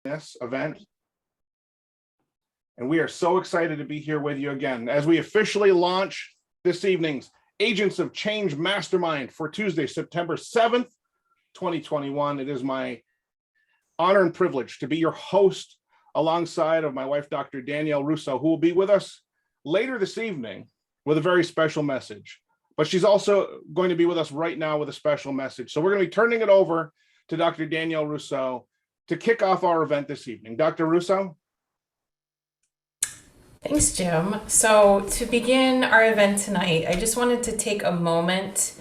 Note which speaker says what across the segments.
Speaker 1: this event. And we are so excited to be here with you again as we officially launch this evening's Agents of Change Mastermind for Tuesday, September 7th, 2021. It is my honor and privilege to be your host alongside of my wife, Dr. Danielle Russo, who will be with us later this evening with a very special message. But she's also going to be with us right now with a special message. So we're going to be turning it over to Dr. Danielle Russo to kick off our event this evening. Dr. Russo?
Speaker 2: Thanks, Jim. So to begin our event tonight, I just wanted to take a moment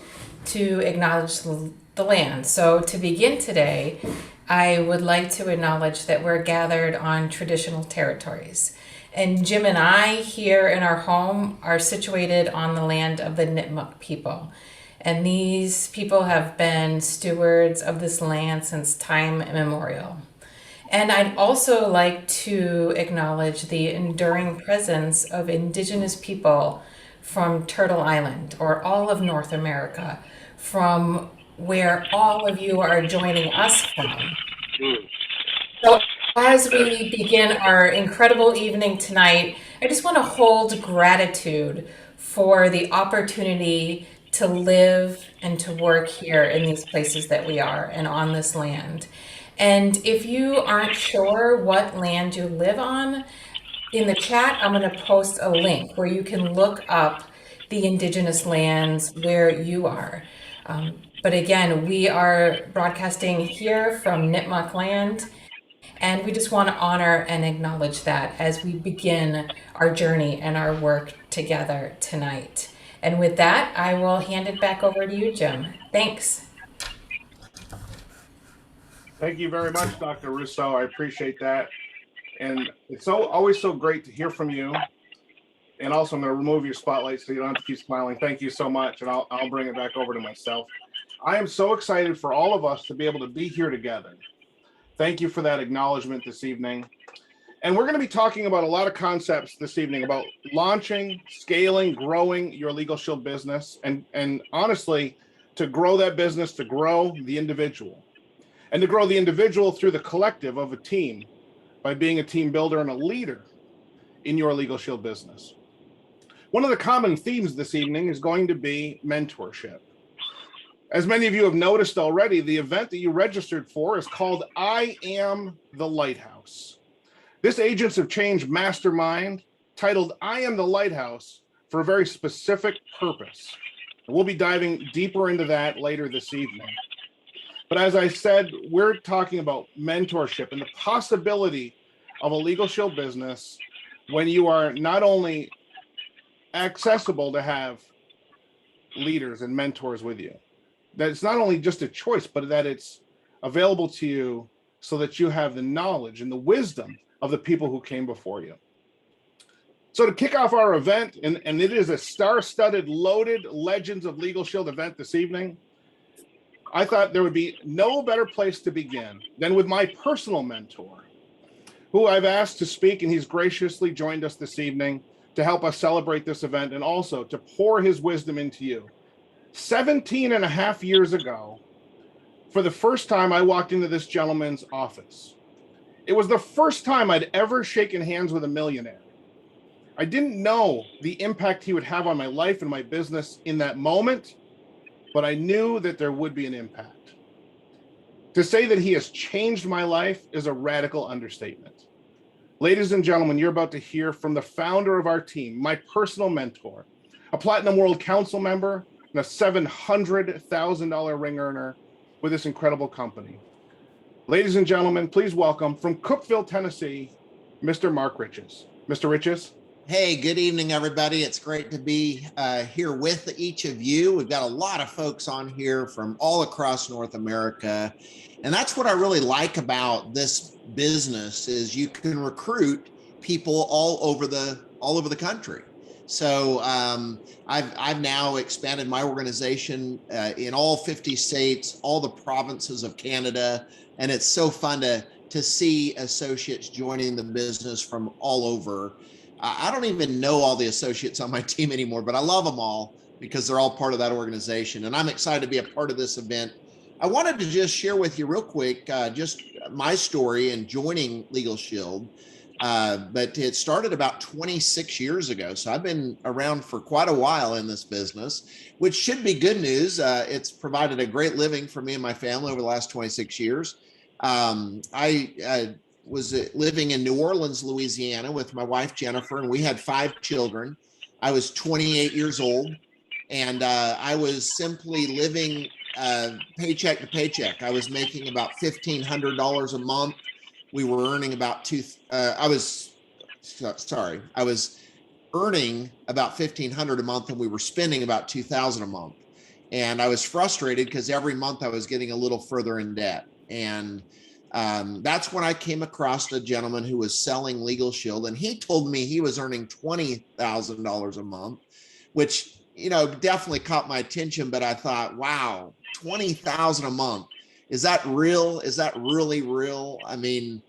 Speaker 2: to acknowledge the land. So to begin today, I would like to acknowledge that we're gathered on traditional territories. And Jim and I here in our home are situated on the land of the Nipmuc people. And these people have been stewards of this land since time immemorial. And I'd also like to acknowledge the enduring presence of Indigenous people from Turtle Island, or all of North America, from where all of you are joining us from. So as we begin our incredible evening tonight, I just want to hold gratitude for the opportunity to live and to work here in these places that we are and on this land. And if you aren't sure what land you live on, in the chat, I'm going to post a link where you can look up the Indigenous lands where you are. But again, we are broadcasting here from Nipmuc land, and we just want to honor and acknowledge that as we begin our journey and our work together tonight. And with that, I will hand it back over to you, Jim. Thanks.
Speaker 1: Thank you very much, Dr. Russo. I appreciate that. And it's always so great to hear from you. And also, I'm going to remove your spotlight so you don't have to keep smiling. Thank you so much. And I'll bring it back over to myself. I am so excited for all of us to be able to be here together. Thank you for that acknowledgement this evening. And we're going to be talking about a lot of concepts this evening about launching, scaling, growing your Legal Shield business. And honestly, to grow that business, to grow the individual. And to grow the individual through the collective of a team by being a team builder and a leader in your Legal Shield business. One of the common themes this evening is going to be mentorship. As many of you have noticed already, the event that you registered for is called I Am the Lighthouse. This Agents of Change Mastermind, titled I Am the Lighthouse, for a very specific purpose. We'll be diving deeper into that later this evening. But as I said, we're talking about mentorship and the possibility of a Legal Shield business when you are not only accessible to have leaders and mentors with you, that it's not only just a choice, but that it's available to you so that you have the knowledge and the wisdom of the people who came before you. So to kick off our event, and it is a star-studded, loaded Legends of Legal Shield event this evening, I thought there would be no better place to begin than with my personal mentor, who I've asked to speak, and he's graciously joined us this evening to help us celebrate this event and also to pour his wisdom into you. 17 and a half years ago, for the first time, I walked into this gentleman's office. It was the first time I'd ever shaken hands with a millionaire. I didn't know the impact he would have on my life and my business in that moment, but I knew that there would be an impact. To say that he has changed my life is a radical understatement. Ladies and gentlemen, you're about to hear from the founder of our team, my personal mentor, a Platinum World Council member, and a $700,000 ring earner with this incredible company. Ladies and gentlemen, please welcome from Cookeville, Tennessee, Mr. Mark Riches. Mr. Riches.
Speaker 3: Hey, good evening, everybody. It's great to be here with each of you. We've got a lot of folks on here from all across North America. And that's what I really like about this business is you can recruit people all over the country. So I've now expanded my organization in all 50 states, all the provinces of Canada. And it's so fun to see associates joining the business from all over. I don't even know all the associates on my team anymore, but I love them all because they're all part of that organization. And I'm excited to be a part of this event. I wanted to just share with you real quick, just my story in joining Legal Shield. But it started about 26 years ago. So I've been around for quite a while in this business, which should be good news. It's provided a great living for me and my family over the last 26 years. I was living in New Orleans, Louisiana with my wife, Jennifer, and we had 5 children. I was 28 years old, and I was simply living paycheck to paycheck. I was making about $1,500 a month. We were earning about I was earning about $1,500 a month, and we were spending about $2,000 a month. And I was frustrated because every month I was getting a little further in debt. And that's when I came across a gentleman who was selling Legal Shield, and he told me he was earning $20,000 a month, which, you know, definitely caught my attention. But I thought, wow, $20,000 a month. Is that real? Is that really real? I mean,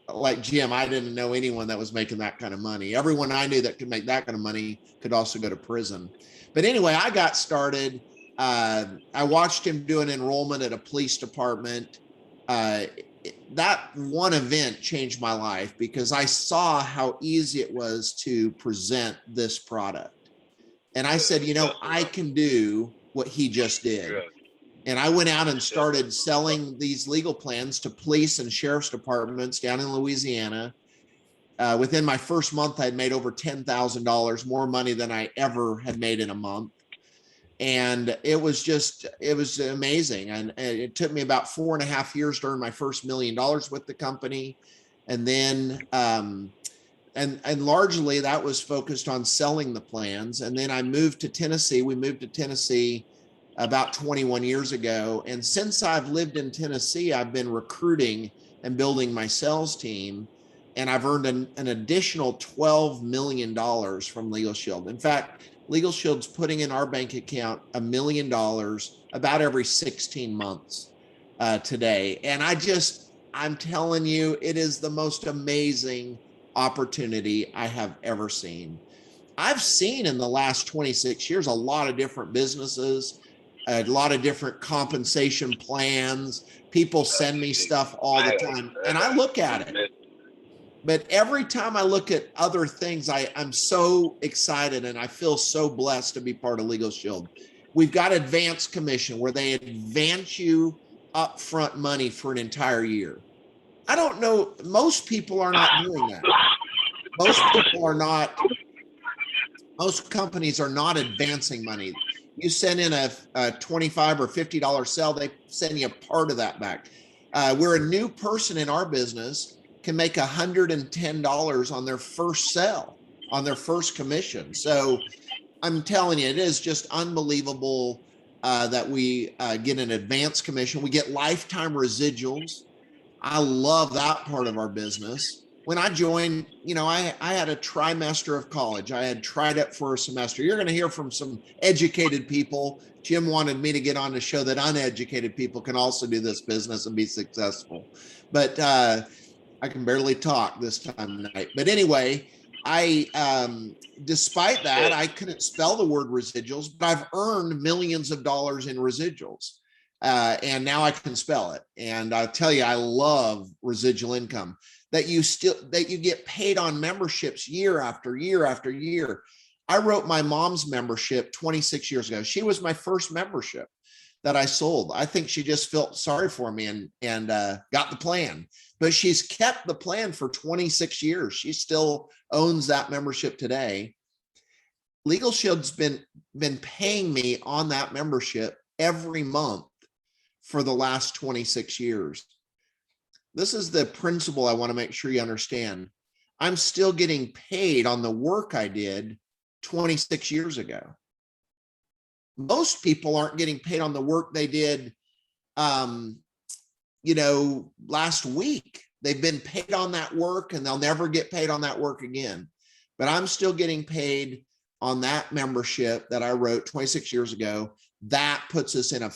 Speaker 3: like Jim, I didn't know anyone that was making that kind of money. Everyone I knew that could make that kind of money could also go to prison. But anyway, I got started. I watched him do an enrollment at a police department. That one event changed my life because I saw how easy it was to present this product. And I said, you know, I can do what he just did. And I went out and started selling these legal plans to police and sheriff's departments down in Louisiana. Within my first month, I'd made over $10,000, more money than I ever had made in a month. And it was amazing. And it took me about 4.5 years to earn my first $1 million with the company. And then, and largely that was focused on selling the plans. And then I moved to Tennessee. We moved to Tennessee about 21 years ago. And since I've lived in Tennessee, I've been recruiting and building my sales team. And I've earned an additional $12 million from Legal Shield. In fact, Legal Shield's putting in our bank account $1 million about every 16 months today. And I'm telling you, it is the most amazing opportunity I have ever seen. I've seen in the last 26 years a lot of different businesses, a lot of different compensation plans. People send me stuff all the time, and I look at it. But every time I look at other things, I'm so excited and I feel so blessed to be part of Legal Shield. We've got advance commission where they advance you upfront money for an entire year. I don't know. Most people are not doing that. Most companies are not advancing money. You send in a $25 or $50 sale, they send you a part of that back. Where a new person in our business can make $110 on their first sale, on their first commission. So I'm telling you, it is just unbelievable that we get an advance commission. We get lifetime residuals. I love that part of our business. When I joined, you know, I had a trimester of college. I had tried it for a semester. You're going to hear from some educated people. Jim wanted me to get on to show that uneducated people can also do this business and be successful. But I can barely talk this time of night. But anyway, despite that, I couldn't spell the word residuals, but I've earned millions of dollars in residuals. And now I can spell it. And I tell you, I love residual income, that you get paid on memberships year after year after year. I wrote my mom's membership 26 years ago. She was my first membership that I sold. I think she just felt sorry for me and got the plan, but she's kept the plan for 26 years. She still owns that membership today. Legal Shield's been paying me on that membership every month for the last 26 years. This is the principle I want to make sure you understand. I'm still getting paid on the work I did 26 years ago. Most people aren't getting paid on the work they did, last week. They've been paid on that work and they'll never get paid on that work again. But I'm still getting paid on that membership that I wrote 26 years ago. That puts us in a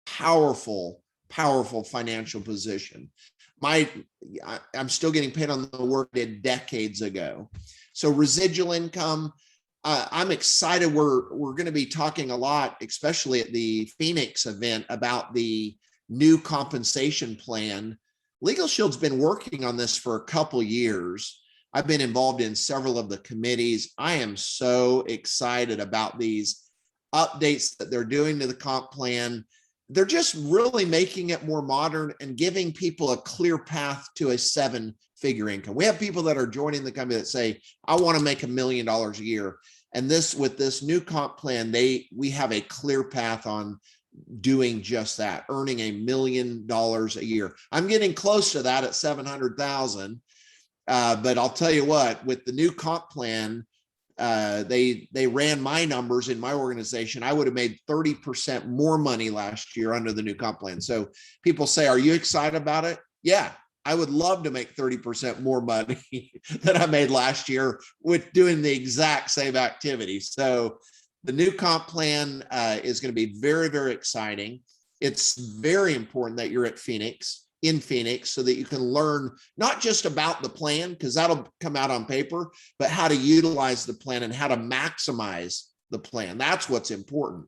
Speaker 3: powerful financial position. I'm still getting paid on the work I did decades ago. So residual income, I'm excited. We're going to be talking a lot, especially at the Phoenix event, about the new compensation plan Legal Shield's been working on this for a couple years. I've been involved in several of the committees. I am so excited about these updates that they're doing to the comp plan. They're just really making it more modern and giving people a clear path to a 7-figure income. We have people that are joining the company that say, I want to make $1 million a year. And with this new comp plan, we have a clear path on doing just that, earning $1 million a year. I'm getting close to that at 700,000. But I'll tell you what, with the new comp plan, they ran my numbers in my organization. I would have made 30% more money last year under the new comp plan. So people say, are you excited about it? Yeah, I would love to make 30% more money than I made last year with doing the exact same activity. So the new comp plan is going to be very, very exciting. It's very important that you're in Phoenix, so that you can learn not just about the plan, because that'll come out on paper, but how to utilize the plan and how to maximize the plan. That's what's important,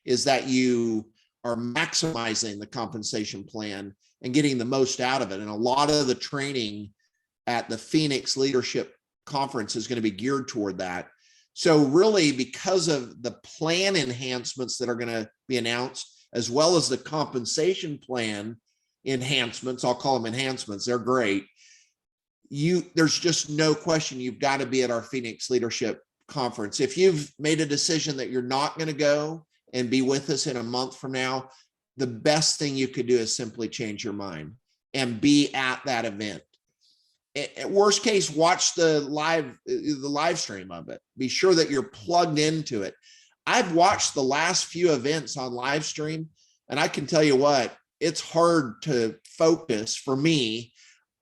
Speaker 3: is that you are maximizing the compensation plan and getting the most out of it. And a lot of the training at the Phoenix Leadership Conference is going to be geared toward that. So really, because of the plan enhancements that are going to be announced, as well as the compensation plan enhancements, I'll call them enhancements, they're great. There's just no question you've got to be at our Phoenix Leadership Conference. If you've made a decision that you're not going to go and be with us in a month from now, the best thing you could do is simply change your mind and be at that event. At worst case, watch the live stream of it. Be sure that you're plugged into it. I've watched the last few events on live stream, and I can tell you what, it's hard to focus for me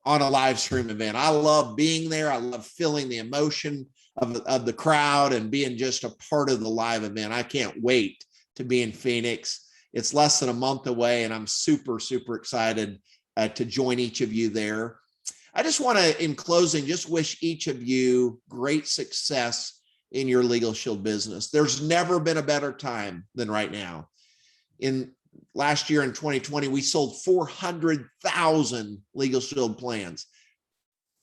Speaker 3: on a live stream event. I love being there. I love feeling the emotion of the crowd and being just a part of the live event. I can't wait to be in Phoenix. It's less than a month away, and I'm super, super excited to join each of you there. I just want to, in closing, just wish each of you great success in your Legal Shield business. There's never been a better time than right now. In last year in 2020, we sold 400,000 Legal Shield plans.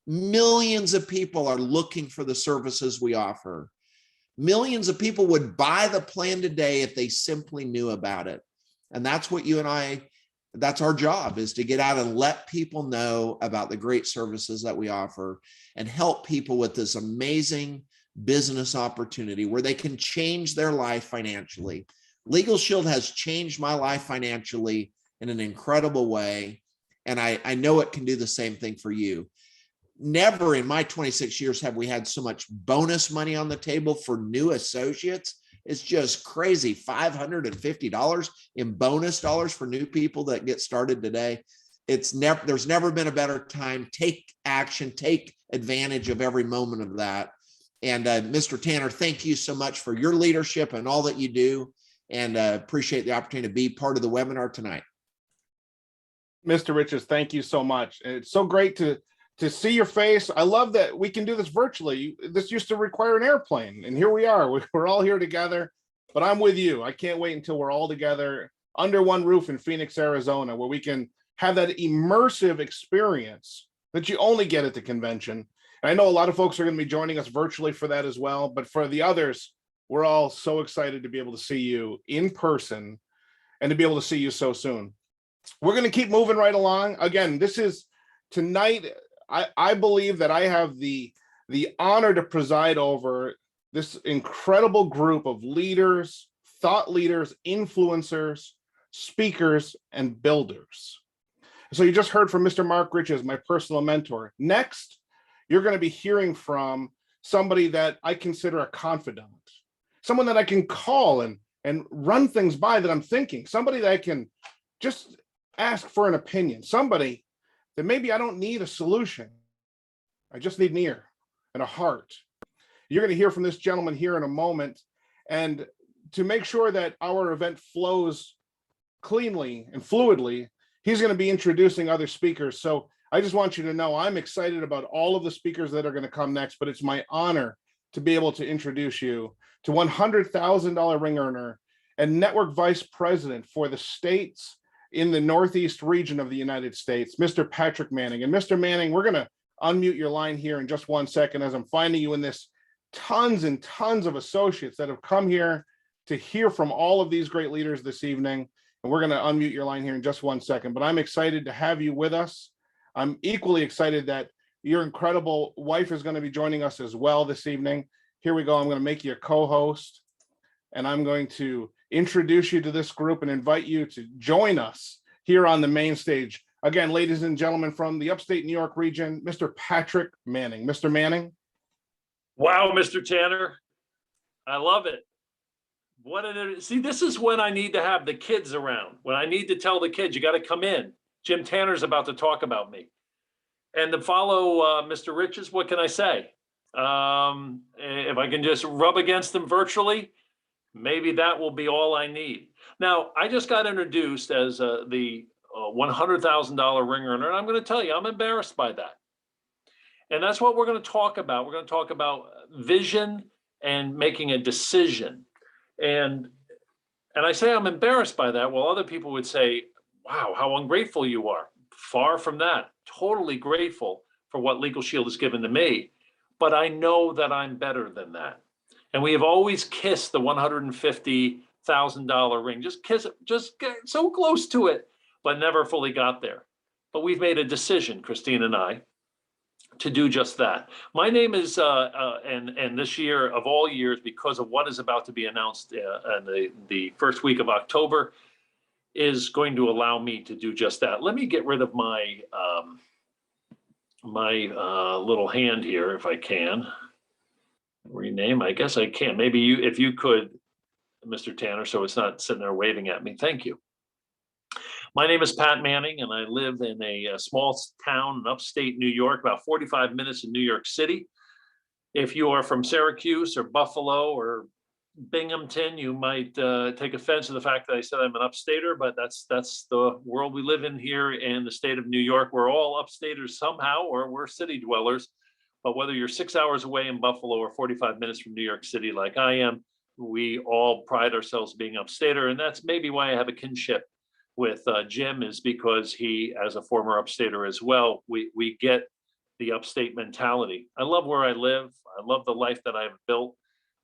Speaker 3: Millions of people are looking for the services we offer. Millions of people would buy the plan today if they simply knew about it. And that's what you and I, that's our job, is to get out and let people know about the great services that we offer and help people with this amazing business opportunity where they can change their life financially. Legal Shield has changed my life financially in an incredible way. And I know it can do the same thing for you. Never in my 26 years have we had so much bonus money on the table for new associates. It's just crazy. $550 in bonus dollars for new people that get started today. There's never been a better time. Take action, take advantage of every moment of that. And Mr. Tanner, thank you so much for your leadership and all that you do. And appreciate the opportunity to be part of the webinar tonight.
Speaker 1: Mr. Riches, thank you so much. It's so great to see your face. I love that we can do this virtually. This used to require an airplane, and here we are. We're all here together, but I'm with you. I can't wait until we're all together under one roof in Phoenix, Arizona, where we can have that immersive experience that you only get at the convention. And I know a lot of folks are going to be joining us virtually for that as well, but for the others, we're all so excited to be able to see you in person and to be able to see you so soon. We're going to keep moving right along. Again, this is tonight. I believe that I have the honor to preside over this incredible group of leaders, thought leaders, influencers, speakers, and builders. So you just heard from Mr. Mark Riches, my personal mentor. Next, you're going to be hearing from somebody that I consider a confidant, someone that I can call and run things by that I'm thinking, somebody that I can just ask for an opinion, somebody that maybe I don't need a solution. I just need an ear and a heart. You're going to hear from this gentleman here in a moment. And to make sure that our event flows cleanly and fluidly, he's going to be introducing other speakers. So I just want you to know I'm excited about all of the speakers that are going to come next, but it's my honor to be able to introduce you to $100,000 ring earner and network vice president for the states in the Northeast region of the United States, Mr. Patrick Manning. And Mr. Manning, we're going to unmute your line here in just 1 second as I'm finding you in this tons and tons of associates that have come here to hear from all of these great leaders this evening. And we're going to unmute your line here in just 1 second, but I'm excited to have you with us. I'm equally excited that your incredible wife is going to be joining us as well this evening. Here we go. I'm going to make you a co-host, and I'm going to introduce you to this group and invite you to join us here on the main stage. Again, ladies and gentlemen, from the upstate New York region, Mr. Patrick Manning. Mr. Manning.
Speaker 4: Wow, Mr. Tanner. I love it. See, this is when I need to have the kids around, when I need to tell the kids, you got to come in. Jim Tanner's about to talk about me. And to follow Mr. Riches, what can I say? If I can just rub against them virtually, maybe that will be all I need. Now, I just got introduced as the $100,000 ring earner, and I'm going to tell you, I'm embarrassed by that. And that's what we're going to talk about. We're going to talk about vision and making a decision. And I say I'm embarrassed by that, while other people would say, wow, how ungrateful you are. Far from that. Totally grateful for what Legal Shield has given to me. But I know that I'm better than that. And we have always kissed the $150,000 ring. Just kiss it, just get so close to it, but never fully got there. But we've made a decision, Christine and I, to do just that. My name is, and this year of all years, because of what is about to be announced in the first week of October, is going to allow me to do just that. Let me get rid of my little hand here, if I can. Rename, I guess I can. Maybe you, if you could, Mr. Tanner, so it's not sitting there waving at me. Thank you. My name is Pat Manning, and I live in a small town in upstate New York, about 45 minutes in New York City. If you are from Syracuse or Buffalo or Binghamton, you might take offense to the fact that I said I'm an upstater, but that's the world we live in here in the state of New York. We're all upstaters somehow, or we're city dwellers. But whether you're 6 hours away in Buffalo or 45 minutes from New York City like I am, we all pride ourselves being upstater. And that's maybe why I have a kinship with Jim, is because he, as a former upstater as well, we get the upstate mentality. I love where I live. I love the life that I've built.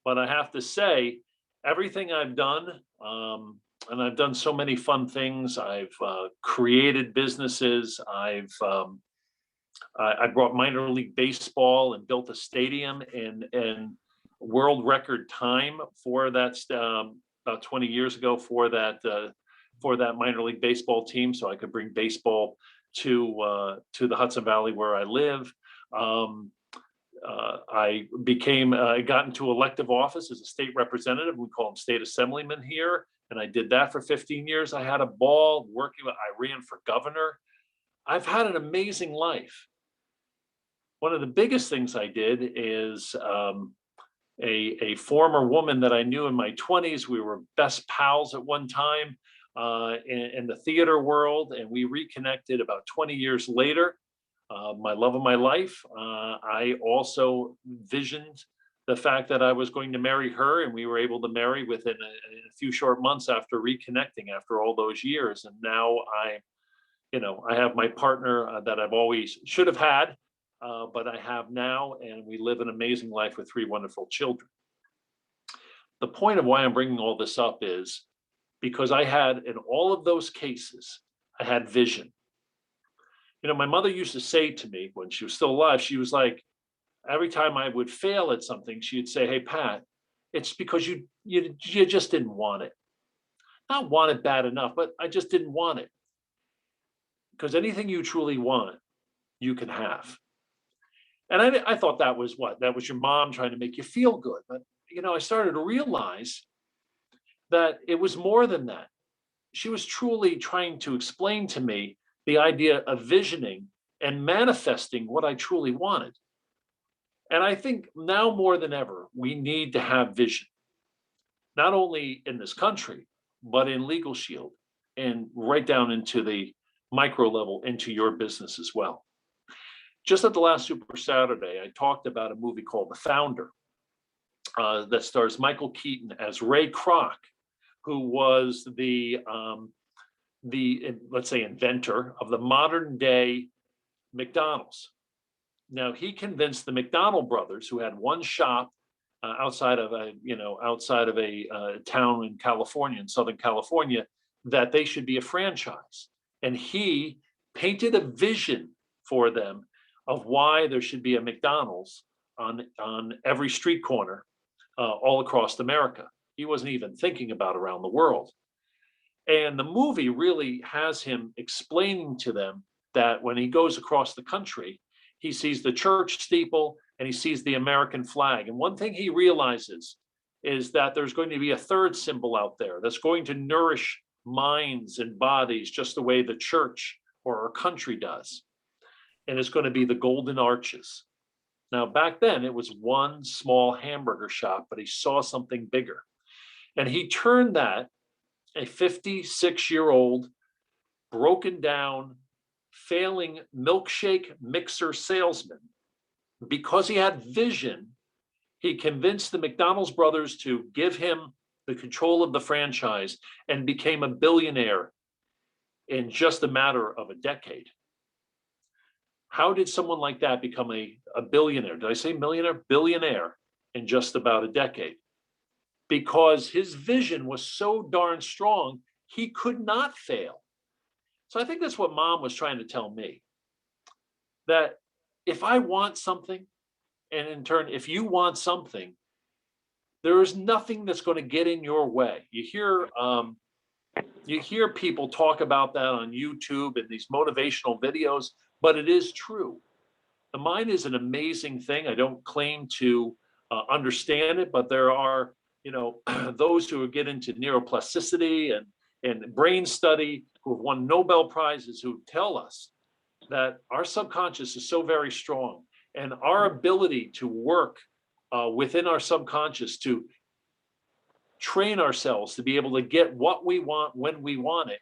Speaker 4: But I have to say, everything I've done, and I've done so many fun things. I've created businesses. I brought minor league baseball and built a stadium in world record time for that, about 20 years ago, for that minor league baseball team, so I could bring baseball to the Hudson Valley where I live. I got into elective office as a state representative. We call them state assemblymen here. And I did that for 15 years. I had a ball working with, I ran for governor. I've had an amazing life. One of the biggest things I did is a former woman that I knew in my 20s. We were best pals at one time in the theater world, and we reconnected about 20 years later. My love of my life. I also visioned the fact that I was going to marry her, and we were able to marry within a few short months after reconnecting after all those years. And now I have my partner that I've always should have had, but I have now, and we live an amazing life with 3 wonderful children. The point of why I'm bringing all this up is because I had, in all of those cases, I had vision. My mother used to say to me when she was still alive, she was like, every time I would fail at something, she'd say, hey, Pat, it's because you just didn't want it. Not want it bad enough, but I just didn't want it. Because anything you truly want, you can have. And I thought that was what? That was your mom trying to make you feel good. But, I started to realize that it was more than that. She was truly trying to explain to me the idea of visioning and manifesting what I truly wanted. And I think now more than ever, we need to have vision, not only in this country, but in Legal Shield and right down into the micro level, into your business as well. Just at the last Super Saturday, I talked about a movie called The Founder that stars Michael Keaton as Ray Kroc, who was the let's say, inventor of the modern day McDonald's. Now, he convinced the McDonald brothers, who had one shop outside of a town in California, in Southern California, that they should be a franchise. And he painted a vision for them of why there should be a McDonald's on every street corner all across America. He wasn't even thinking about around the world. And the movie really has him explaining to them that when he goes across the country, he sees the church steeple and he sees the American flag. And one thing he realizes is that there's going to be a third symbol out there that's going to nourish minds and bodies just the way the church or our country does. And it's going to be the Golden Arches. Now, back then, it was one small hamburger shop, but he saw something bigger. And he turned that, a 56-year-old, broken down, failing milkshake mixer salesman, because he had vision, he convinced the McDonald's brothers to give him the control of the franchise and became a billionaire in just a matter of a decade. How did someone like that become a billionaire? Did I say millionaire? Billionaire in just about a decade. Because his vision was so darn strong, he could not fail. So I think that's what Mom was trying to tell me. That if I want something, and in turn, if you want something, there is nothing that's going to get in your way. You hear people talk about that on YouTube and these motivational videos, but it is true. The mind is an amazing thing. I don't claim to understand it, but there are, those who get into neuroplasticity and brain study, who have won Nobel Prizes, who tell us that our subconscious is so very strong, and our ability to work within our subconscious to train ourselves to be able to get what we want when we want it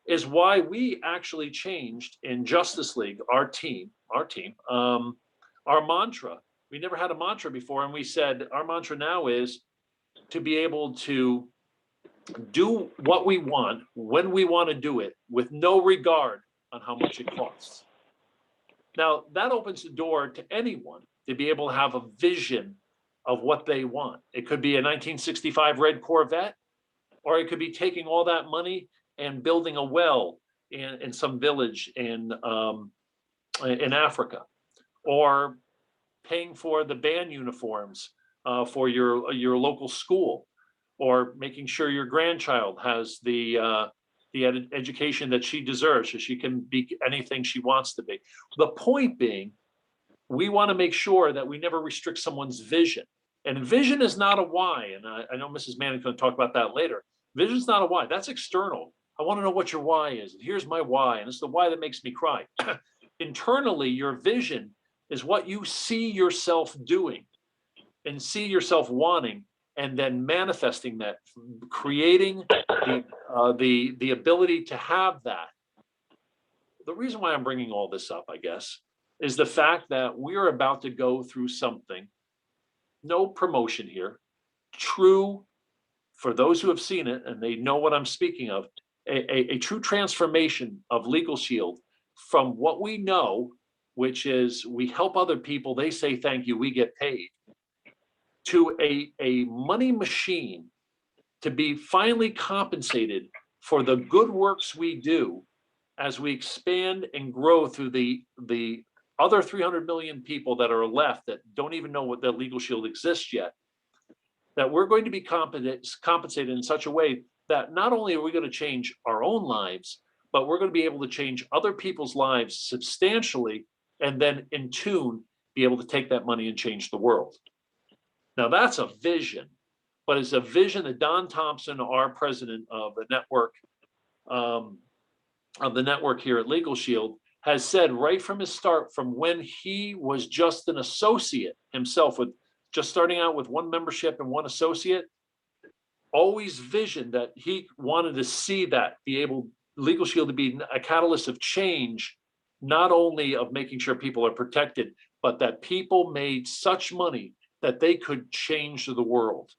Speaker 4: is why we actually changed in Justice League, our mantra. We never had a mantra before, and we said our mantra now is to be able to do what we want when we want to do it, with no regard on how much it costs. Now, that opens the door to anyone to be able to have a vision of what they want. It could be a 1965 red Corvette, or it could be taking all that money and building a well in some village in Africa, or paying for the band uniforms for your local school, or making sure your grandchild has the education that she deserves so she can be anything she wants to be. The point being, we want to make sure that we never restrict someone's vision. And vision is not a why. And I know Mrs. Manning's going to talk about that later. Vision is not a why. That's external. I want to know what your why is. And here's my why. And it's the why that makes me cry. Internally, your vision is what you see yourself doing and see yourself wanting, and then manifesting that, creating the ability to have that. The reason why I'm bringing all this up, I guess, is the fact that we're about to go through something, no promotion here, true, for those who have seen it and they know what I'm speaking of, a true transformation of Legal Shield from what we know, which is we help other people, they say thank you, we get paid, to a money machine to be finally compensated for the good works we do as we expand and grow through the other 300 million people that are left that don't even know what that Legal Shield exists yet, that we're going to be compensated in such a way that not only are we going to change our own lives, but we're going to be able to change other people's lives substantially, and then in tune, be able to take that money and change the world. Now that's a vision, but it's a vision that Don Thompson, our president of the network here at Legal Shield, has said right from his start, from when he was just an associate himself, with just starting out with one membership and one associate, always visioned that he wanted to see that Legal Shield to be a catalyst of change, not only of making sure people are protected, but that people made such money that they could change the world.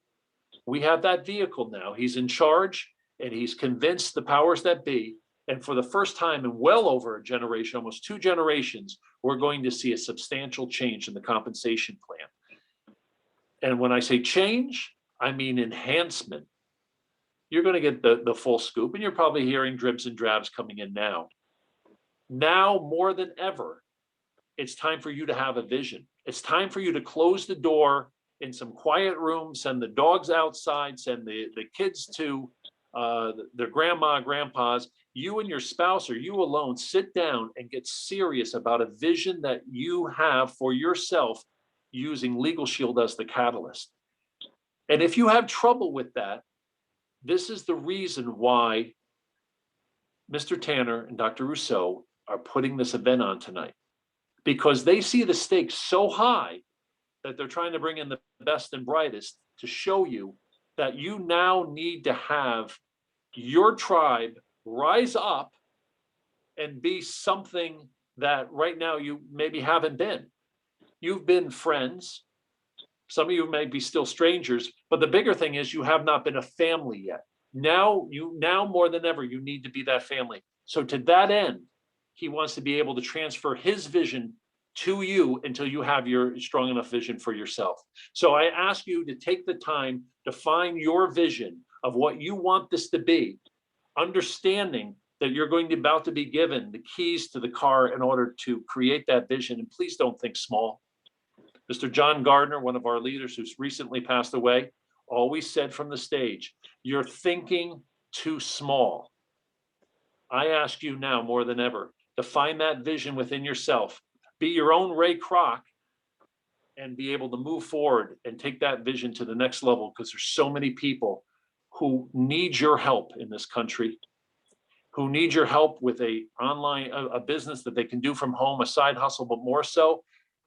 Speaker 4: We have that vehicle now. He's in charge. and he's convinced the powers that be. And for the first time in well over a generation, almost 2 generations, we're going to see a substantial change in the compensation plan. And when I say change, I mean enhancement. You're going to get the full scoop, and you're probably hearing dribs and drabs coming in now. Now more than ever, it's time for you to have a vision. It's time for you to close the door in some quiet room, send the dogs outside, send the kids to their grandma, grandpas. You and your spouse or you alone sit down and get serious about a vision that you have for yourself using Legal Shield as the catalyst. And if you have trouble with that, this is the reason why Mr. Tanner and Dr. Rousseau are putting this event on tonight, because they see the stakes so high that they're trying to bring in the best and brightest to show you that you now need to have your tribe rise up and be something that right now you maybe haven't been. You've been friends. Some of you may be still strangers, but the bigger thing is you have not been a family yet. Now more than ever, you need to be that family. So to that end, he wants to be able to transfer his vision to you until you have your strong enough vision for yourself. So I ask you to take the time to find your vision of what you want this to be, understanding that you're going to about to be given the keys to the car in order to create that vision. And please don't think small. Mr. John Gardner, one of our leaders who's recently passed away, always said from the stage, you're thinking too small. I ask you now more than ever to find that vision within yourself, be your own Ray Kroc, and be able to move forward and take that vision to the next level, because there's so many people who need your help in this country, who need your help with a business that they can do from home, a side hustle, but more so,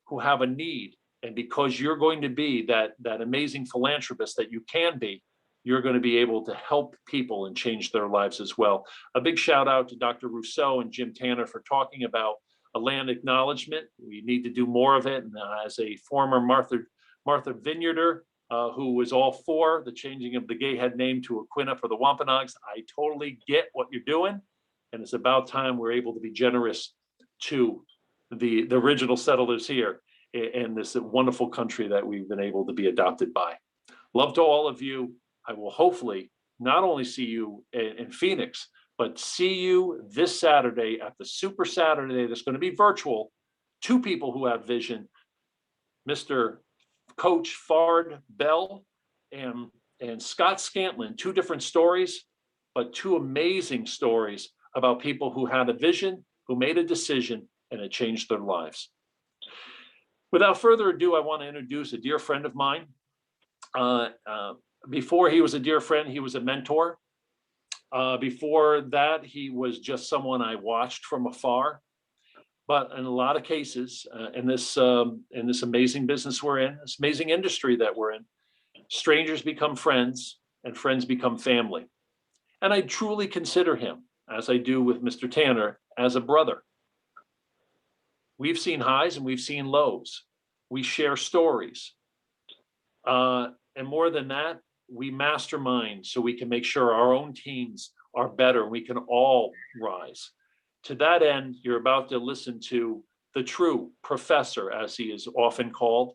Speaker 4: who have a need. And because you're going to be that amazing philanthropist that you can be, you're going to be able to help people and change their lives as well. A big shout out to Dr. Rousseau and Jim Tanner for talking about a land acknowledgement. We need to do more of it. And as a former Martha Vineyarder, who was all for the changing of the Gay Head name to Aquina for the Wampanoags, I totally get what you're doing. And it's about time we're able to be generous to the original settlers here in this wonderful country that we've been able to be adopted by. Love to all of you. I will hopefully not only see you in Phoenix, but see you this Saturday at the Super Saturday that's going to be virtual. 2 people who have vision, Mr. Coach Fard Bell and Scott Scantlin, 2 different stories, but 2 amazing stories about people who had a vision, who made a decision, and it changed their lives. Without further ado, I want to introduce a dear friend of mine. Before he was a dear friend, he was a mentor. Before that, he was just someone I watched from afar. But in a lot of cases, in this amazing business we're in, this amazing industry that we're in, strangers become friends and friends become family. And I truly consider him, as I do with Mr. Tanner, as a brother. We've seen highs and we've seen lows. We share stories. And more than that, we mastermind so we can make sure our own teams are better. We can all rise. To that end, you're about to listen to the true professor, as he is often called.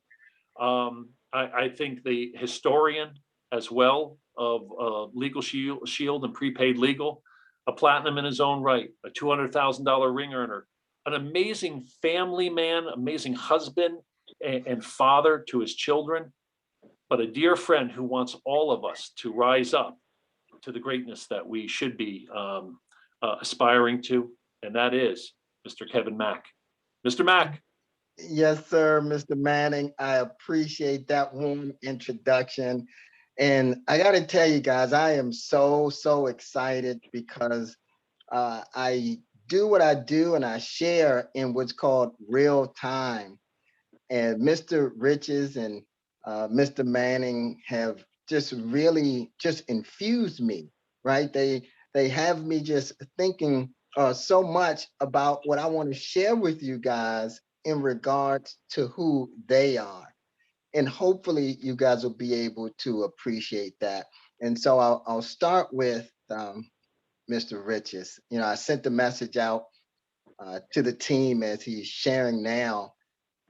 Speaker 4: I think the historian as well of Legal Shield and prepaid legal, a platinum in his own right, a $200,000 ring earner, an amazing family man, amazing husband and father to his children, but a dear friend who wants all of us to rise up to the greatness that we should be aspiring to, and that is Mr. Kevin Mack. Mr. Mack.
Speaker 5: Yes, sir, Mr. Manning. I appreciate that warm introduction. And I got to tell you guys, I am so excited because I do what I do and I share in what's called real time. And Mr. Riches and Mr. Manning have just really just infused me, right? They have me just thinking so much about what I want to share with you guys in regards to who they are. And hopefully you guys will be able to appreciate that. And so I'll start with Mr. Riches. You know, I sent the message out to the team as he's sharing now,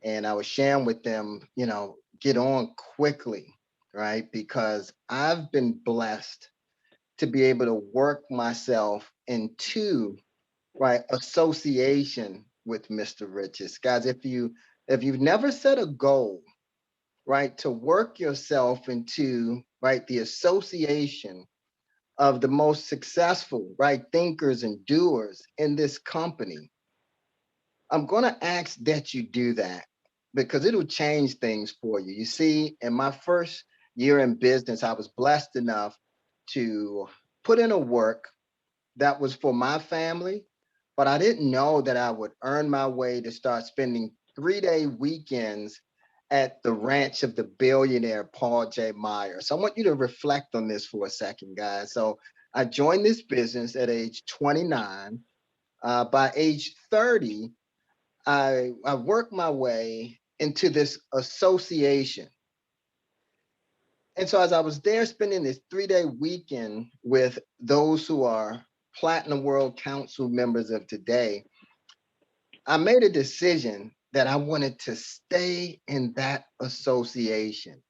Speaker 5: and I was sharing with them, you know, get on quickly, right? Because I've been blessed to be able to work myself into right association with Mr. Riches. Guys, if you've never set a goal, right, to work yourself into right the association of the most successful right thinkers and doers in this company, I'm going to ask that you do that because it'll change things for you. You see, in my first year in business, I was blessed enough to put in a work that was for my family, but I didn't know that I would earn my way to start spending 3-day weekends at the ranch of the billionaire Paul J. Meyer. So I want you to reflect on this for a second, guys. So I joined this business at age 29. By age 30, I worked my way into this association. And so as I was there spending this 3-day weekend with those who are Platinum World Council members of today, I made a decision that I wanted to stay in that association.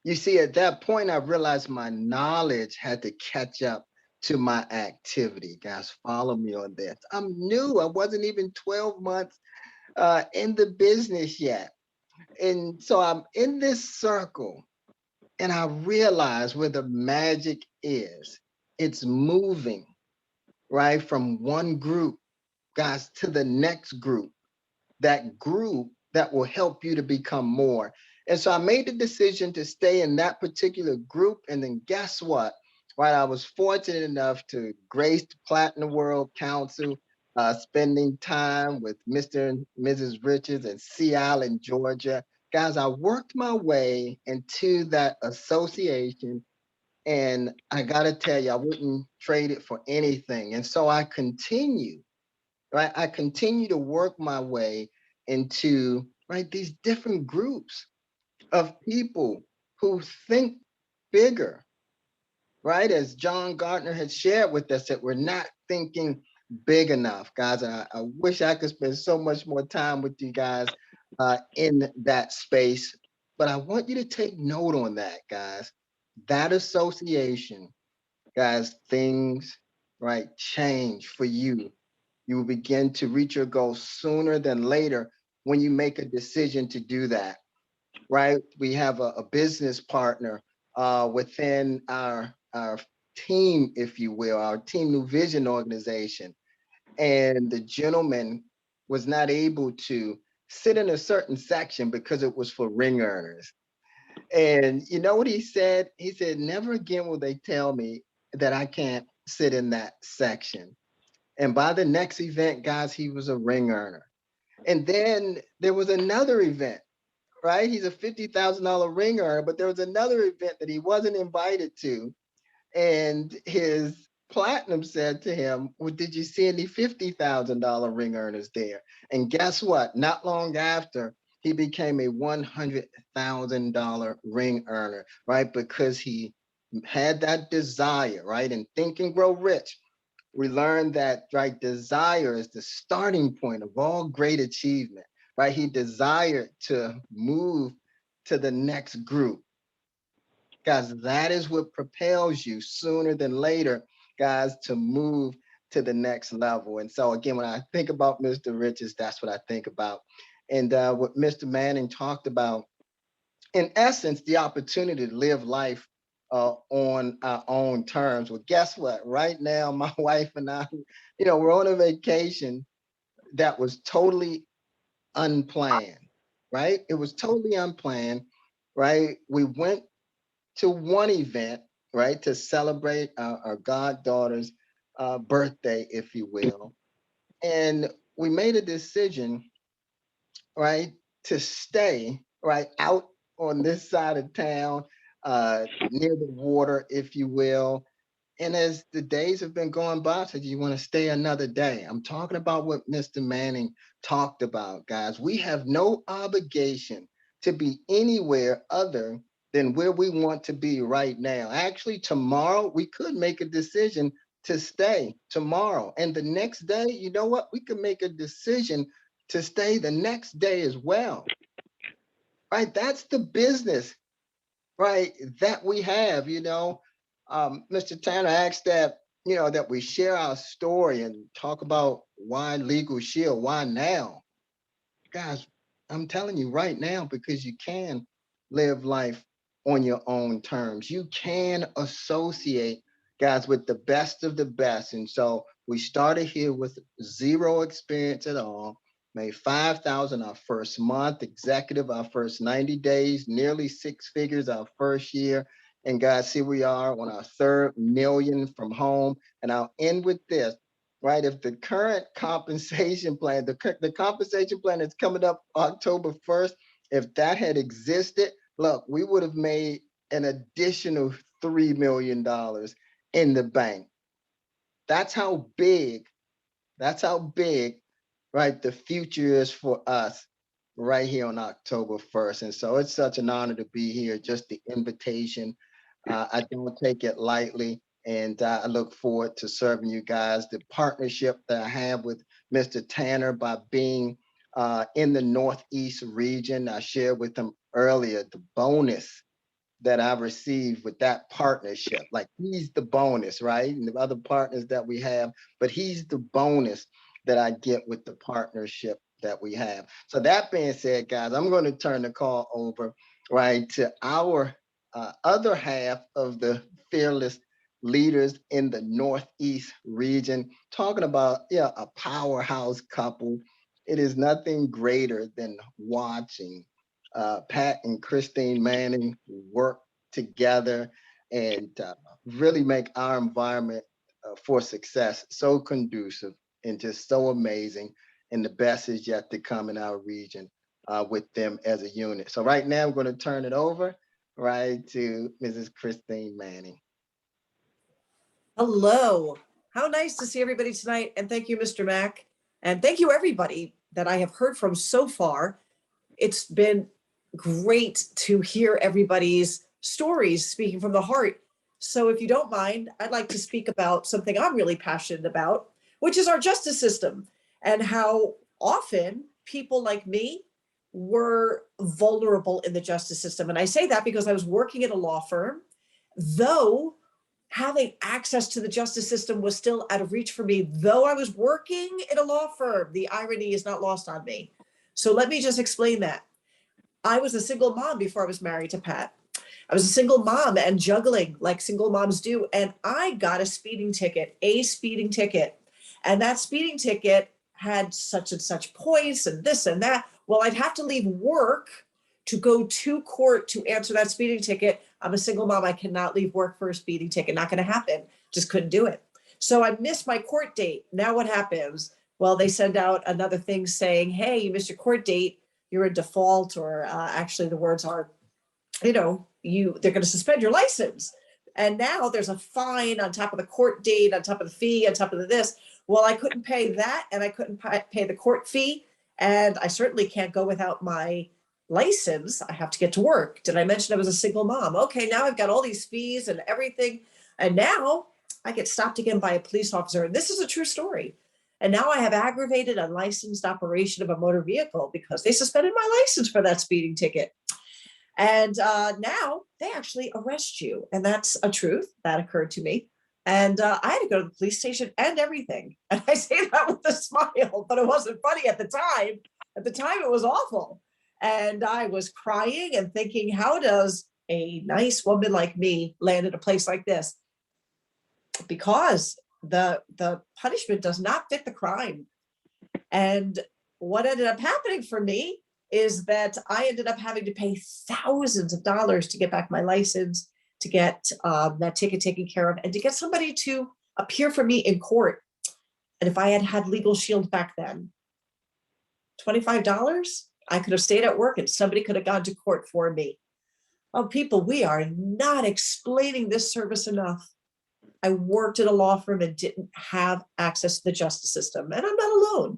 Speaker 5: You see, at that point, I realized my knowledge had to catch up to my activity. Guys, follow me on this. I'm new. I wasn't even 12 months in the business yet. And so I'm in this circle and I realize where the magic is. It's moving, right? From one group, guys, to the next group, that group that will help you to become more. And so I made the decision to stay in that particular group. And then guess what? Right, I was fortunate enough to grace the Platinum World Council, spending time with Mr. and Mrs. Richards in Sea Island, Georgia. Guys, I worked my way into that association, and I gotta tell you, I wouldn't trade it for anything. And so I continue, right? I continue to work my way into right these different groups of people who think bigger, right? As John Gardner had shared with us, that we're not thinking big enough, guys. And I wish I could spend so much more time with you guys in that space. But I want you to take note on that, guys. That association, guys, things, right, change for you. You will begin to reach your goals sooner than later when you make a decision to do that, right? We have a business partner within our team, if you will, our Team New Vision organization. And the gentleman was not able to sit in a certain section because it was for ring earners. And you know what he said? He said, never again will they tell me that I can't sit in that section. And by the next event, guys, he was a ring earner. And then there was another event, right? He's a $50,000 ring earner, but there was another event that he wasn't invited to. And his platinum said to him, well, did you see any $50,000 ring earners there? And guess what? Not long after, he became a $100,000 ring earner, right? Because he had that desire, right? And Think and Grow Rich, we learned that right desire is the starting point of all great achievement, right? He desired to move to the next group. Guys, that is what propels you sooner than later, guys, to move to the next level. And so again, when I think about Mr. Riches, that's what I think about. And what Mr. Manning talked about, in essence, the opportunity to live life on our own terms. Well, guess what? Right now, my wife and I, you know, we're on a vacation that was totally unplanned, right? It was totally unplanned, right? We went to one event, right, to celebrate our goddaughter's birthday, if you will. And we made a decision, right, to stay right out on this side of town, near the water, if you will. And as the days have been going by, I said, you want to stay another day? I'm talking about what Mr. Manning talked about, guys. We have no obligation to be anywhere other than where we want to be right now. Actually, tomorrow we could make a decision to stay tomorrow. And the next day, you know what? We could make a decision to stay the next day as well. Right? That's the business, right, that we have, Mr. Tanner asked that, that we share our story and talk about why Legal Shield, why now? Guys, I'm telling you right now, because you can live life on your own terms. You can associate, guys, with the best of the best. And so we started here with zero experience at all, made 5,000 our first month, executive our first 90 days, nearly 6 figures our first year. And guys, here we are on our 3rd million from home. And I'll end with this. Right, if the current compensation plan, the compensation plan that's coming up October 1st, if that had existed, look, we would have made an additional $3 million in the bank. That's how big, right, the future is for us right here on October 1st. And so it's such an honor to be here, just the invitation. I don't take it lightly. And I look forward to serving you guys. The partnership that I have with Mr. Tanner by being in the Northeast region, I shared with him earlier the bonus that I received with that partnership. Like, he's the bonus, right? And the other partners that we have, but he's the bonus that I get with the partnership that we have. So that being said, guys, I'm going to turn the call over, right, to our other half of the fearless leaders in the Northeast region, talking about a powerhouse couple. It is nothing greater than watching Pat and Christine Manning work together and really make our environment for success so conducive and just so amazing. And the best is yet to come in our region with them as a unit. So right now, I'm going to turn it over right to Mrs. Christine Manning.
Speaker 6: Hello. How nice to see everybody tonight. And thank you, Mr. Mack. And thank you, everybody that I have heard from so far. It's been great to hear everybody's stories speaking from the heart. So if you don't mind, I'd like to speak about something I'm really passionate about, which is our justice system and how often people like me were vulnerable in the justice system. And I say that because I was working at a law firm, though having access to the justice system was still out of reach for me, though I was working in a law firm. The irony is not lost on me. So let me just explain that. I was a single mom before I was married to Pat. I was a single mom and juggling like single moms do. And I got a speeding ticket. And that speeding ticket had such and such points and this and that. Well, I'd have to leave work to go to court to answer that speeding ticket. I'm a single mom. I cannot leave work for a speeding ticket. Not going to happen. Just couldn't do it. So I missed my court date. Now what happens? Well, they send out another thing saying, hey, you missed your court date. You're in default, or actually the words are, they're going to suspend your license. And now there's a fine on top of the court date, on top of the fee, on top of this. Well, I couldn't pay that, and I couldn't pay the court fee. And I certainly can't go without my license. I have to get to work. Did I mention I was a single mom? Okay, now I've got all these fees and everything. And now I get stopped again by a police officer. And this is a true story. And now I have aggravated unlicensed operation of a motor vehicle because they suspended my license for that speeding ticket. And now they actually arrest you. And that's a truth that occurred to me. And I had to go to the police station and everything. And I say that with a smile, but it wasn't funny at the time. At the time, it was awful. And I was crying and thinking, how does a nice woman like me land in a place like this? Because the punishment does not fit the crime. And what ended up happening for me is that I ended up having to pay thousands of dollars to get back my license, to get that ticket taken care of, and to get somebody to appear for me in court. And if I had had Legal Shield back then, $25, I could have stayed at work and somebody could have gone to court for me. Oh, people, we are not explaining this service enough. I worked at a law firm and didn't have access to the justice system, and I'm not alone.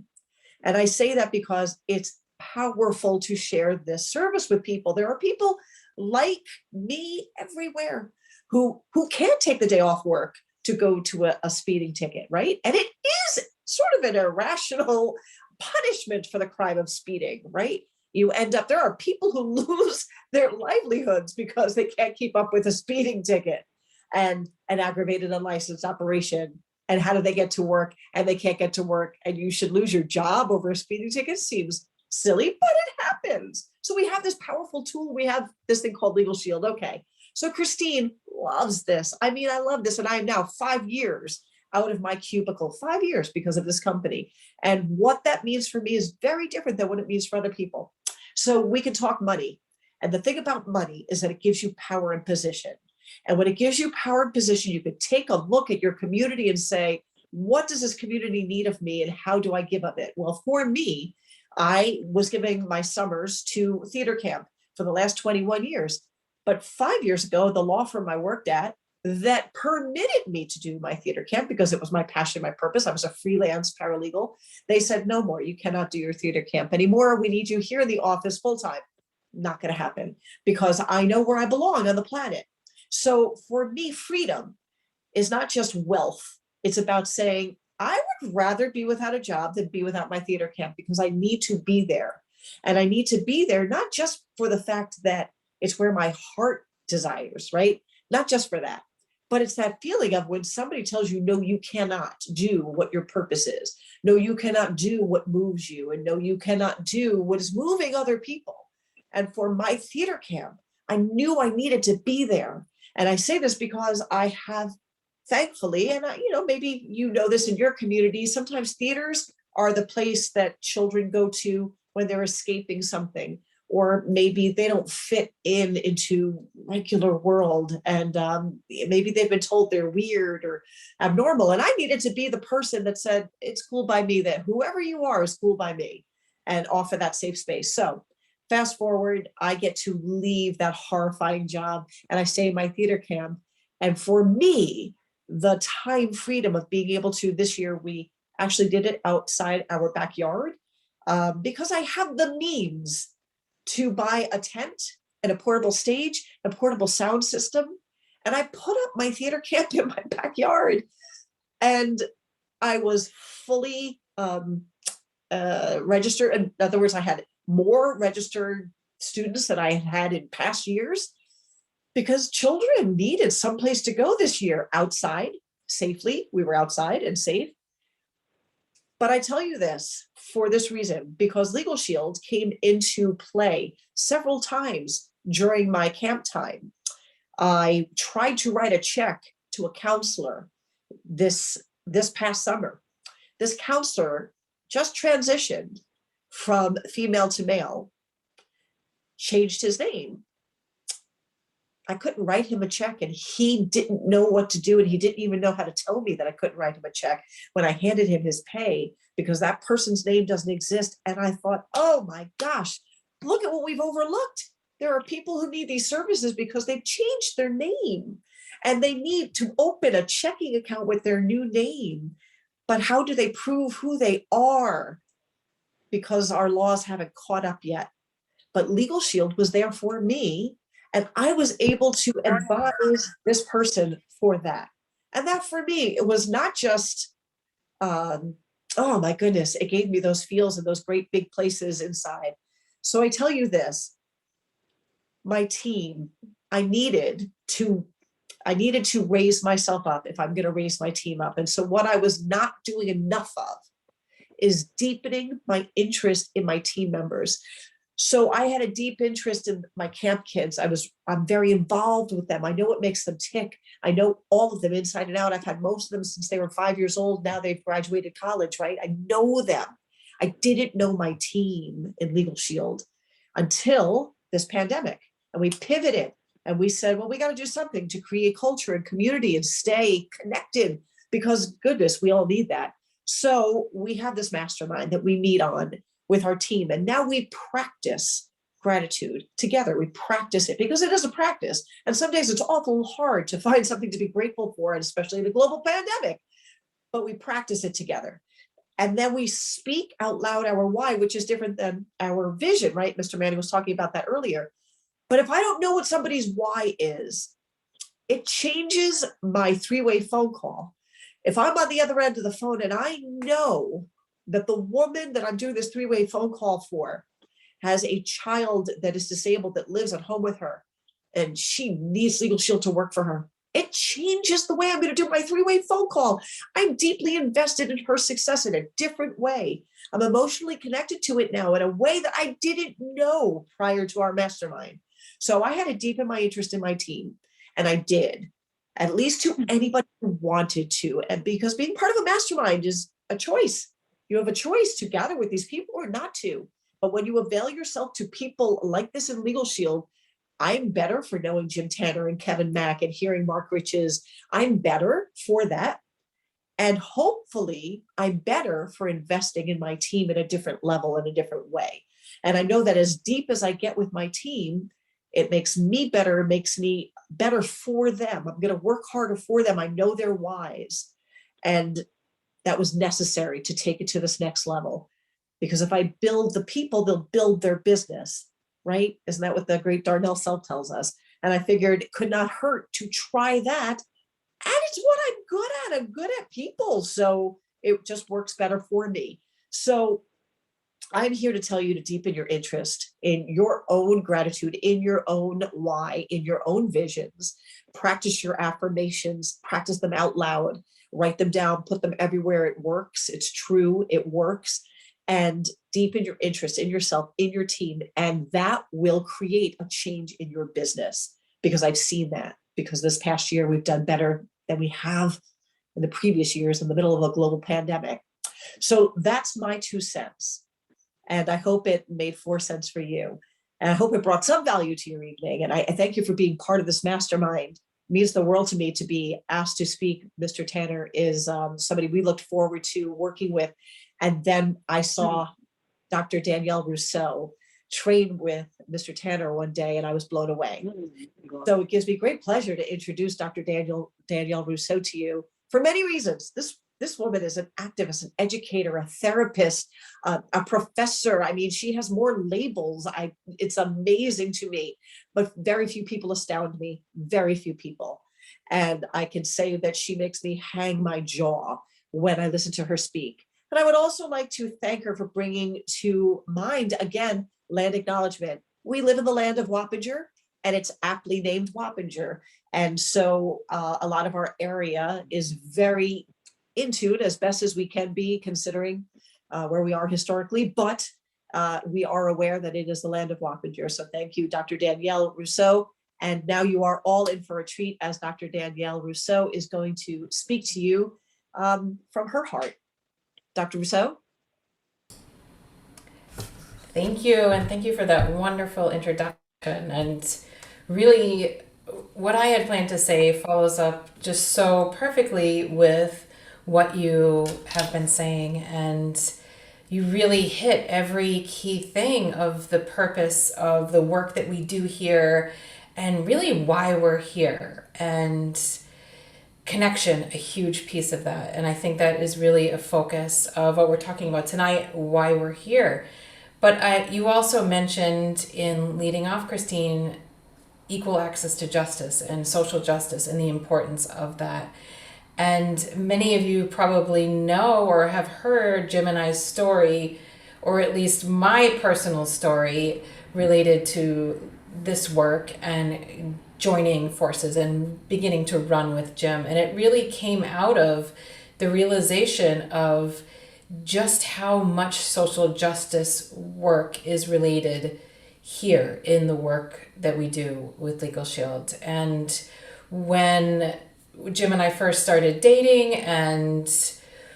Speaker 6: And I say that because it's powerful to share this service with people. There are people like me everywhere who can't take the day off work to go to a speeding ticket, right? And it is sort of an irrational punishment for the crime of speeding, right? You end up, there are people who lose their livelihoods because they can't keep up with a speeding ticket and an aggravated unlicensed operation. And how do they get to work? And they can't get to work, and you should lose your job over a speeding ticket. Seems silly, but it happens. So we have this powerful tool. We have this thing called Legal Shield. Okay. So Christine loves this. I mean, I love this. And I am now 5 years out of my cubicle, 5 years because of this company. And what that means for me is very different than what it means for other people. So we can talk money. And the thing about money is that it gives you power and position. And when it gives you power and position, you can take a look at your community and say, what does this community need of me and how do I give of it? Well, for me, I was giving my summers to theater camp for the last 21 years. But 5 years ago, the law firm I worked at that permitted me to do my theater camp because it was my passion, my purpose. I was a freelance paralegal. They said, no more, you cannot do your theater camp anymore. We need you here in the office full time. Not going to happen because I know where I belong on the planet. So for me, freedom is not just wealth. It's about saying, I would rather be without a job than be without my theater camp because I need to be there. And I need to be there, not just for the fact that it's where my heart desires, right? Not just for that, but it's that feeling of when somebody tells you, no, you cannot do what your purpose is. No, you cannot do what moves you. And no, you cannot do what is moving other people. And for my theater camp, I knew I needed to be there. And I say this because I have, thankfully, and maybe you know this in your community, sometimes theaters are the place that children go to when they're escaping something, or maybe they don't fit into regular world. And maybe they've been told they're weird or abnormal. And I needed to be the person that said, it's cool by me, that whoever you are is cool by me, and offer that safe space. So fast forward, I get to leave that horrifying job and I stay in my theater camp. And for me, the time freedom of being able to, this year, we actually did it outside our backyard because I have the means to buy a tent and a portable stage, a portable sound system. And I put up my theater camp in my backyard. And I was fully registered. In other words, I had more registered students than I had in past years because children needed someplace to go this year outside safely. We were outside and safe. But I tell you this for this reason, because Legal Shield came into play several times during my camp time. I tried to write a check to a counselor this past summer. This counselor just transitioned from female to male, changed his name. I couldn't write him a check and he didn't know what to do. And he didn't even know how to tell me that I couldn't write him a check when I handed him his pay because that person's name doesn't exist. And I thought, oh my gosh, look at what we've overlooked. There are people who need these services because they've changed their name and they need to open a checking account with their new name. But how do they prove who they are? Because our laws haven't caught up yet. But Legal Shield was there for me. And I was able to advise this person for that. And that for me, it was not just, oh my goodness, it gave me those feels and those great big places inside. So I tell you this, my team, I needed to raise myself up if I'm going to raise my team up. And so what I was not doing enough of is deepening my interest in my team members. So I had a deep interest in my camp kids. I'm very involved with them. I know what makes them tick. I know all of them inside and out. I've had most of them since they were 5 years old. Now they've graduated college, right? I know them. I didn't know my team in Legal Shield until this pandemic. And we pivoted and we said, well, we got to do something to create culture and community and stay connected because goodness, we all need that. So we have this mastermind that we meet on with our team. And now we practice gratitude together. We practice it because it is a practice. And some days it's awful hard to find something to be grateful for, and especially in a global pandemic, but we practice it together. And then we speak out loud our why, which is different than our vision, right? Mr. Manning was talking about that earlier. But if I don't know what somebody's why is, it changes my three-way phone call. If I'm on the other end of the phone and I know that the woman that I'm doing this three-way phone call for has a child that is disabled that lives at home with her, and she needs Legal Shield to work for her, it changes the way I'm going to do my three-way phone call. I'm deeply invested in her success in a different way. I'm emotionally connected to it now in a way that I didn't know prior to our mastermind. So I had to deepen my interest in my team, and I did, at least to anybody who wanted to. And because being part of a mastermind is a choice. You have a choice to gather with these people or not to. But when you avail yourself to people like this in Legal Shield, I'm better for knowing Jim Tanner and Kevin Mack and hearing Mark Rich's. I'm better for that. And hopefully I'm better for investing in my team at a different level in a different way. And I know that as deep as I get with my team, it makes me better, it makes me better for them. I'm going to work harder for them. I know their whys. And that was necessary to take it to this next level. Because if I build the people, they'll build their business, right? Isn't that what the great Darnell Self tells us? And I figured it could not hurt to try that. And it's what I'm good at. I'm good at people. So it just works better for me. So I'm here to tell you to deepen your interest in your own gratitude, in your own why, in your own visions. Practice your affirmations, practice them out loud, write them down, put them everywhere. It works. It's true. It works. And deepen your interest in yourself, in your team. And that will create a change in your business, because I've seen that. Because this past year, we've done better than we have in the previous years in the middle of a global pandemic. So that's my 2 cents. And I hope it made 4 cents for you. And I hope it brought some value to your evening. And I thank you for being part of this mastermind. It means the world to me to be asked to speak. Mr. Tanner is somebody we looked forward to working with. And then I saw Dr. Danielle Rousseau train with Mr. Tanner one day, and I was blown away. So it gives me great pleasure to introduce Dr. Danielle Rousseau to you for many reasons. This woman is an activist, an educator, a therapist, a professor. I mean, she has more labels. It's amazing to me, but very few people astound me, very few people. And I can say that she makes me hang my jaw when I listen to her speak. And I would also like to thank her for bringing to mind, again, land acknowledgement. We live in the land of Wappinger, and it's aptly named Wappinger. And so a lot of our area is very in tune, as best as we can be, considering where we are historically, but we are aware that it is the land of Wappinger. So thank you, Dr. Danielle Rousseau. And now you are all in for a treat, as Dr. Danielle Rousseau is going to speak to you from her heart. Dr. Rousseau?
Speaker 2: Thank you. And thank you for that wonderful introduction. And really, what I had planned to say follows up just so perfectly with what you have been saying. And you really hit every key thing of the purpose of the work that we do here, and really why we're here. And connection, a huge piece of that. And I think that is really a focus of what we're talking about tonight, why we're here. But you also mentioned in leading off, Christine, equal access to justice and social justice and the importance of that. And many of you probably know or have heard Jim and I's story, or at least my personal story related to this work and joining forces and beginning to run with Jim. And it really came out of the realization of just how much social justice work is related here in the work that we do with Legal Shield. And when Jim and I first started dating and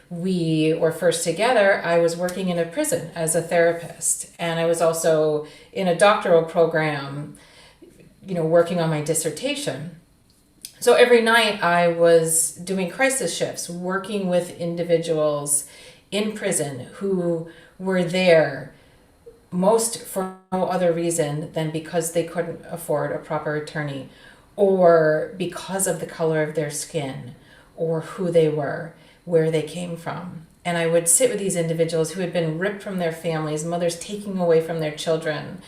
Speaker 2: we were first together, I was working in a prison as a therapist. And I was also in a doctoral program, working on my dissertation. So every night I was doing crisis shifts, working with individuals in prison who were there most for no other reason than because they couldn't afford a proper attorney, or because of the color of their skin, or who they were, where they came from. And I would sit with these individuals who had been ripped from their families, mothers taking away from their children,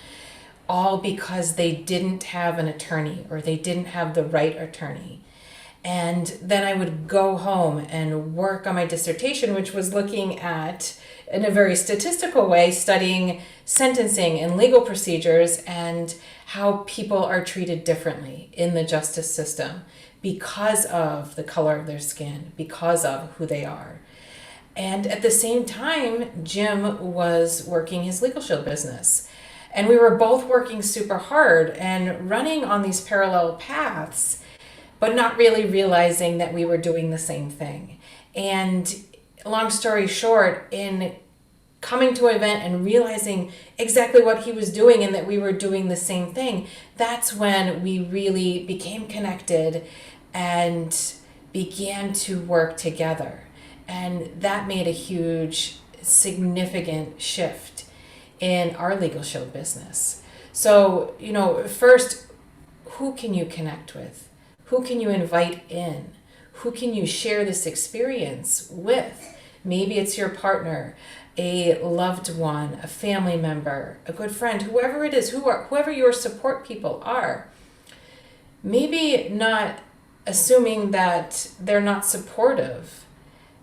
Speaker 2: all because they didn't have an attorney or they didn't have the right attorney. And then I would go home and work on my dissertation, which was looking at, in a very statistical way, studying sentencing and legal procedures and how people are treated differently in the justice system because of the color of their skin, because of who they are. And at the same time, Jim was working his Legal Shield business. And we were both working super hard and running on these parallel paths, but not really realizing that we were doing the same thing. And long story short, in coming to an event and realizing exactly what he was doing and that we were doing the same thing, that's when we really became connected and began to work together. And that made a huge, significant shift in our Legal Shield business. So, first, who can you connect with? Who can you invite in? Who can you share this experience with? Maybe it's your partner, a loved one, a family member, a good friend, whoever it is, whoever your support people are. Maybe not assuming that they're not supportive,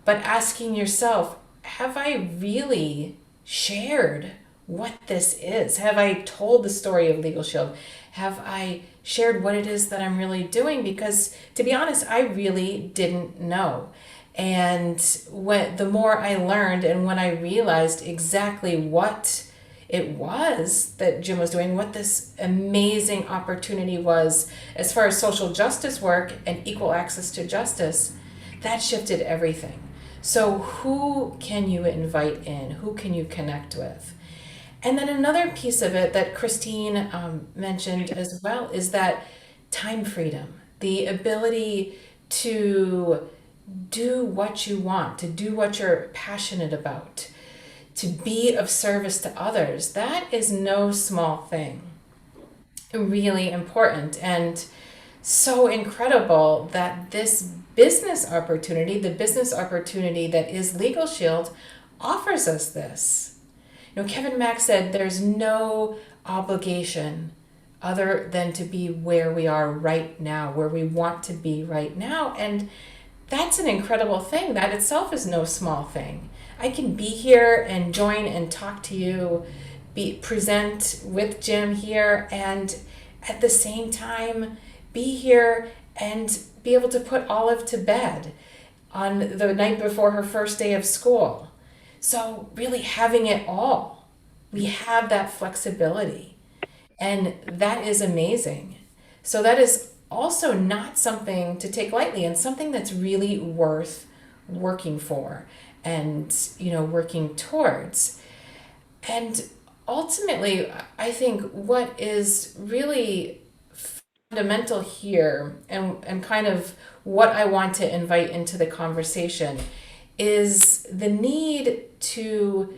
Speaker 2: but asking yourself, have I really shared what this is? Have I told the story of Legal Shield? Have I shared what it is that I'm really doing? Because to be honest, I really didn't know. And the more I learned and when I realized exactly what it was that Jim was doing, what this amazing opportunity was as far as social justice work and equal access to justice, that shifted everything. So who can you invite in? Who can you connect with? And then another piece of it that Christine mentioned as well is that time freedom, the ability to do what you want, to do what you're passionate about, to be of service to others. That is no small thing. Really important and so incredible that this business opportunity, the business opportunity that is Legal Shield, offers us this. Kevin Mack said there's no obligation other than to be where we are right now, where we want to be right now. And that's an incredible thing. That itself is no small thing. I can be here and join and talk to you, present with Jim here, and at the same time be here and be able to put Olive to bed on the night before her first day of school. So really having it all. We have that flexibility, and that is amazing. So that is also not something to take lightly and something that's really worth working for and, working towards. And ultimately, I think what is really fundamental here and kind of what I want to invite into the conversation is the need to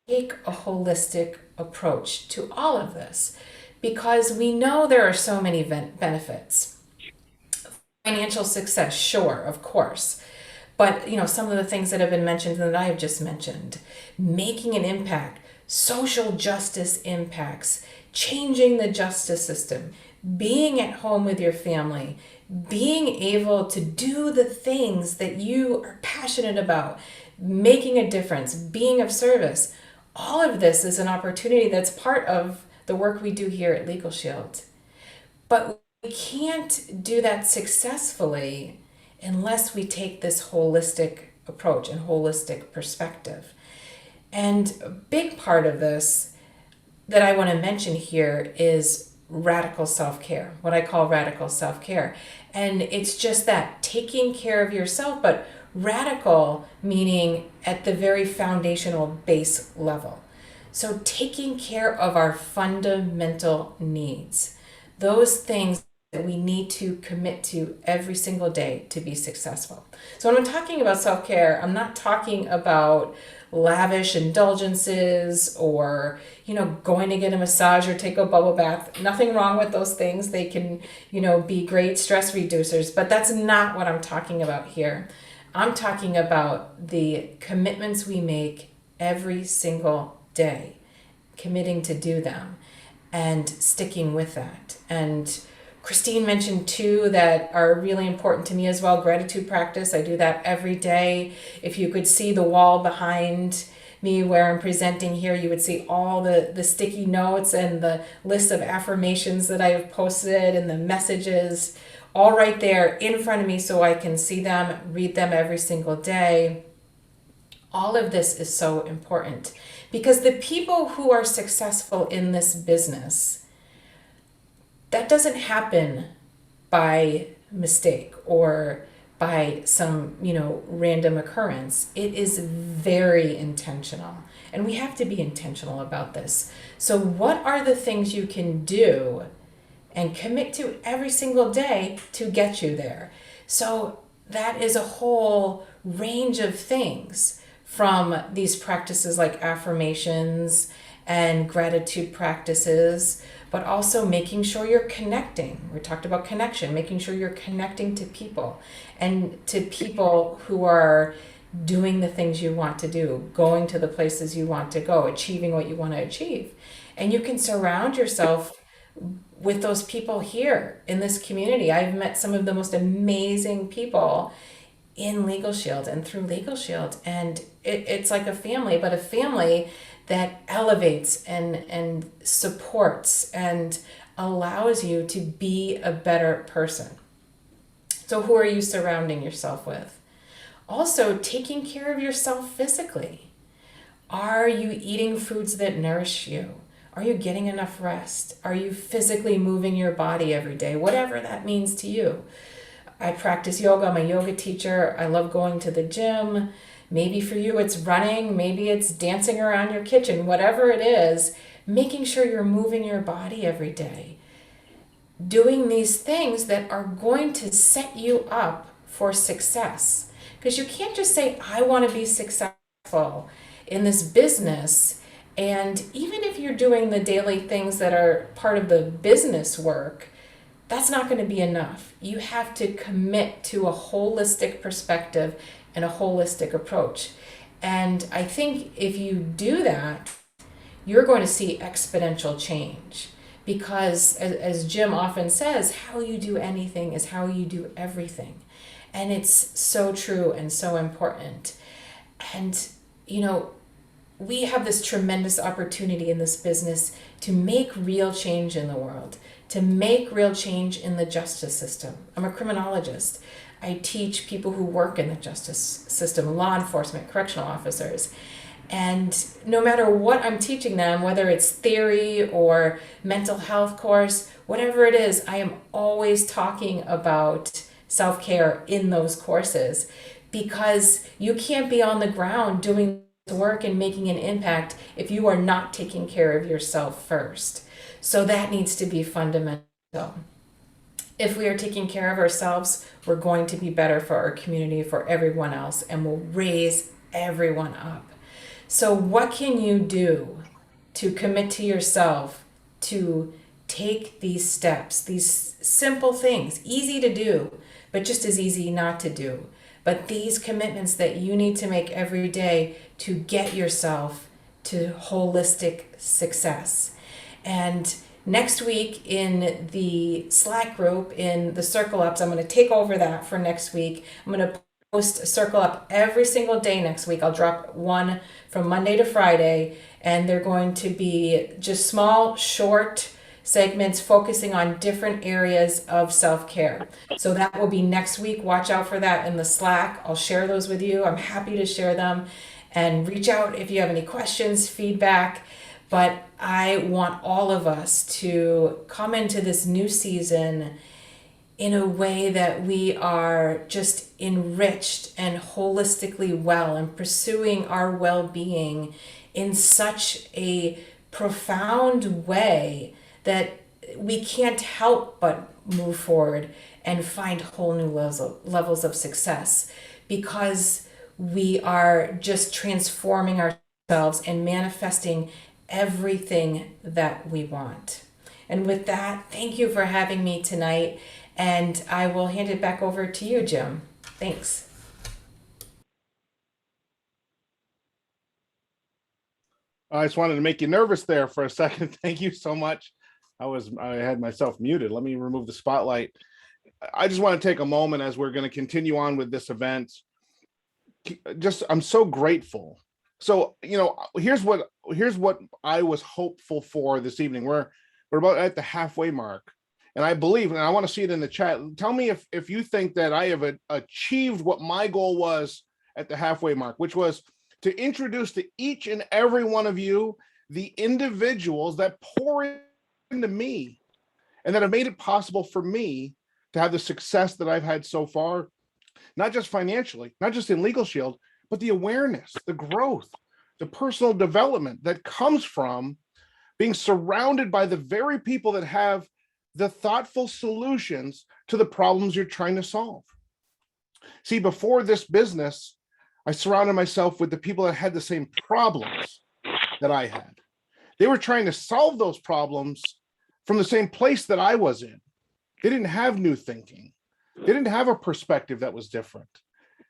Speaker 2: take a holistic approach to all of this, because we know there are so many benefits. Financial success, sure, of course. But, some of the things that have been mentioned and that I have just mentioned, making an impact, social justice impacts, changing the justice system, being at home with your family, being able to do the things that you are passionate about, making a difference, being of service. All of this is an opportunity that's part of the work we do here at Legal Shield. But we can't do that successfully unless we take this holistic approach and holistic perspective. And a big part of this that I want to mention here is radical self-care, what I call radical self-care. And it's just that, taking care of yourself, but radical meaning at the very foundational base level. So taking care of our fundamental needs, those things that we need to commit to every single day to be successful. So when I'm talking about self-care, I'm not talking about lavish indulgences or, going to get a massage or take a bubble bath. Nothing wrong with those things. They can, be great stress reducers, but that's not what I'm talking about here. I'm talking about the commitments we make every single day, committing to do them. and sticking with that. And Christine mentioned two that are really important to me as well. Gratitude practice. I do that every day. If you could see the wall behind me where I'm presenting here, you would see all the sticky notes and the list of affirmations that I have posted and the messages all right there in front of me so I can see them, read them every single day. All of this is so important because the people who are successful in this business, that doesn't happen by mistake or by some, random occurrence. It is very intentional. And we have to be intentional about this. So what are the things you can do and commit to every single day to get you there? So that is a whole range of things, from these practices like affirmations and gratitude practices, but also making sure you're connecting. We talked about connection, making sure you're connecting to people and to people who are doing the things you want to do, going to the places you want to go, achieving what you want to achieve. And you can surround yourself with those people here in this community. I've met some of the most amazing people in Legal Shield and through Legal Shield. And it's like a family, but a family that elevates and supports and allows you to be a better person. So who are you surrounding yourself with? Also, taking care of yourself physically. Are you eating foods that nourish you? Are you getting enough rest? Are you physically moving your body every day? Whatever that means to you. I practice yoga. I'm a yoga teacher. I love going to the gym. Maybe for you it's running. Maybe it's dancing around your kitchen. Whatever it is, making sure you're moving your body every day. Doing these things that are going to set you up for success. Because you can't just say, I want to be successful in this business. And even if you're doing the daily things that are part of the business work, that's not going to be enough. You have to commit to a holistic perspective and a holistic approach. And I think if you do that, you're going to see exponential change. Because as Jim often says, how you do anything is how you do everything. And it's so true and so important. And, we have this tremendous opportunity in this business to make real change in the world, to make real change in the justice system. I'm a criminologist. I teach people who work in the justice system, law enforcement, correctional officers. And no matter what I'm teaching them, whether it's theory or mental health course, whatever it is, I am always talking about self-care in those courses, because you can't be on the ground doing work and making an impact if you are not taking care of yourself first. So that needs to be fundamental. If we are taking care of ourselves, we're going to be better for our community, for everyone else, and we'll raise everyone up. So what can you do to commit to yourself to take these steps, these simple things, easy to do, but just as easy not to do? But these commitments that you need to make every day to get yourself to holistic success. And next week in the Slack group, in the Circle Ups, I'm going to take over that for next week. I'm going to post a Circle Up every single day next week. I'll drop one from Monday to Friday, and they're going to be just small, short segments focusing on different areas of self-care. So that will be next week. Watch out for that in the Slack. I'll share those with you. I'm happy to share them, and reach out if you have any questions, feedback. But I want all of us to come into this new season in a way that we are just enriched and holistically well, and pursuing our well-being in such a profound way that we can't help but move forward and find whole new levels of success, because we are just transforming ourselves and manifesting everything that we want. And with that, thank you for having me tonight, and I will hand it back over to you, Jim. Thanks.
Speaker 1: I just wanted to make you nervous there for a second. Thank you so much. I had myself muted. Let me remove the spotlight. I just want to take a moment as we're going to continue on with this event. I'm so grateful. So, here's what I was hopeful for this evening. We're about at the halfway mark. And I believe, and I want to see it in the chat. Tell me if you think that I have achieved what my goal was at the halfway mark, which was to introduce to each and every one of you the individuals that pour into me and that have made it possible for me to have the success that I've had so far, not just financially, not just in Legal Shield, but the awareness, the growth, the personal development that comes from being surrounded by the very people that have the thoughtful solutions to the problems you're trying to solve. See, before this business, I surrounded myself with the people that had the same problems that I had. They were trying to solve those problems from the same place that I was in. They didn't have new thinking. They didn't have a perspective that was different.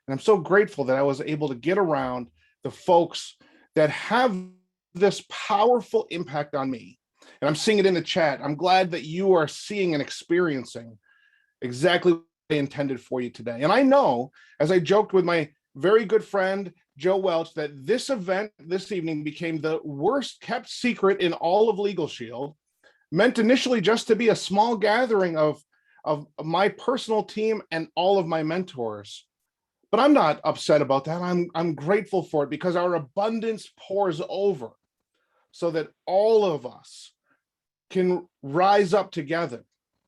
Speaker 1: And I'm so grateful that I was able to get around the folks that have this powerful impact on me. And I'm seeing it in the chat. I'm glad that you are seeing and experiencing exactly what I intended for you today. And I know, as I joked with my very good friend, Joe Welch, that this event this evening became the worst kept secret in all of Legal Shield, meant initially just to be a small gathering of my personal team and all of my mentors. But I'm not upset about that. I'm grateful for it because our abundance pours over so that all of us can rise up together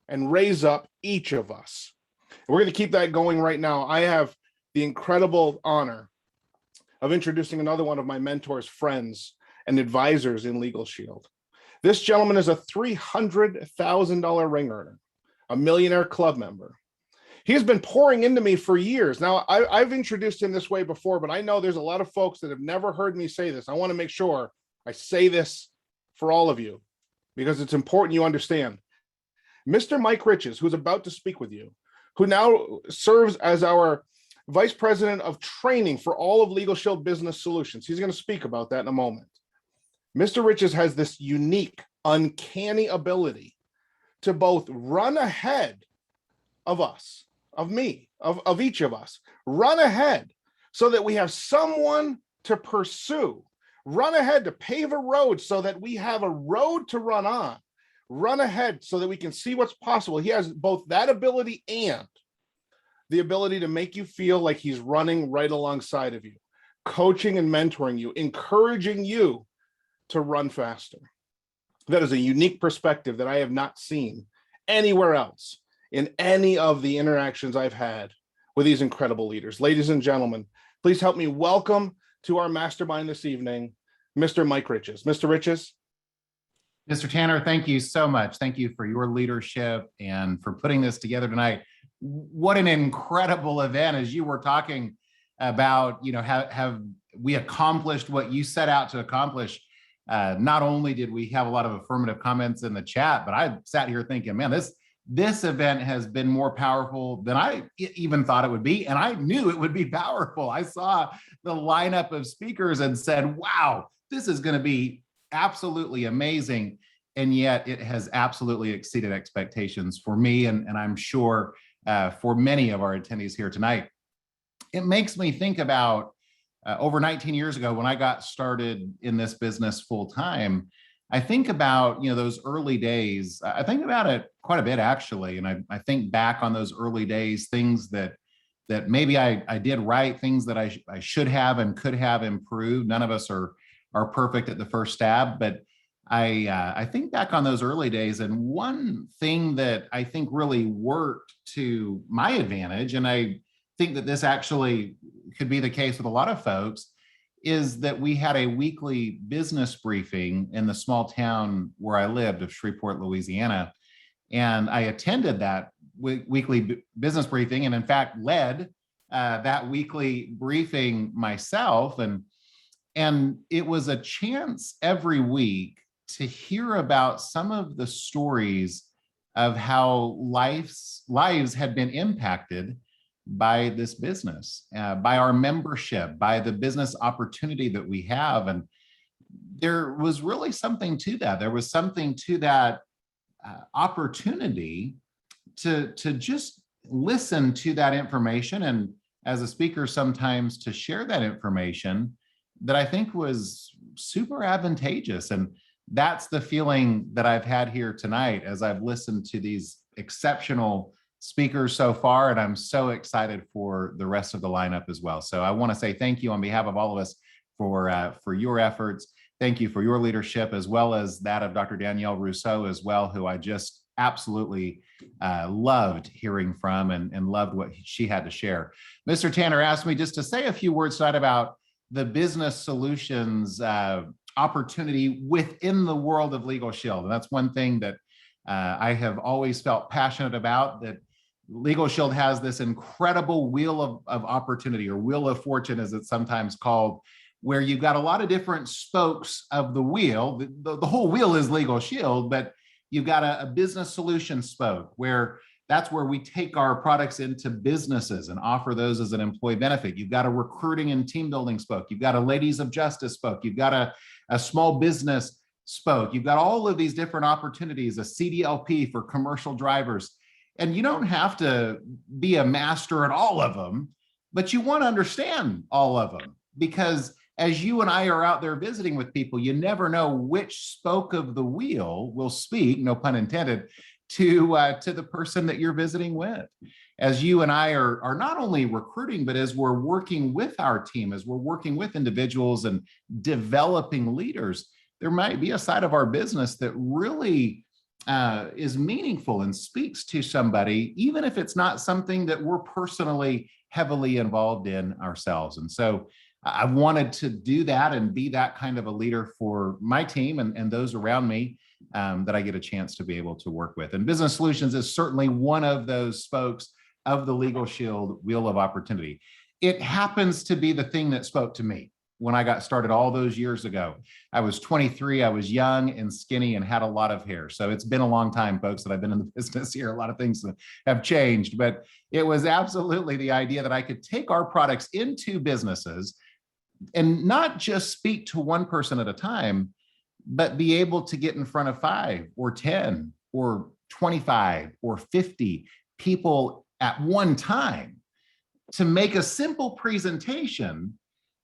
Speaker 1: and raise up each of us. We're going to keep that going right now. I have the incredible honor of introducing another one of my mentors, friends, and advisors in Legal Shield. This gentleman is a $300,000 ring earner, a millionaire club member. He has been pouring into me for years. Now, I've introduced him this way before, but I know there's a lot of folks that have never heard me say this. I want to make sure I say this for all of you because it's important you understand. Mr. Mike Riches, who's about to speak with you, who now serves as our Vice President of Training for all of Legal Shield Business Solutions. He's going to speak about that in a moment. Mr. Riches has this unique, uncanny ability to both run ahead of us, of me, of each of us, run ahead so that we have someone to pursue, run ahead to pave a road so that we have a road to run on, run ahead so that we can see what's possible. He has both that ability and the ability to make you feel like he's running right alongside of you, coaching and mentoring you, encouraging you to run faster. That is a unique perspective that I have not seen anywhere else in any of the interactions I've had with these incredible leaders. Ladies and gentlemen, please help me welcome to our mastermind this evening, Mr. Mike Riches. Mr. Riches.
Speaker 7: Mr. Tanner, thank you so much. Thank you for your leadership and for putting this together tonight. What an incredible event. As you were talking about, have we accomplished what you set out to accomplish? Not only did we have a lot of affirmative comments in the chat, but I sat here thinking, man, this event has been more powerful than I even thought it would be. And I knew it would be powerful. I saw the lineup of speakers and said, wow, this is going to be absolutely amazing. And yet it has absolutely exceeded expectations for me. And I'm sure for many of our attendees here tonight. It makes me think about over 19 years ago when I got started in this business full time. I think about those early days. I think about it quite a bit actually, and I think back on those early days, things that maybe I did right, things that I should have and could have improved. None of us are perfect at the first stab, but I think back on those early days, and one thing that I think really worked to my advantage, and I think that this actually could be the case with a lot of folks, is that we had a weekly business briefing in the small town where I lived of Shreveport, Louisiana. And I attended that weekly business briefing and in fact led that weekly briefing myself. And it was a chance every week to hear about some of the stories of how lives had been impacted by this business, by our membership, by the business opportunity that we have. And there was really something to that. There was something to that opportunity to just listen to that information, and as a speaker sometimes to share that information that I think was super advantageous. And that's the feeling that I've had here tonight as I've listened to these exceptional speakers so far, and I'm so excited for the rest of the lineup as well. So I want to say thank you on behalf of all of us for your efforts. Thank you for your leadership, as well as that of Dr. Danielle Rousseau as well, who I just absolutely loved hearing from and loved what she had to share. Mr. Tanner asked me just to say a few words tonight about the business solutions opportunity within the world of Legal Shield. And that's one thing that I have always felt passionate about, that Legal Shield has this incredible wheel of opportunity, or wheel of fortune as it's sometimes called, where you've got a lot of different spokes of the wheel. The whole wheel is Legal Shield, but you've got a business solution spoke, where that's where we take our products into businesses and offer those as an employee benefit. You've got a recruiting and team building spoke. You've got a ladies of justice spoke. You've got a small business spoke. You've got all of these different opportunities, a CDLP for commercial drivers. And you don't have to be a master at all of them, but you want to understand all of them, because as you and I are out there visiting with people, you never know which spoke of the wheel will speak, no pun intended, to the person that you're visiting with. As you and I are not only recruiting, but as we're working with our team, as we're working with individuals and developing leaders, there might be a side of our business that really is meaningful and speaks to somebody, even if it's not something that we're personally heavily involved in ourselves. And so I wanted to do that and be that kind of a leader for my team and those around me that I get a chance to be able to work with. And business solutions is certainly one of those spokes of the Legal Shield wheel of opportunity. It happens to be the thing that spoke to me when I got started all those years ago. I was 23, I was young and skinny and had a lot of hair. So it's been a long time, folks, that I've been in the business here. A lot of things have changed, but it was absolutely the idea that I could take our products into businesses and not just speak to one person at a time, but be able to get in front of 5 or 10 or 25 or 50 people at one time to make a simple presentation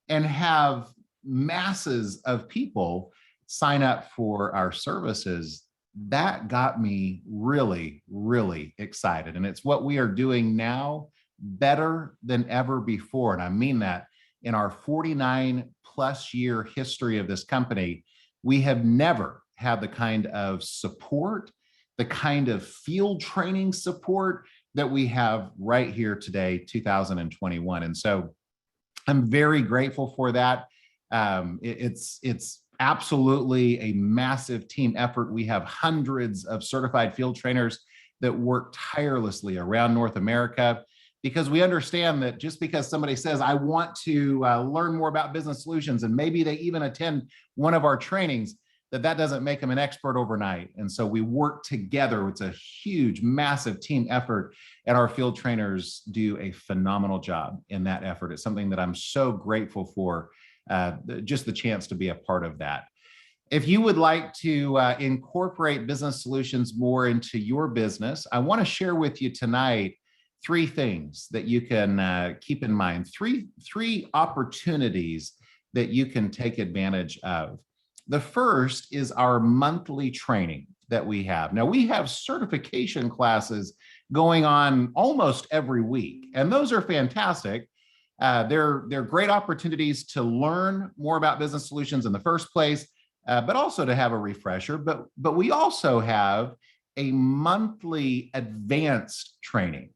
Speaker 7: and have masses of people sign up for our services. That got me really, really excited. And it's what we are doing now better than ever before. And I mean that. In our 49 plus year history of this company, we have never had the kind of support, the kind of field training support that we have right here today, 2021. And so I'm very grateful for that. It's absolutely a massive team effort. We have hundreds of certified field trainers that work tirelessly around North America, because we understand that just because somebody says, I want to learn more about business solutions, and maybe they even attend one of our trainings, that doesn't make them an expert overnight. And so we work together. It's a huge, massive team effort, and our field trainers do a phenomenal job in that effort. It's something that I'm so grateful for, just the chance to be a part of that. If you would like to incorporate business solutions more into your business, I want to share with you tonight 3 things that you can keep in mind, three opportunities that you can take advantage of. The first is our monthly training that we have. Now, we have certification classes going on almost every week, and those are fantastic. They're great opportunities to learn more about business solutions in the first place, but also to have a refresher. But we also have a monthly advanced training.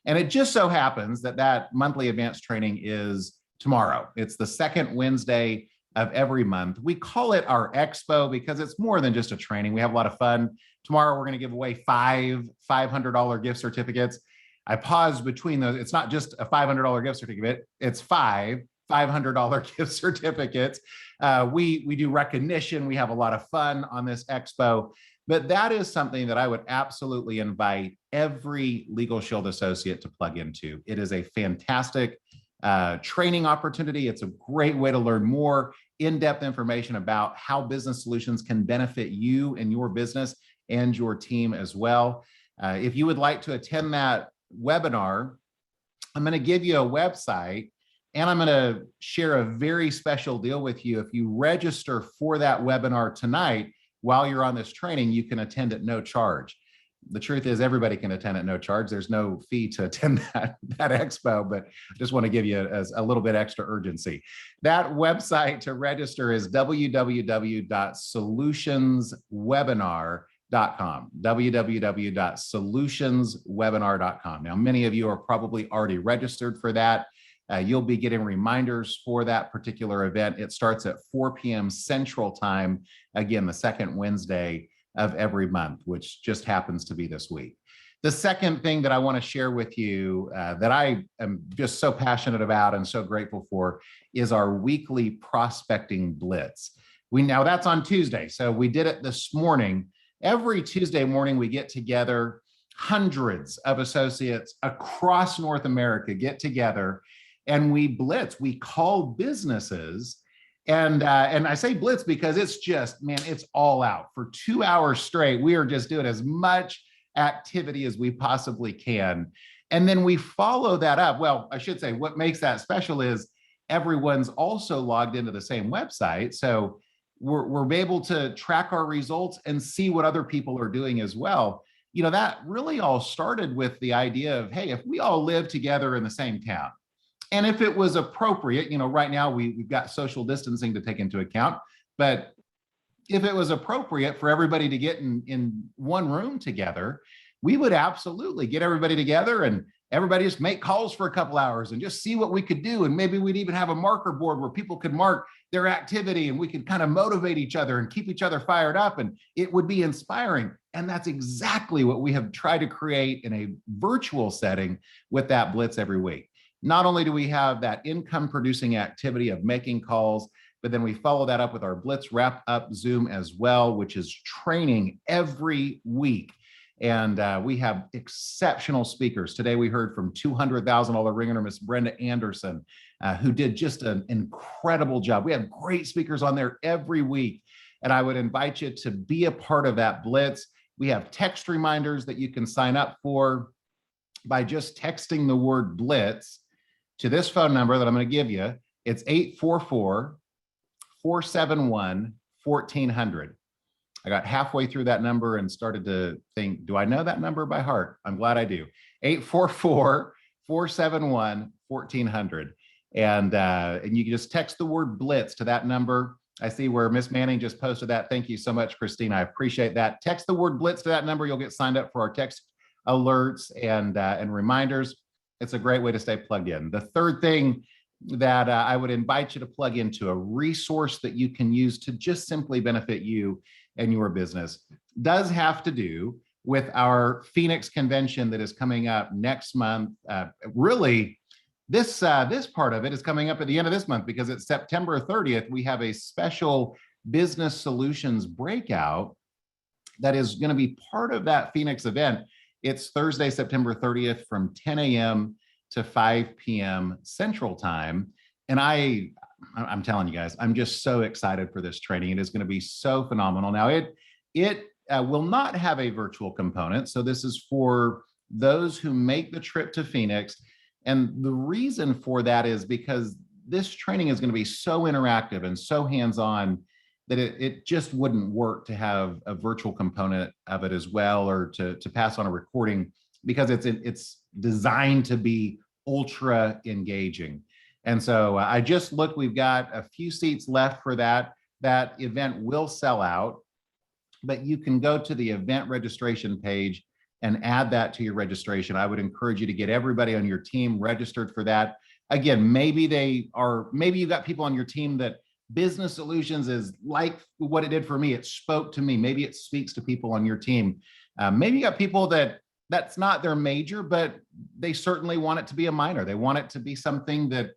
Speaker 7: And it just so happens that monthly advanced training is tomorrow. It's the second Wednesday of every month. We call it our expo because it's more than just a training. We have a lot of fun. Tomorrow, we're going to give away 5 $500 gift certificates. I paused between those. It's not just a $500 gift certificate. It's 5 $500 gift certificates. We do recognition. We have a lot of fun on this expo. But that is something that I would absolutely invite every Legal Shield associate to plug into. It is a fantastic training opportunity. It's a great way to learn more in-depth information about how business solutions can benefit you and your business and your team as well. If you would like to attend that webinar, I'm going to give you a website, and I'm going to share a very special deal with you. If you register for that webinar tonight while you're on this training, you can attend at no charge. The truth is everybody can attend at no charge. There's no fee to attend that expo, but I just want to give you a little bit extra urgency. That website to register is www.solutionswebinar.com, www.solutionswebinar.com. Now, many of you are probably already registered for that. You'll be getting reminders for that particular event. It starts at 4 p.m. Central Time, again, the second Wednesday of every month, which just happens to be this week. The second thing that I want to share with you that I am just so passionate about and so grateful for is our weekly prospecting blitz. Now that's on Tuesday, so we did it this morning. Every Tuesday morning, we get together. Hundreds of associates across North America get together and we blitz. We call businesses, and I say blitz because it's just, man, it's all out. For 2 hours straight, we are just doing as much activity as we possibly can. And then we follow that up. Well, I should say what makes that special is everyone's also logged into the same website. So we're able to track our results and see what other people are doing as well. You know, that really all started with the idea of, hey, if we all live together in the same town, and if it was appropriate, you know, right now we've got social distancing to take into account, but if it was appropriate for everybody to get in one room together, we would absolutely get everybody together and everybody just make calls for a couple hours and just see what we could do. And maybe we'd even have a marker board where people could mark their activity and we could kind of motivate each other and keep each other fired up, and it would be inspiring. And that's exactly what we have tried to create in a virtual setting with that blitz every week. Not only do we have that income producing activity of making calls, but then we follow that up with our Blitz Wrap Up Zoom as well, which is training every week. And we have exceptional speakers. Today we heard from $200,000 ringer, Miss Brenda Anderson, who did just an incredible job. We have great speakers on there every week. And I would invite you to be a part of that Blitz. We have text reminders that you can sign up for by just texting the word Blitz to this phone number that I'm going to give you. It's 844-471-1400. I got halfway through that number and started to think, do I know that number by heart? I'm glad I do. 844-471-1400. And you can just text the word Blitz to that number. I see where Miss Manning just posted that. Thank you so much, Christina. I appreciate that. Text the word Blitz to that number. You'll get signed up for our text alerts and reminders. It's a great way to stay plugged in. The third thing that I would invite you to plug into, a resource that you can use to just simply benefit you and your business, does have to do with our Phoenix convention that is coming up next month. Really, this part of it is coming up at the end of this month because it's September 30th. We have a special business solutions breakout that is going to be part of that Phoenix event. It's Thursday, September 30th from 10 a.m. to 5 p.m. Central Time. And I'm telling you guys, I'm just so excited for this training. It is going to be so phenomenal. Now, it will not have a virtual component. So this is for those who make the trip to Phoenix. And the reason for that is because this training is going to be so interactive and so hands-on that it just wouldn't work to have a virtual component of it as well, or to pass on a recording, because it's designed to be ultra engaging. And so I just looked, we've got a few seats left for that. That event will sell out, but you can go to the event registration page and add that to your registration. I would encourage you to get everybody on your team registered for that. Again, maybe you've got people on your team that Business Solutions is like what it did for me. It spoke to me. Maybe it speaks to people on your team. Maybe you got people that's not their major, but they certainly want it to be a minor. They want it to be something that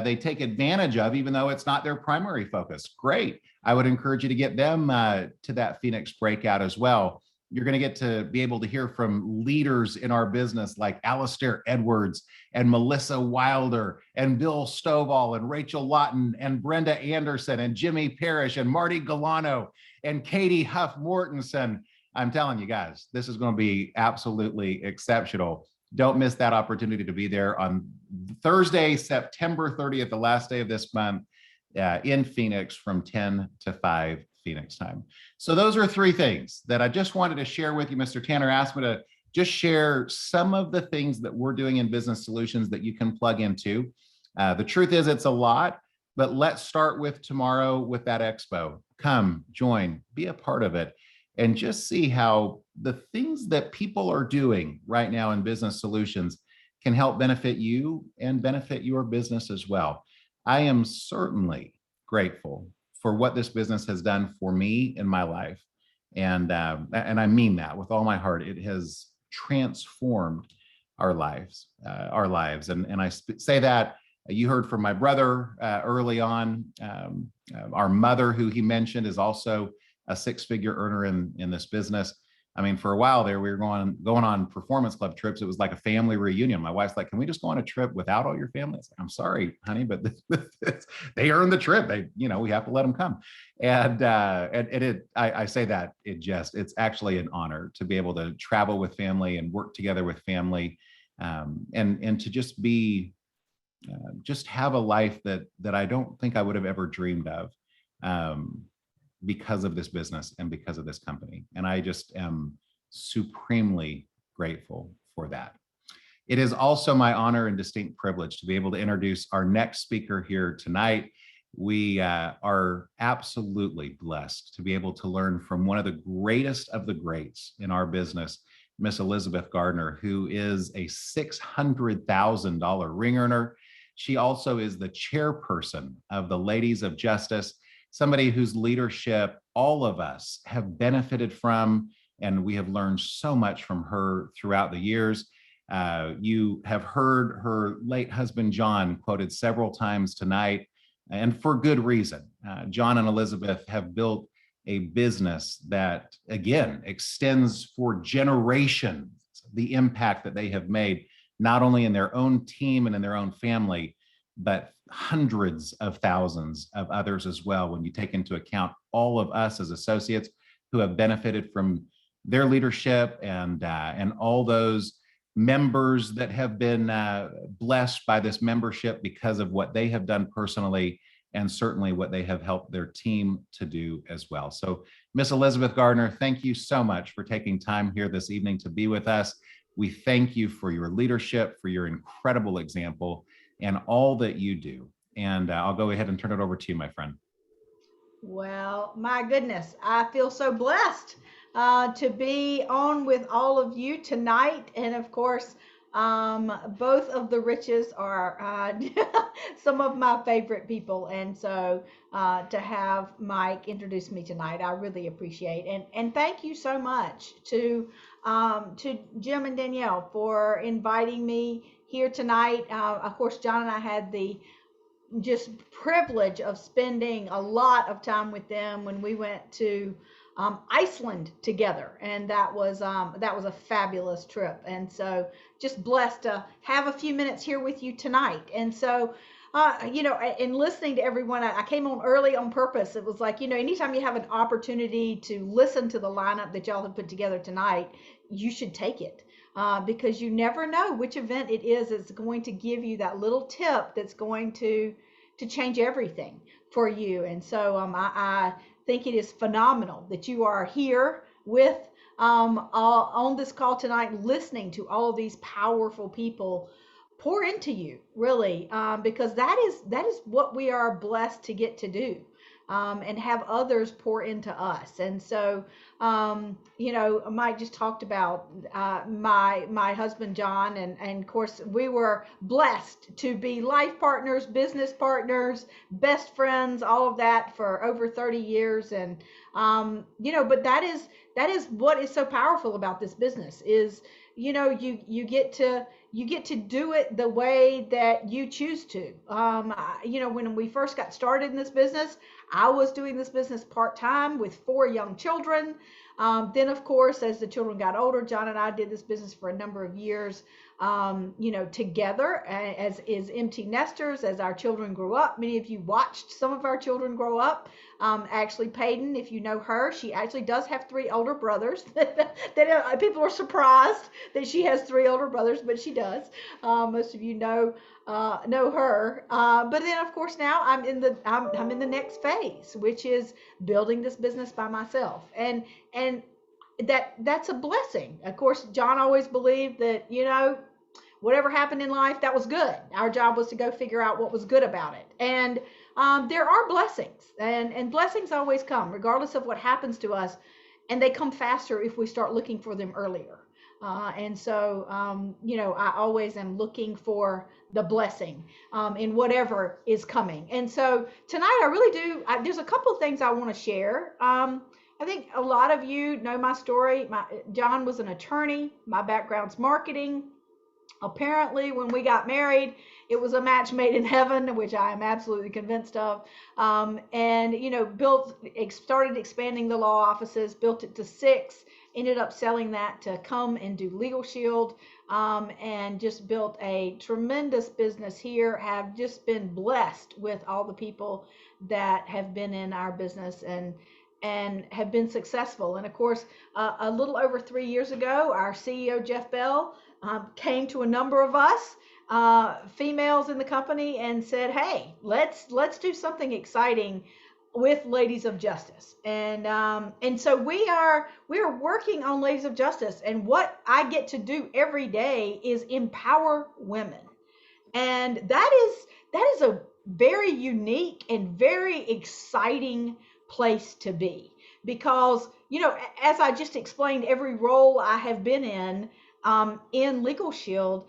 Speaker 7: they take advantage of, even though it's not their primary focus. Great. I would encourage you to get them to that Phoenix breakout as well. You're going to get to be able to hear from leaders in our business like Alistair Edwards and Melissa Wilder and Bill Stovall and Rachel Lawton and Brenda Anderson and Jimmy Parrish and Marty Galano and Katie Huff Mortensen. I'm telling you guys, this is going to be absolutely exceptional. Don't miss that opportunity to be there on Thursday, September 30th, the last day of this month, in Phoenix from 10 to 5 Phoenix time. So those are three things that I just wanted to share with you. Mr. Tanner asked me to just share some of the things that we're doing in Business Solutions that you can plug into. The truth is it's a lot, but let's start with tomorrow with that expo. Come, join, be a part of it, and just see how the things that people are doing right now in Business Solutions can help benefit you and benefit your business as well. I am certainly grateful for what this business has done for me in my life. And I mean that with all my heart. It has transformed our lives. And I say that you heard from my brother early on. Our mother, who he mentioned, is also a six-figure earner in this business. I mean, for a while there, we were going on performance club trips. It was like a family reunion. My wife's like, "Can we just go on a trip without all your family?" Like, "I'm sorry, honey, but they earned the trip. We have to let them come." And I say that it's actually an honor to be able to travel with family and work together with family, and to just be, just have a life that I don't think I would have ever dreamed of. Because of this business and because of this company. And I just am supremely grateful for that. It is also my honor and distinct privilege to be able to introduce our next speaker here tonight. We are absolutely blessed to be able to learn from one of the greatest of the greats in our business, Miss Elizabeth Gardner, who is a $600,000 ring earner. She also is the chairperson of the Ladies of Justice, somebody whose leadership all of us have benefited from, and we have learned so much from her throughout the years. You have heard her late husband, John, quoted several times tonight, and for good reason. John and Elizabeth have built a business that, again, extends for generations, the impact that they have made, not only in their own team and in their own family, but hundreds of thousands of others as well, when you take into account all of us as associates who have benefited from their leadership, and all those members that have been blessed by this membership because of what they have done personally, and certainly what they have helped their team to do as well. So Miss Elizabeth Gardner, thank you so much for taking time here this evening to be with us. We thank you for your leadership, for your incredible example, and all that you do. And I'll go ahead and turn it over to you, my friend.
Speaker 8: Well, my goodness, I feel so blessed to be on with all of you tonight. And of course, both of the Riches are some of my favorite people. And so to have Mike introduce me tonight, I really appreciate. And thank you so much to Jim and Danielle for inviting me here tonight. Of course, John and I had the just privilege of spending a lot of time with them when we went to Iceland together, and that was a fabulous trip. And so just blessed to have a few minutes here with you tonight. And so in listening to everyone, I came on early on purpose. It was like, anytime you have an opportunity to listen to the lineup that y'all have put together tonight, you should take it. Because you never know which event it is that's going to give you that little tip that's going to change everything for you. And so I think it is phenomenal that you are here with on this call tonight, listening to all of these powerful people pour into you, really, because that is what we are blessed to get to do. And have others pour into us. And so, Mike just talked about my husband, John, and of course, we were blessed to be life partners, business partners, best friends, all of that for over 30 years. And, but that is what is so powerful about this business is, you get to do it the way that you choose to. When we first got started in this business, I was doing this business part-time with 4 young children. Then, of course, as the children got older, John and I did this business for a number of years, together as empty nesters. As our children grew up, many of you watched some of our children grow up. Actually, Peyton, if you know her, she actually does have 3 older brothers. That people are surprised that she has 3 older brothers, but she does. Most of you know her. But then, of course, now I'm in the next phase, which is building this business by myself, and that's a blessing. Of course, John always believed that, whatever happened in life, that was good. Our job was to go figure out what was good about it. And there are blessings, and blessings always come, regardless of what happens to us. And they come faster if we start looking for them earlier. And so, I always am looking for the blessing in whatever is coming. And so tonight, I really do. There's a couple of things I want to share. I think a lot of you know my story. John was an attorney. My background's marketing. Apparently, when we got married, it was a match made in heaven, which I am absolutely convinced of. And started expanding the law offices, built it to 6, ended up selling that to come and do Legal Shield, and just built a tremendous business here. Have just been blessed with all the people that have been in our business and have been successful. And of course, a little over 3 years ago, our CEO, Jeff Bell, came to a number of us, females in the company, and said, hey, let's do something exciting with Ladies of Justice. And so we are working on Ladies of Justice. And what I get to do every day is empower women. And that is a very unique and very exciting place to be, because as I just explained, every role I have been in Legal Shield,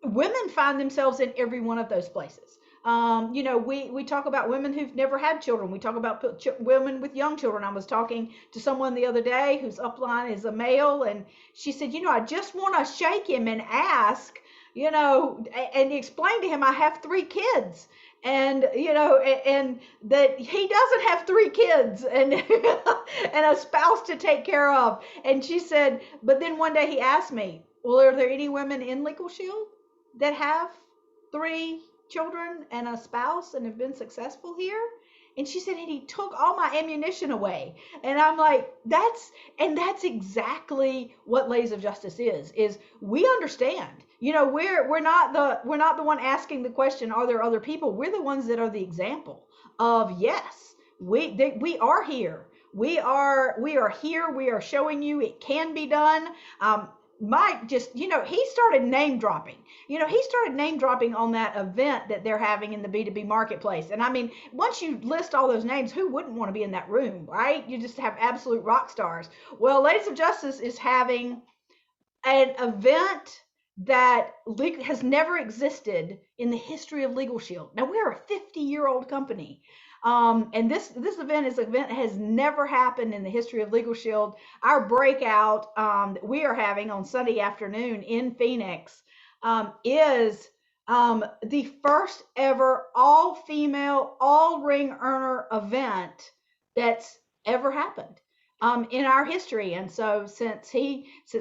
Speaker 8: women find themselves in every one of those places. We talk about women who've never had children. We talk about women with young children. I was talking to someone the other day whose upline is a male, and she said, I just want to shake him and ask, and explain to him I have 3 kids. And and that he doesn't have 3 kids and and a spouse to take care of. And she said, but then one day he asked me, well, are there any women in Legal Shield that have 3 children and a spouse and have been successful here? And she said, and he took all my ammunition away. And I'm like, that's exactly what Ladies of Justice is we understand. We're not the one asking the question, are there other people? We're the ones that are the example of, yes, we are here. We are here. We are showing you it can be done. Mike just, he started name dropping. He started name dropping on that event that they're having in the B2B marketplace. And I mean, once you list all those names, who wouldn't want to be in that room, right? You just have absolute rock stars. Well, Ladies of Justice is having an event that has never existed in the history of Legal Shield. Now, we're a 50-year-old company. And this event has never happened in the history of Legal Shield. Our breakout that we are having on Sunday afternoon in Phoenix is the first ever all-female, all-ring earner event that's ever happened in our history. And so since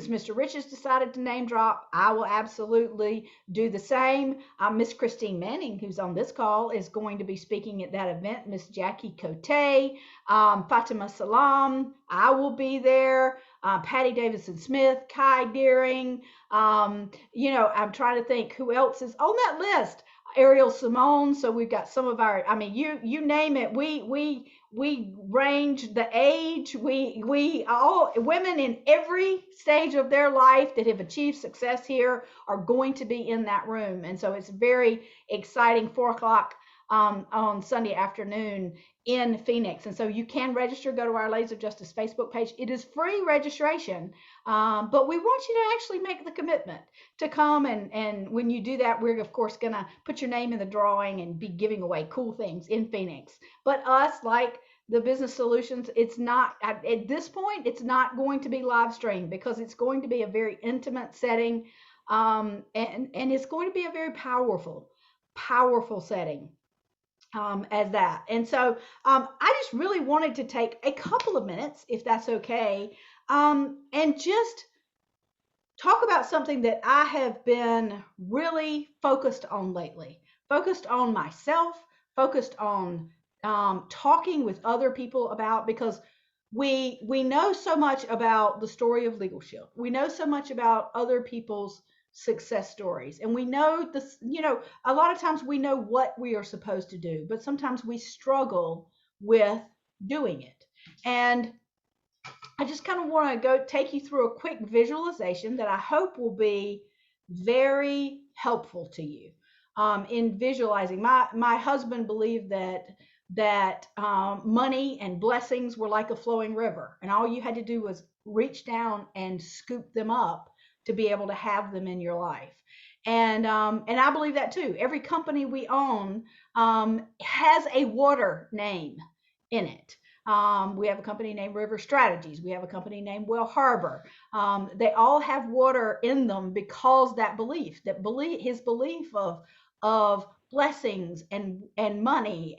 Speaker 8: Mr. Rich has decided to name drop, I will absolutely do the same. Miss Christine Manning, who's on this call, is going to be speaking at that event. Miss Jackie Cote, Fatima Salam, I will be there. Patty Davidson Smith, Kai Deering. I'm trying to think who else is on that list. Ariel Simone. So we've got some of our, you name it. We range the age. We all women in every stage of their life that have achieved success here are going to be in that room. And so it's very exciting. 4:00 on Sunday afternoon in Phoenix. And so you can register, go to our Ladies of Justice Facebook page. It is free registration, but we want you to actually make the commitment to come. And when you do that, we're of course gonna put your name in the drawing and be giving away cool things in Phoenix. But us, like the Business Solutions, it's not, at this point, it's not going to be live streamed because it's going to be a very intimate setting, and it's going to be a very powerful setting. As that. And so I just really wanted to take a couple of minutes, if that's okay, and just talk about something that I have been really focused on lately, focused on myself, focused on talking with other people about, because we know so much about the story of Legal Shield. We know so much about other people's success stories, and we know this, a lot of times we know what we are supposed to do, but sometimes we struggle with doing it. And I just kind of want to go take you through a quick visualization that I hope will be very helpful to you in visualizing. My husband believed that money and blessings were like a flowing river, and all you had to do was reach down and scoop them up to be able to have them in your life. And I believe that too. Every company we own has a water name in it. We have a company named River Strategies. We have a company named Well Harbor. They all have water in them because his belief of blessings and money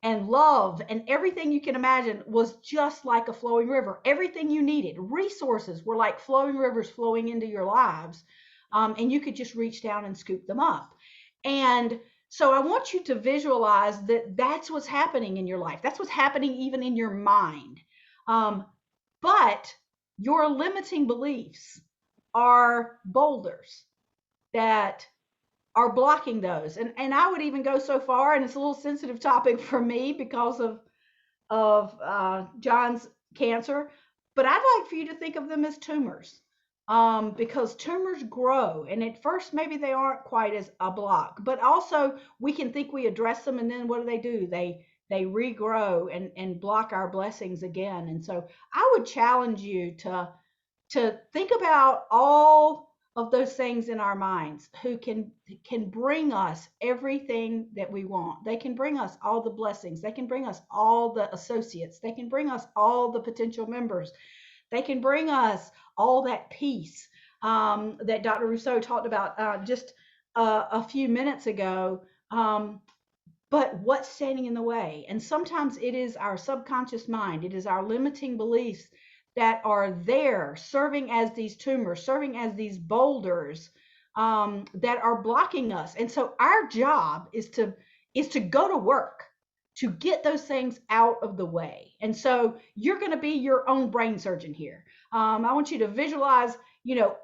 Speaker 8: and love and everything you can imagine was just like a flowing river. Everything you needed, resources were like flowing rivers flowing into your lives, and you could just reach down and scoop them up. And so I want you to visualize that that's what's happening in your life. That's what's happening even in your mind. But your limiting beliefs are boulders that are blocking those. And I would even go so far, and it's a little sensitive topic for me because of John's cancer, but I'd like for you to think of them as tumors. Because tumors grow, and at first maybe they aren't quite as a block, but also we can think we address them, and then what do? They regrow and block our blessings again. And so I would challenge you to think about all of those things in our minds who can bring us everything that we want. They can bring us all the blessings. They can bring us all the associates. They can bring us all the potential members. They can bring us all that peace that Dr. Rousseau talked about just a few minutes ago. But what's standing in the way? And sometimes it is our subconscious mind. It is our limiting beliefs that are there serving as these tumors, serving as these boulders that are blocking us. And so our job is to go to work to get those things out of the way. And so you're going to be your own brain surgeon here. I want you to visualize,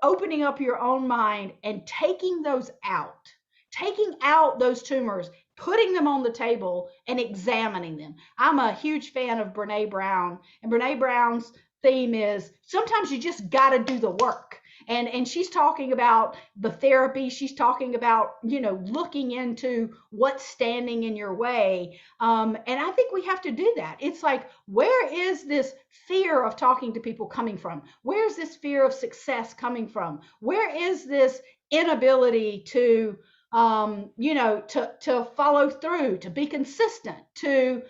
Speaker 8: opening up your own mind and taking those out, taking out those tumors, putting them on the table and examining them. I'm a huge fan of Brene Brown, and Brene Brown's theme is sometimes you just got to do the work. And she's talking about the therapy. She's talking about, looking into what's standing in your way. And I think we have to do that. It's like, where is this fear of talking to people coming from? Where's this fear of success coming from? Where is this inability to, to follow through, to be consistent, to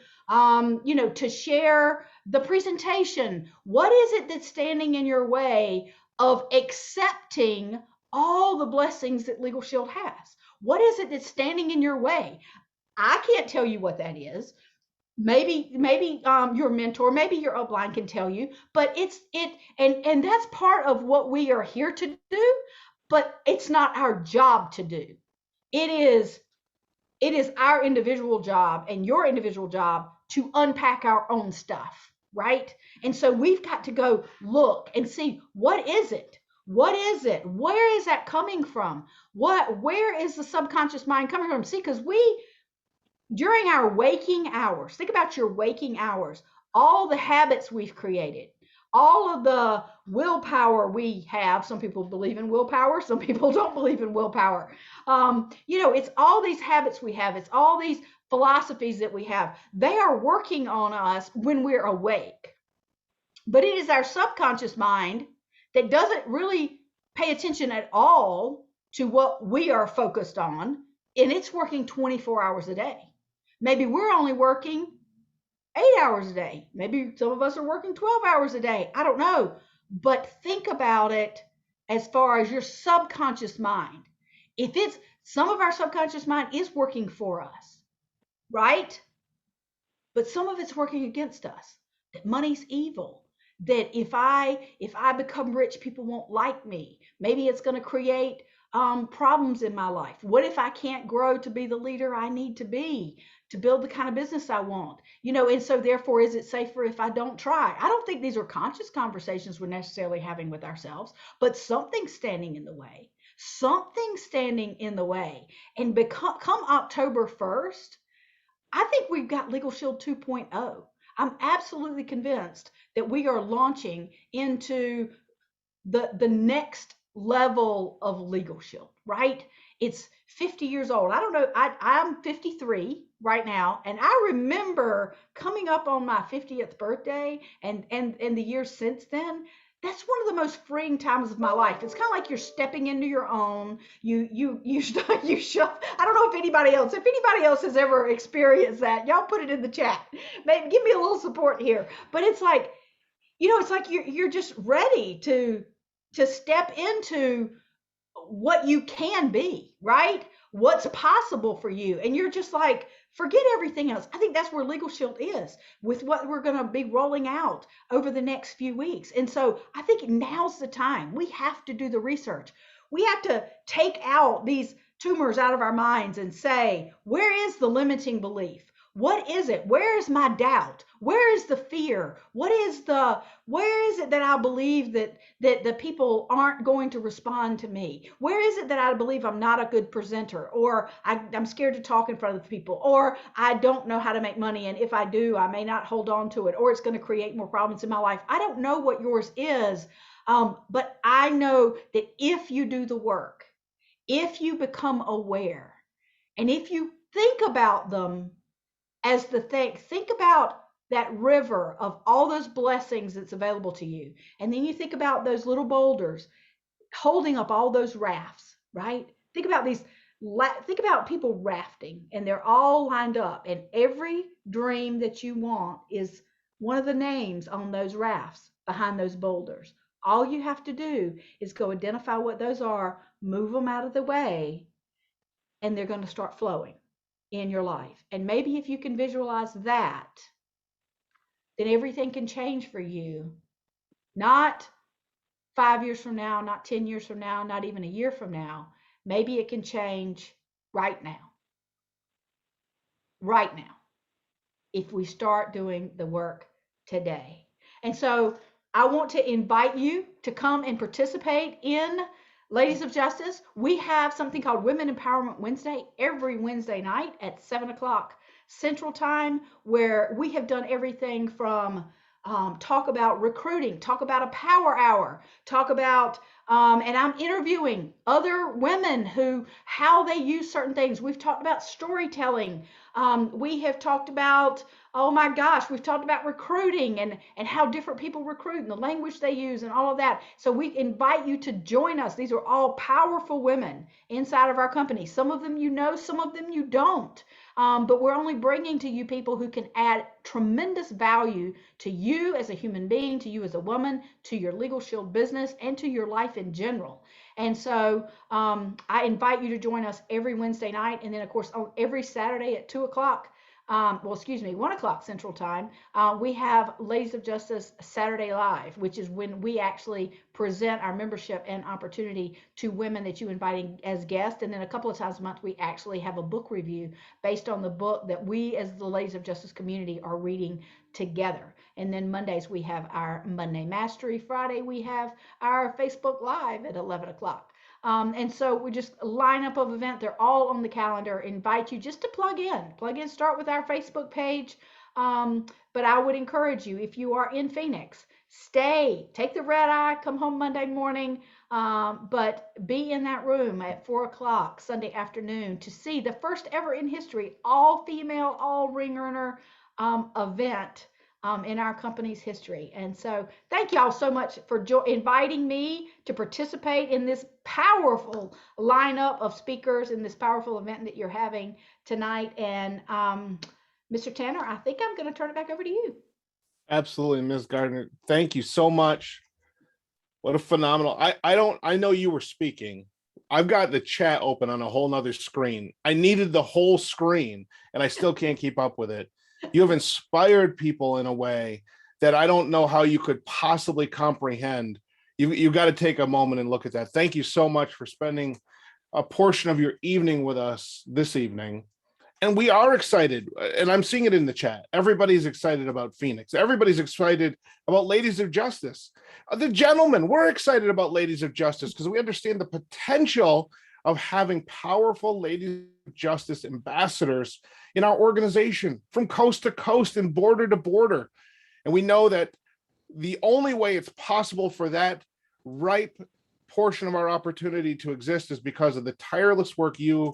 Speaker 8: share the presentation? What is it that's standing in your way of accepting all the blessings that Legal Shield has? What is it that's standing in your way? I can't tell you what that is. Maybe your mentor, maybe your upline can tell you, but and that's part of what we are here to do, but it's not our job to do. It is our individual job and your individual job to unpack our own stuff, right? And so we've got to go look and see, what is it? What is it? Where is that coming from? Where is the subconscious mind coming from? See, because during our waking hours, think about your waking hours, all the habits we've created, all of the willpower we have. Some people believe in willpower. Some people don't believe in willpower. It's all these habits we have. It's all these philosophies that we have. They are working on us when we're awake. But it is our subconscious mind that doesn't really pay attention at all to what we are focused on. And it's working 24 hours a day. Maybe we're only working 8 hours a day. Maybe some of us are working 12 hours a day. I don't know. But think about it as far as your subconscious mind. If it's some of our subconscious mind is working for us, right? But some of it's working against us. That money's evil. that if I become rich, people won't like me. Maybe it's going to create problems in my life. What if I can't grow to be the leader I need to be to build the kind of business I want? And so therefore, is it safer if I don't try? I don't think these are conscious conversations we're necessarily having with ourselves, but something's standing in the way. Something's standing in the way. And come October 1st, I think we've got Legal Shield 2.0. I'm absolutely convinced that we are launching into the next level of Legal Shield, right? It's 50 years old. I don't know. I'm 53 right now, and I remember coming up on my 50th birthday and the years since then. That's one of the most freeing times of my life. It's kind of like you're stepping into your own. You start, you show. I don't know if anybody else has ever experienced that. Y'all put it in the chat. Maybe give me a little support here. But it's like, it's like you're just ready to step into what you can be, right? What's possible for you. And you're just like, forget everything else. I think that's where Legal Shield is with what we're going to be rolling out over the next few weeks. And so I think now's the time. We have to do the research. We have to take out these tumors out of our minds and say, where is the limiting belief? What is it? Where is my doubt? Where is the fear? Where is it that I believe that the people aren't going to respond to me? Where is it that I believe I'm not a good presenter, or I'm scared to talk in front of people, or I don't know how to make money, and if I do, I may not hold on to it, or it's going to create more problems in my life? I don't know what yours is, but I know that if you do the work, if you become aware, and if you think about them as the thing, think about that river of all those blessings that's available to you. And then you think about those little boulders holding up all those rafts, right? Think about people rafting, and they're all lined up, and every dream that you want is one of the names on those rafts behind those boulders. All you have to do is go identify what those are, move them out of the way, and they're going to start flowing in your life. And maybe if you can visualize that, then everything can change for you. Not 5 years from now, not 10 years from now, not even a year from now. Maybe it can change right now. Right now, if we start doing the work today. And so I want to invite you to come and participate in Ladies of Justice. We have something called Women Empowerment Wednesday every Wednesday night at 7 o'clock Central Time, where we have done everything from talk about recruiting, talk about a power hour, talk about, and I'm interviewing other women how they use certain things. We've talked about storytelling. We have talked about, oh my gosh, we've talked about recruiting and how different people recruit and the language they use and all of that. So we invite you to join us. These are all powerful women inside of our company. Some of them you know, some of them you don't. But we're only bringing to you people who can add tremendous value to you as a human being, to you as a woman, to your Legal Shield business, and to your life in general. And so I invite you to join us every Wednesday night. And then, of course, on every Saturday at 1 o'clock Central Time, we have Ladies of Justice Saturday Live, which is when we actually present our membership and opportunity to women that you inviting as guests. And then a couple of times a month, we actually have a book review based on the book that we as the Ladies of Justice community are reading together. And then Mondays, we have our Monday Mastery. Friday, we have our Facebook Live at 11 o'clock. And so we just a lineup of event. They're all on the calendar. Invite you just to plug in, start with our Facebook page. But I would encourage you, if you are in Phoenix, take the red eye, come home Monday morning, but be in that room at 4 o'clock Sunday afternoon to see the first ever in history, all female, all ring earner event in our company's history. And so thank y'all so much for inviting me to participate in this powerful lineup of speakers in this powerful event that you're having tonight. And Mr. Tanner, I think I'm going to turn it back over to you.
Speaker 1: Absolutely, Ms. Gardner. Thank you so much. What a phenomenal. I know you were speaking. I've got the chat open on a whole nother screen. I needed the whole screen and I still can't keep up with it. You have inspired people in a way that I don't know how you could possibly comprehend. You've got to take a moment and look at that. Thank you so much for spending a portion of your evening with us this evening. And we are excited, and I'm seeing it in the chat. Everybody's excited about Phoenix. Everybody's excited about Ladies of Justice. The gentlemen, we're excited about Ladies of Justice because we understand the potential of having powerful Ladies of Justice ambassadors in our organization from coast to coast and border to border. And we know that the only way it's possible for that ripe portion of our opportunity to exist is because of the tireless work you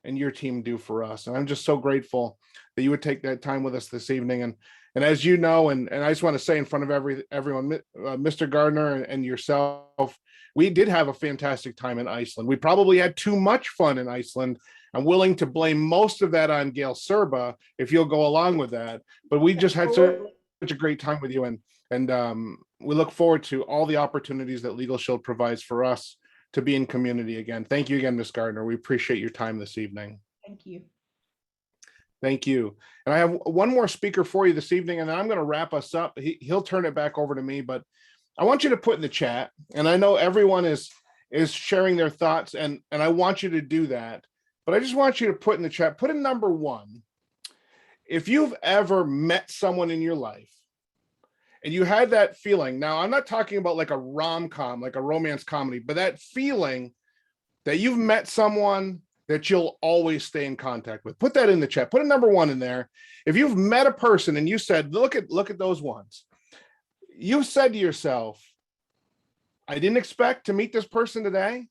Speaker 1: and your team do for us. And I'm just so grateful that you would take that time with us this evening. And as you know, and I just want to say in front of everyone, Mr. Gardner and yourself, we did have a fantastic time in Iceland. We probably had too much fun in Iceland. I'm willing to blame most of that on Gail Serba, if you'll go along with that. But we just had such a great time with you. And we look forward to all the opportunities that Legal Shield provides for us to be in community again. Thank you again, Ms. Gardner. We appreciate your time this evening.
Speaker 8: Thank you.
Speaker 1: Thank you. And I have one more speaker for you this evening, and then I'm going to wrap us up. He'll turn it back over to me, but I want you to put in the chat, and I know everyone is sharing their thoughts, and I want you to do that, but I just want you to put in the chat, put in number 1. If you've ever met someone in your life and you had that feeling, now I'm not talking about like a rom-com, like a romance comedy, but that feeling that you've met someone that you'll always stay in contact with, put that in the chat, put a number 1 in there. If you've met a person and you said, look at those ones, you said to yourself, I didn't expect to meet this person today,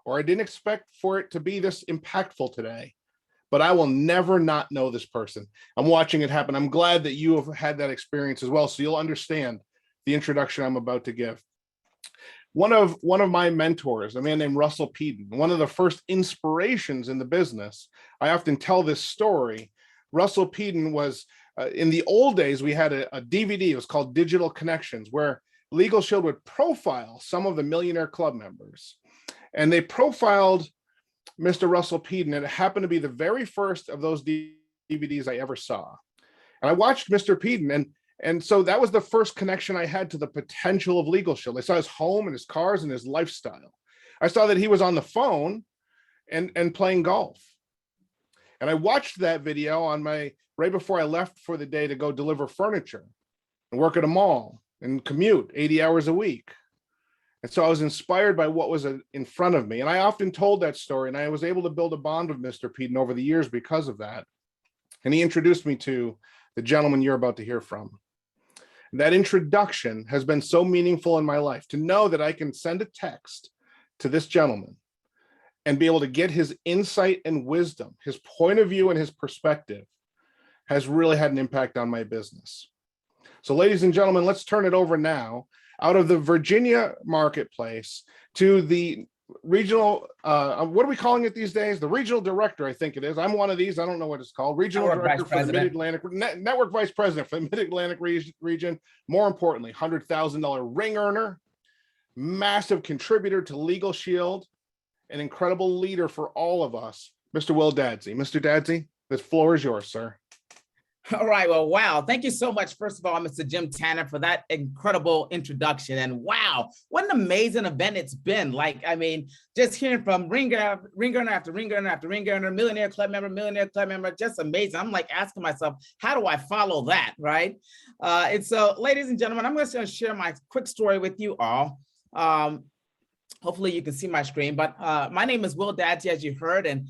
Speaker 1: or I didn't expect for it to be this impactful today, but I will never not know this person. I'm watching it happen. I'm glad that you have had that experience as well, so you'll understand the introduction I'm about to give. One of my mentors, a man named Russell Peden, one of the first inspirations in the business. I often tell this story. Russell Peden was, in the old days, we had a DVD, it was called Digital Connections, where Legal Shield would profile some of the Millionaire Club members. And they profiled Mr. Russell Peden, and it happened to be the very first of those DVDs I ever saw. And I watched Mr. Peden, and so that was the first connection I had to the potential of Legal Shield. I saw his home and his cars and his lifestyle. I saw that he was on the phone and playing golf. And I watched that video right before I left for the day to go deliver furniture and work at a mall and commute 80 hours a week. And so I was inspired by what was in front of me. And I often told that story, and I was able to build a bond with Mr. Peden over the years because of that. And he introduced me to the gentleman you're about to hear from. That introduction has been so meaningful in my life, to know that I can send a text to this gentleman and be able to get his insight and wisdom, his point of view and his perspective has really had an impact on my business. So ladies and gentlemen, let's turn it over now out of the Virginia marketplace to the regional, what are we calling it these days? The regional director, I think it is. I'm one of these. I don't know what it's called. Regional director for the Mid-Atlantic, network vice president for the Mid-Atlantic region. More importantly, $100,000 ring earner, massive contributor to Legal Shield, an incredible leader for all of us, Mr. Will Dadsey. Mr. Dadsey, the floor is yours, sir.
Speaker 9: All right. Well, wow. Thank you so much, first of all, Mr. Jim Tanner, for that incredible introduction. And wow, what an amazing event it's been. Like, I mean, just hearing from ring earner after ring earner after ring earner, millionaire club member, just amazing. I'm like asking myself, how do I follow that, right? And so, ladies and gentlemen, I'm just going to share my quick story with you all. Hopefully you can see my screen, but my name is Will Dadsey, as you heard, and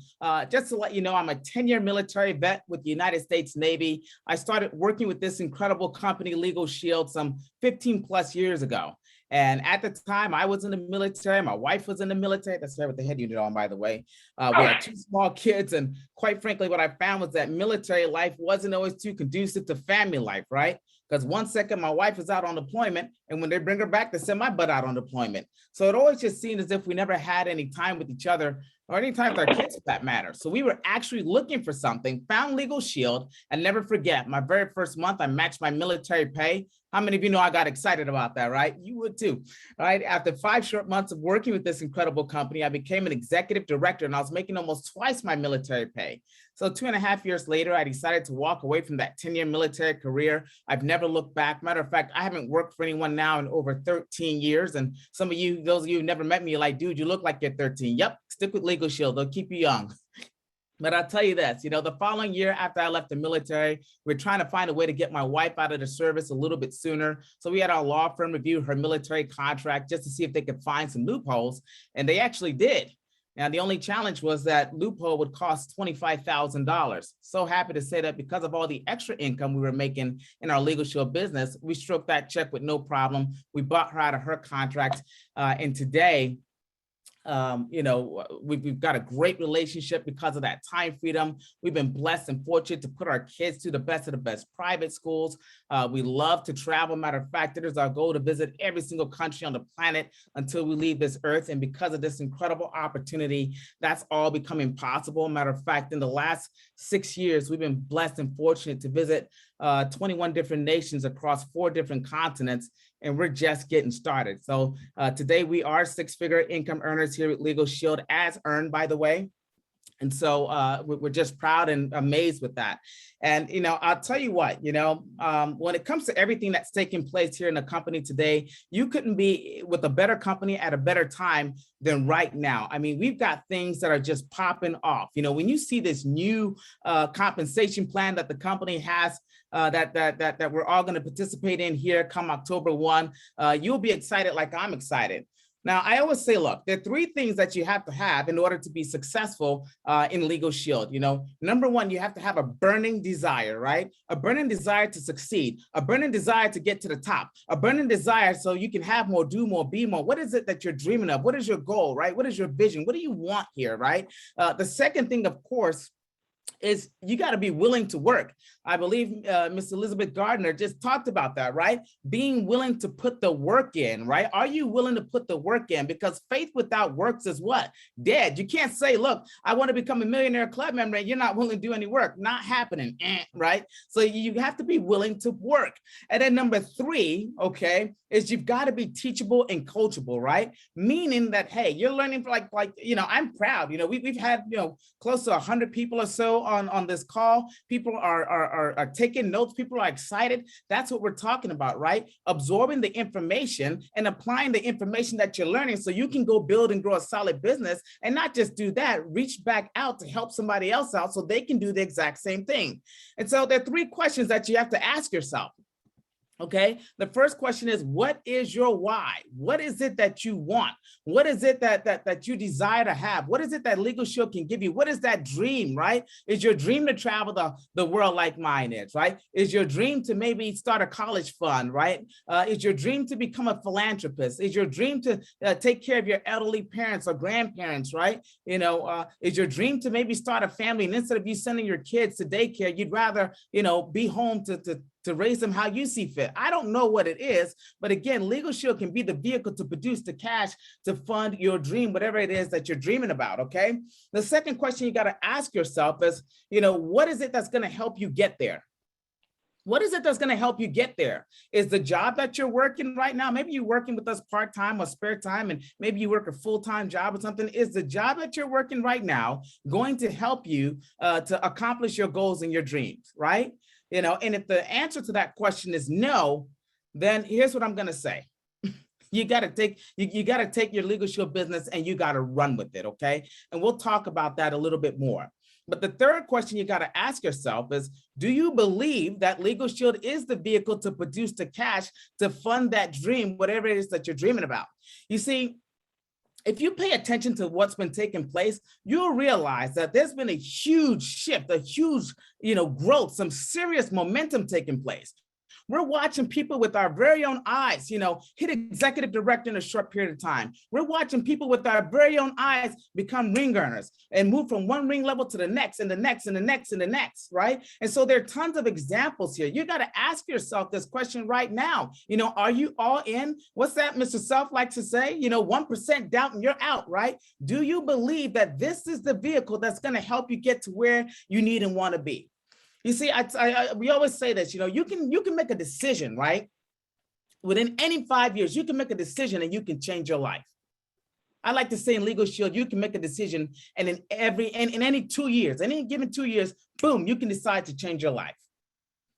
Speaker 9: just to let you know, I'm a 10-year military vet with the United States Navy. I started working with this incredible company, Legal Shield, some 15 plus years ago. And at the time, I was in the military. My wife was in the military. That's right, with the head unit on, by the way. We had 2 small kids, and quite frankly, what I found was that military life wasn't always too conducive to family life, right? Because one second my wife is out on deployment, and when they bring her back, they send my butt out on deployment. So it always just seemed as if we never had any time with each other or anytime with our kids for that matter. So we were actually looking for something, found Legal Shield, and never forget, my very first month, I matched my military pay. How many of you know I got excited about that, right? You would too, right? After 5 short months of working with this incredible company, I became an executive director and I was making almost twice my military pay. So 2.5 years later, I decided to walk away from that 10-year military career. I've never looked back. Matter of fact, I haven't worked for anyone now in over 13 years. And some of you, those of you who never met me, you're like, dude, you look like you're 13. Yep, stick with Legal Shield. They'll keep you young. But I'll tell you this, the following year after I left the military, we're trying to find a way to get my wife out of the service a little bit sooner. So we had our law firm review her military contract just to see if they could find some loopholes. And they actually did. Now, the only challenge was that loophole would cost $25,000. So happy to say that because of all the extra income we were making in our Legal Shield business, we stroked that check with no problem. We bought her out of her contract. And today, we've got a great relationship because of that time freedom. We've been blessed and fortunate to put our kids to the best of the best private schools. We love to travel. Matter of fact, it is our goal to visit every single country on the planet until we leave this earth. And because of this incredible opportunity, that's all becoming possible. Matter of fact, in the last 6 years, we've been blessed and fortunate to visit 21 different nations across 4 different continents, and we're just getting started. So today we are 6-figure income earners here at Legal Shield, as earned, by the way. And so we're just proud and amazed with that. And, I'll tell you what, when it comes to everything that's taking place here in the company today, you couldn't be with a better company at a better time than right now. I mean, we've got things that are just popping off. When you see this new compensation plan that the company has, that we're all going to participate in here come October 1, you'll be excited like I'm excited. Now, I always say, look, there are 3 things that you have to have in order to be successful in Legal Shield. Number 1, you have to have a burning desire, right? A burning desire to succeed, a burning desire to get to the top, a burning desire so you can have more, do more, be more. What is it that you're dreaming of? What is your goal, right? What is your vision? What do you want here, right? The second thing, of course, is you got to be willing to work. I believe Ms. Elizabeth Gardner just talked about that, right? Being willing to put the work in, right? Are you willing to put the work in? Because faith without works is what? Dead. You can't say, look, I want to become a millionaire club member and you're not willing to do any work. Not happening, right? So you have to be willing to work. And then number 3, okay, is you've got to be teachable and coachable, right? Meaning that, hey, you're learning I'm proud. We've had, close to 100 people or so on this call. People are taking notes. People are excited. That's what we're talking about, right? Absorbing the information and applying the information that you're learning so you can go build and grow a solid business, and not just do that, reach back out to help somebody else out so they can do the exact same thing. And so there are 3 questions that you have to ask yourself. Okay, the first question is, what is your why? What is it that you want? What is it that you desire to have? What is it that Legal Shield can give you? What is that dream, right? Is your dream to travel the world like mine is, right? Is your dream to maybe start a college fund, right? Is your dream to become a philanthropist? Is your dream to take care of your elderly parents or grandparents, right? Is your dream to maybe start a family, and instead of you sending your kids to daycare, you'd rather, be home to raise them how you see fit? I don't know what it is, but again, Legal Shield can be the vehicle to produce the cash to fund your dream, whatever it is that you're dreaming about, okay? The second question you got to ask yourself is, what is it that's going to help you get there? What is it that's going to help you get there? Is the job that you're working right now, maybe you're working with us part-time or spare time, and maybe you work a full-time job or something. Is the job that you're working right now going to help you to accomplish your goals and your dreams, right? And if the answer to that question is no, then here's what I'm going to say. You got to take your Legal Shield business and you got to run with it. Okay. And we'll talk about that a little bit more. But the third question you got to ask yourself is, do you believe that Legal Shield is the vehicle to produce the cash to fund that dream, whatever it is that you're dreaming about? You see, if you pay attention to what's been taking place, you'll realize that there's been a huge shift, a huge, growth, some serious momentum taking place. We're watching people with our very own eyes, hit executive director in a short period of time. We're watching people with our very own eyes become ring earners and move from one ring level to the next and the next and the next and the next, right? And so there are tons of examples here. You got to ask yourself this question right now. Are you all in? What's that Mr. Self likes to say? 1% doubt and you're out, right? Do you believe that this is the vehicle that's going to help you get to where you need and want to be? You see, we always say this, you can make a decision, right? Within any 5 years, you can make a decision and you can change your life. I like to say in Legal Shield, you can make a decision and in any 2 years, any given 2 years, boom, you can decide to change your life.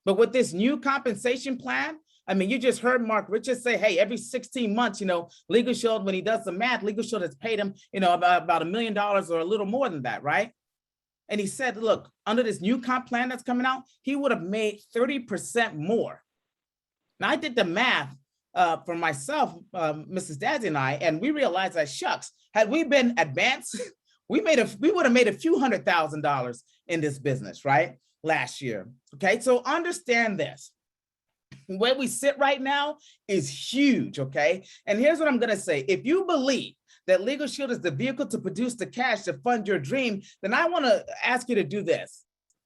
Speaker 9: But with this new compensation plan, you just heard Mark Richards say, hey, every 16 months, Legal Shield, when he does the math, Legal Shield has paid him, about $1 million or a little more than that, right? And he said, look, under this new comp plan that's coming out, he would have made 30% more. Now, I did the math for myself, Mrs. Dazzy and I, and we realized that, shucks, had we been advanced, we would have made a few $100,000 in this business, right? Last year. Okay, so understand this. Where we sit right now is huge, okay? And here's what I'm gonna say. If you believe that Legal Shield is the vehicle to produce the cash to fund your dream, then I wanna ask you to do this.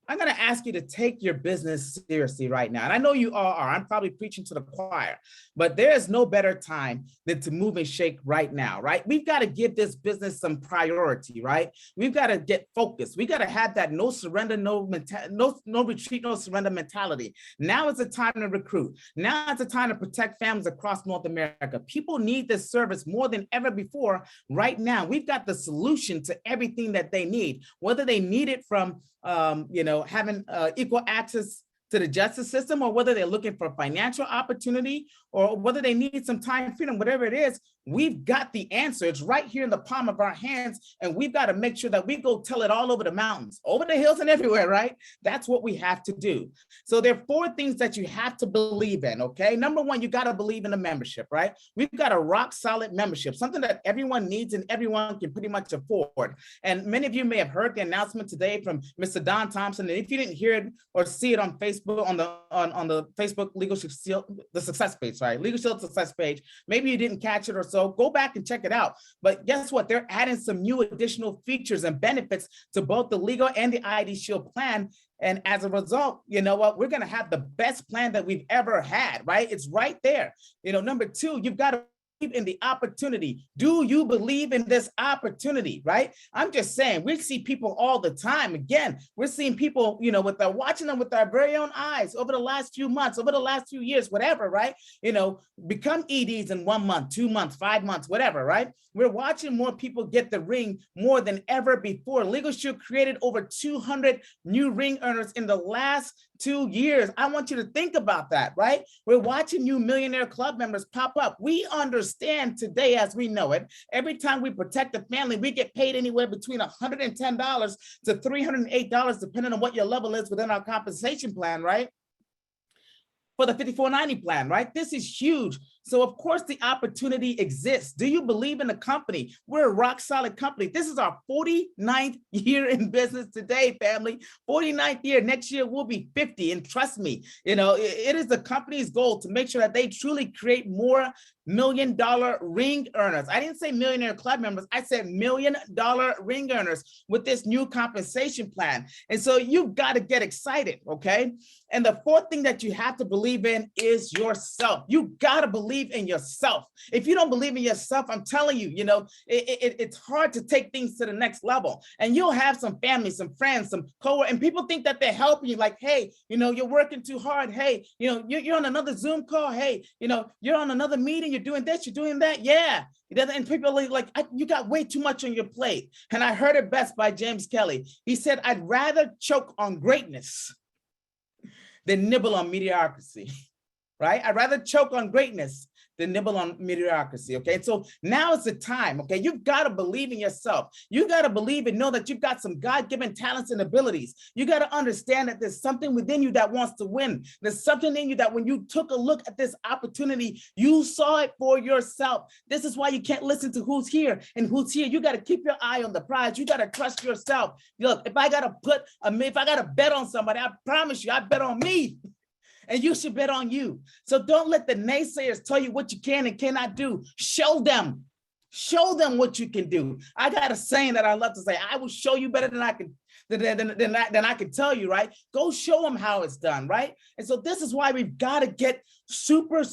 Speaker 9: I'm gonna ask you to take your business seriously right now. And I know you all are, I'm probably preaching to the choir, but there is no better time than to move and shake right now, right? We've gotta give this business some priority, right? We've gotta get focused. We gotta have that no surrender, no retreat, no surrender mentality. Now is the time to recruit. Now is the time to protect families across North America. People need this service more than ever before right now. We've got the solution to everything that they need, whether they need it from having equal access to the justice system, or whether they're looking for financial opportunity, or whether they need some time freedom, whatever it is, we've got the answer. It's right here in the palm of our hands, and we've got to make sure that we go tell it all over the mountains, over the hills and everywhere, right? That's what we have to do. So there are 4 things that you have to believe in, okay? Number 1, you got to believe in the membership, right? We've got a rock solid membership, something that everyone needs and everyone can pretty much afford. And many of you may have heard the announcement today from Mr. Don Thompson, and if you didn't hear it or see it on Facebook, on the Facebook Legal Shield, the success page, sorry, Legal Shield success page, maybe you didn't catch it or so, go back and check it out. But guess what? They're adding some new additional features and benefits to both the legal and the ID Shield plan. And as a result, you know what? We're going to have the best plan that we've ever had, right? It's right there. Number 2, you've got to in the opportunity. Do you believe in this opportunity, right? I'm just saying, we see people all the time. Again, we're seeing people, watching them with our very own eyes over the last few months, over the last few years, whatever, right? Become EDs in 1 month, 2 months, 5 months, whatever, right? We're watching more people get the ring more than ever before. Legal Shield created over 200 new ring earners in the last 2 years. I want you to think about that, right? We're watching new Millionaire Club members pop up. We understand today, as we know it, every time we protect a family, we get paid anywhere between $110 to $308, depending on what your level is within our compensation plan, right? For the 5490 plan, right? This is huge. So of course the opportunity exists. Do you believe in the company? We're a rock solid company. This is our 49th year in business today, family. 49th year. Next year we'll be 50. And trust me, it is the company's goal to make sure that they truly create more $1 million ring earners. I didn't say Millionaire Club members. I said $1 million ring earners with this new compensation plan. And so you've got to get excited, okay? And the 4th thing that you have to believe in is yourself. You got to believe in yourself. If you don't believe in yourself, I'm telling you, it's hard to take things to the next level. And you'll have some family, some friends, some coworkers, and people think that they're helping you. Like, hey, you're working too hard. Hey, you're on another Zoom call. Hey, you're on another meeting. You're doing this, you're doing that. Yeah. And people are like, you got way too much on your plate. And I heard it best by James Kelly. He said, I'd rather choke on greatness than nibble on mediocrity, right? I'd rather choke on greatness than nibble on mediocrity, okay? So now is the time, okay? You've got to believe in yourself. You got to believe and know that you've got some God-given talents and abilities. You got to understand that there's something within you that wants to win. There's something in you that when you took a look at this opportunity, you saw it for yourself. This is why you can't listen to who's here and who's here. You got to keep your eye on the prize. You got to trust yourself. Look, if I got to bet on somebody, I promise you, I bet on me. and you should bet on you. So don't let the naysayers tell you what you can and cannot do. Show them what you can do. I got a saying that I love to say, I will show you better than I can than I can tell you, right? Go show them how it's done, right? And so this is why we've got to get super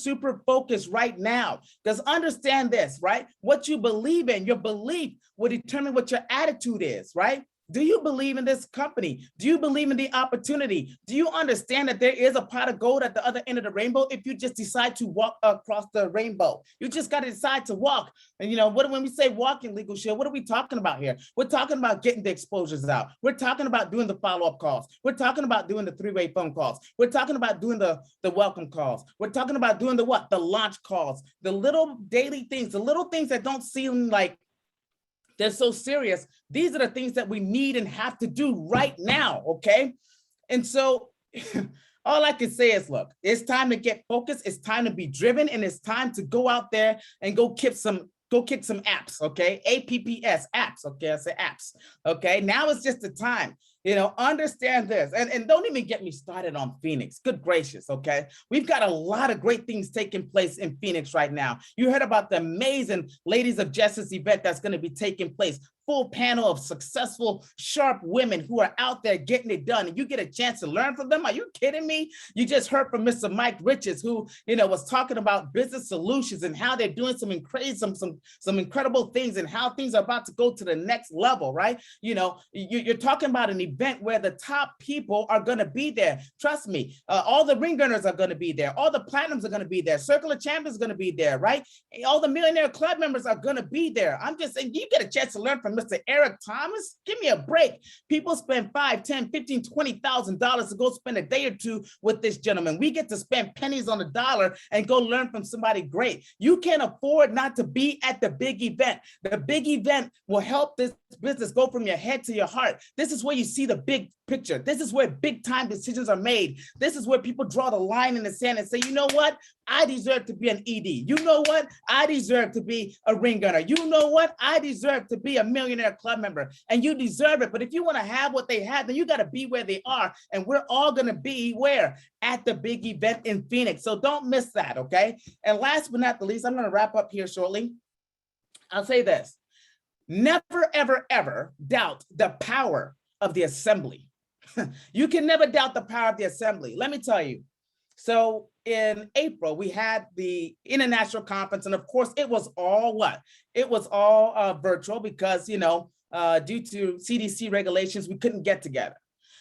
Speaker 9: focused right now, because understand this, right? What you believe in, your belief will determine what your attitude is, right? Do you believe in this company? Do you believe in the opportunity? Do you understand that there is a pot of gold at the other end of the rainbow if you just decide to walk across the rainbow? You just got to decide to walk. And you know, when we say walk in Legal Shield, what are we talking about here? We're talking about getting the exposures out. We're talking about doing the follow-up calls. We're talking about doing the three-way phone calls. We're talking about doing the welcome calls. We're talking about doing the what? The launch calls, the little daily things, the little things that don't seem like they're so serious. These are the things that we need and have to do right now, okay? And so all I can say is, look, it's time to get focused, it's time to be driven, and it's time to go out there and go kick some apps, okay? APPS, apps, okay? I say apps, okay? Now it's just the time. You know, understand this, and don't even get me started on Phoenix. Good gracious, okay? We've got a lot of great things taking place in Phoenix right now. You heard about the amazing Ladies of Justice event that's going to be taking place. Full panel of successful, sharp women who are out there getting it done, and you get a chance to learn from them. Are you kidding me? You just heard from Mr. Mike Richards, who, you know, was talking about business solutions and how they're doing some incredible things and how things are about to go to the next level, right? You know, you're talking about an event where the top people are going to be there. Trust me, all the ring gunners are going to be there. All the platinums are going to be there. Circle of Champions is going to be there, right? All the Millionaire Club members are going to be there. I'm just saying, you get a chance to learn from Mr. Eric Thomas. Give me a break. People spend $5, $10, $15, $20,000 to go spend a day or two with this gentleman. We get to spend pennies on the dollar and go learn from somebody great. You can't afford not to be at the big event. The big event will help this business go from your head to your heart. This is where you see the big picture. This is where big time decisions are made. This is where people draw the line in the sand and say, you know what? I deserve to be an ED. You know what? I deserve to be a ring gunner. You know what? I deserve to be a Millionaire Club member, and you deserve it. But if you want to have what they have, then you got to be where they are. And we're all going to be where? At the big event in Phoenix. So don't miss that, okay? And last but not the least, I'm going to wrap up here shortly. I'll say this. Never, ever, ever doubt the power of the assembly. You can never doubt the power of the assembly. Let me tell you. So in April, we had the international conference, and of course, it was all what? It was all virtual because, you know, due to CDC regulations, we couldn't get together.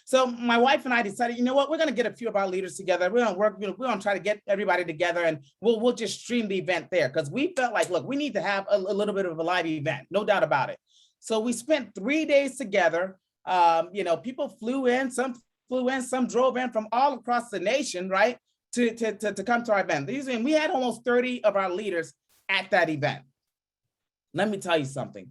Speaker 9: So my wife and I decided, you know what, we're going to get a few of our leaders together. We're going to work, we're going to try to get everybody together, and we'll just stream the event there, because we felt like, look, we need to have a little bit of a live event, no doubt about it. So we spent 3 days together. You know, people flew in, some drove in from all across the nation, right, to come to our event. And we had almost 30 of our leaders at that event. Let me tell you something.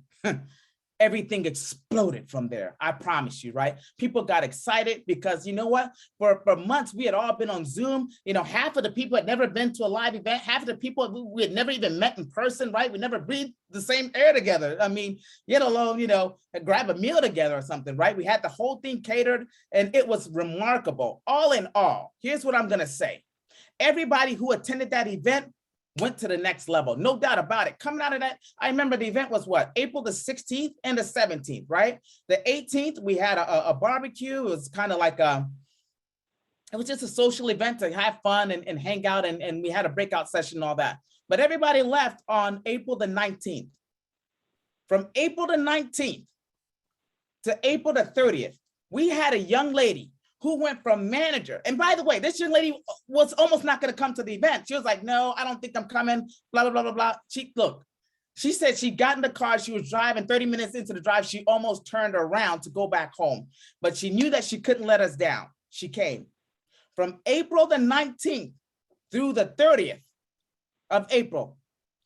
Speaker 9: Everything exploded from there. I promise you, right? People got excited because, you know what? For months, we had all been on Zoom. You know, half of the people had never been to a live event. Half of the people we had never even met in person, right? We never breathed the same air together. I mean, let alone, you know, grab a meal together or something, right? We had the whole thing catered, and it was remarkable. All in all, here's what I'm going to say. Everybody who attended that event went to the next level, no doubt about it. Coming out of that, I remember the event was what? April the 16th and the 17th, right? The 18th, we had a barbecue. It was kind of like it was just a social event to have fun and hang out, and we had a breakout session and all that. But everybody left on April the 19th. From April the 19th to April the 30th, we had a young lady who went from manager. And by the way, this young lady was almost not going to come to the event. She was like, no, I don't think I'm coming, blah, blah, blah, blah, blah. She said she got in the car, she was driving 30 minutes into the drive. She almost turned around to go back home, but she knew that she couldn't let us down. She came. From April the 19th through the 30th of April,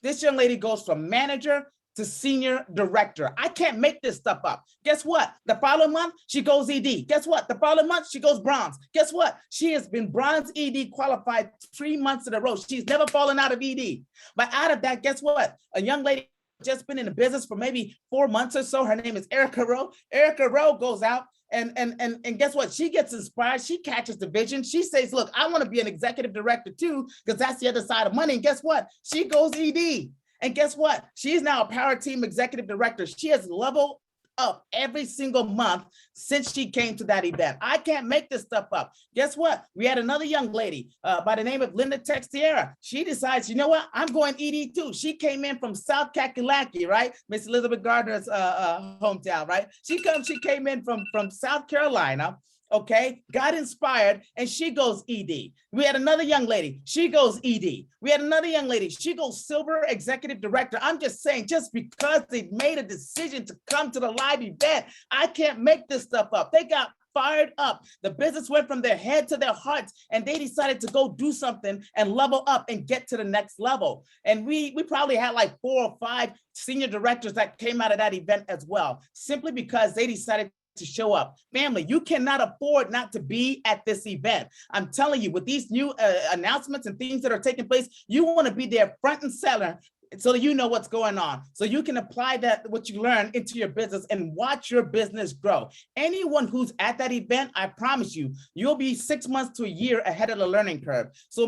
Speaker 9: this young lady goes from manager to senior director. I can't make this stuff up. Guess what? The following month, she goes ED. Guess what? The following month, she goes bronze. Guess what? She has been bronze ED qualified 3 months in a row. She's never fallen out of ED. But out of that, guess what? A young lady just been in the business for maybe 4 months or so. Her name is Erica Rowe. Erica Rowe goes out And guess what? She gets inspired. She catches the vision. She says, look, I want to be an executive director too, because that's the other side of money. And guess what? She goes ED. And guess what? She's now a power team executive director. She has leveled up every single month since she came to that event. I can't make this stuff up. Guess what? We had another young lady by the name of Linda Texiera. She decides, you know what? I'm going ED too. She came in from South Kakalaki, right? Miss Elizabeth Gardner's hometown, right? She came in from South Carolina. Okay, got inspired, and she goes ED. We had another young lady, she goes ED. We had another young lady, she goes silver executive director. I'm just saying, just because they made a decision to come to the live event, I can't make this stuff up. They got fired up. The business went from their head to their hearts, and they decided to go do something and level up and get to the next level. And we probably had like 4 or 5 senior directors that came out of that event as well, simply because they decided to show up. Family, you cannot afford not to be at this event. I'm telling you, with these new announcements and things that are taking place, you want to be there front and center so that you know what's going on, so you can apply that what you learn into your business and watch your business grow. Anyone who's at that event, I promise you, you'll be 6 months to a year ahead of the learning curve. So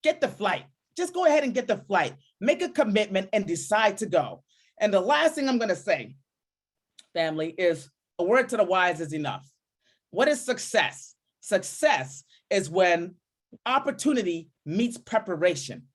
Speaker 9: get the flight. Just go ahead and get the flight. Make a commitment and decide to go. And the last thing I'm going to say, family, is a word to the wise is enough. What is success? Success is when opportunity meets preparation.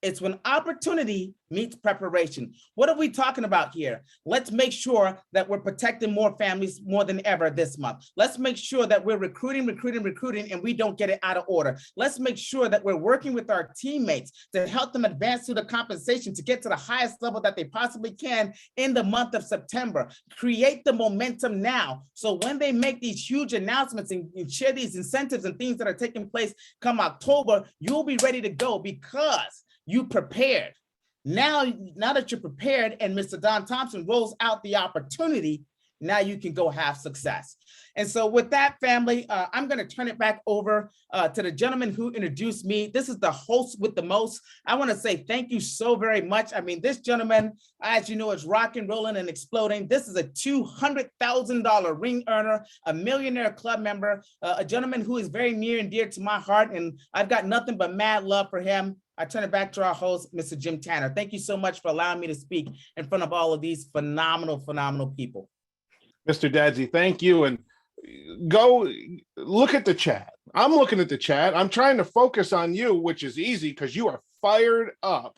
Speaker 9: It's when opportunity meets preparation. What are we talking about here? Let's make sure that we're protecting more families more than ever this month. Let's make sure that we're recruiting, and we don't get it out of order. Let's make sure that we're working with our teammates to help them advance through the compensation to get to the highest level that they possibly can in the month of September. Create the momentum now, so when they make these huge announcements and share these incentives and things that are taking place come October, you'll be ready to go because you prepared. Now that you're prepared and Mr. Don Thompson rolls out the opportunity, now you can go have success. And so with that, family, I'm going to turn it back over to the gentleman who introduced me. This is the host with the most. I want to say thank you so very much. I mean, this gentleman, as you know, is rocking, rolling, and exploding. This is a $200,000 ring earner, a millionaire club member, a gentleman who is very near and dear to my heart, and I've got nothing but mad love for him. I turn it back to our host, Mr. Jim Tanner. Thank you so much for allowing me to speak in front of all of these phenomenal people.
Speaker 1: Mr. Dadsy, thank you. And go look at the chat. I'm looking at the chat. I'm trying to focus on you, which is easy because you are fired up,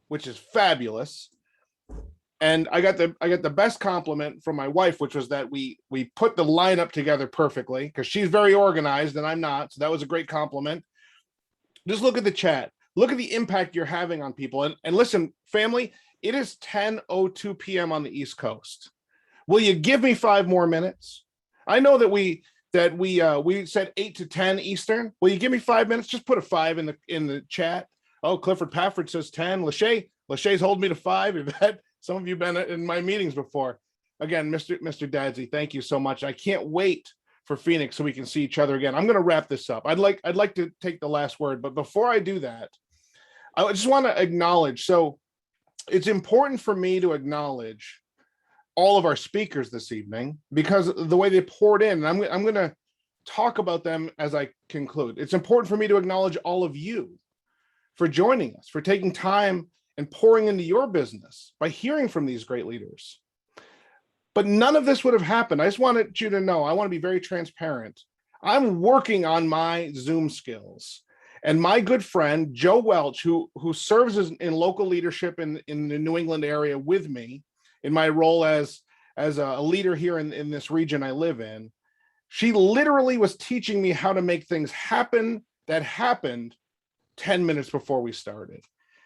Speaker 1: which is fabulous. And I got the best compliment from my wife, which was that we put the lineup together perfectly because she's very organized and I'm not. So that was a great compliment. Just look at the chat. Look at the impact you're having on people. And listen, family, it is 10:02 p.m. on the East Coast. Will you give me 5 more minutes? I know that we said 8 to 10 Eastern. Will you give me 5 minutes? Just put a 5 in the chat. Oh, Clifford Pafford says 10. Lachey's holding me to 5. Yvette, some of you have been in my meetings before. Again, Mr. Dadsy, thank you so much. I can't wait for Phoenix so we can see each other again. I'm going to wrap this up. I'd like to take the last word, but before I do that, I just want to acknowledge. So it's important for me to acknowledge all of our speakers this evening because the way they poured in, and I'm going to talk about them as I conclude. It's important for me to acknowledge all of you for joining us, for taking time and pouring into your business by hearing from these great leaders. But none of this would have happened. I just wanted you to know, I want to be very transparent. I'm working on my Zoom skills. And my good friend, Joe Welch, who serves in local leadership in the New England area with me in my role as a leader here in this region I live in, she literally was teaching me how to make things happen that happened 10 minutes before we started.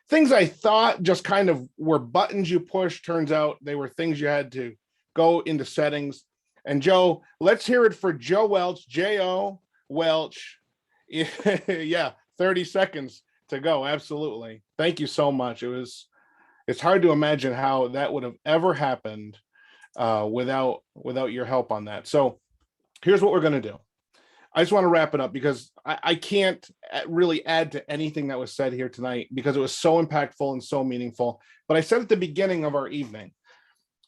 Speaker 1: Things I thought just kind of were buttons you push. Turns out they were things you had to go into settings. And Joe, let's hear it for Joe Welch, J-O Welch. Yeah, 30 seconds to go. Absolutely. Thank you so much. It's hard to imagine how that would have ever happened without your help on that. So here's what we're going to do. I just want to wrap it up because I can't really add to anything that was said here tonight because it was so impactful and so meaningful. But I said at the beginning of our evening,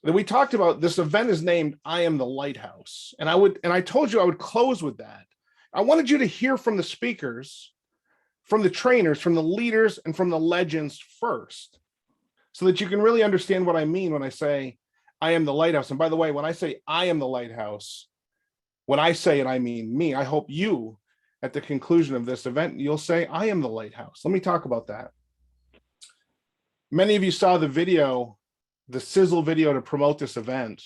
Speaker 1: that we talked about. This event is named I Am the Lighthouse. And I told you I would close with that. I wanted you to hear from the speakers, from the trainers, from the leaders, and from the legends first, so that you can really understand what I mean when I say I am the lighthouse. And by the way, when I say I am the lighthouse, when I say it, I mean me. I hope you, at the conclusion of this event, you'll say, I am the lighthouse. Let me talk about that. Many of you saw the video, the sizzle video to promote this event.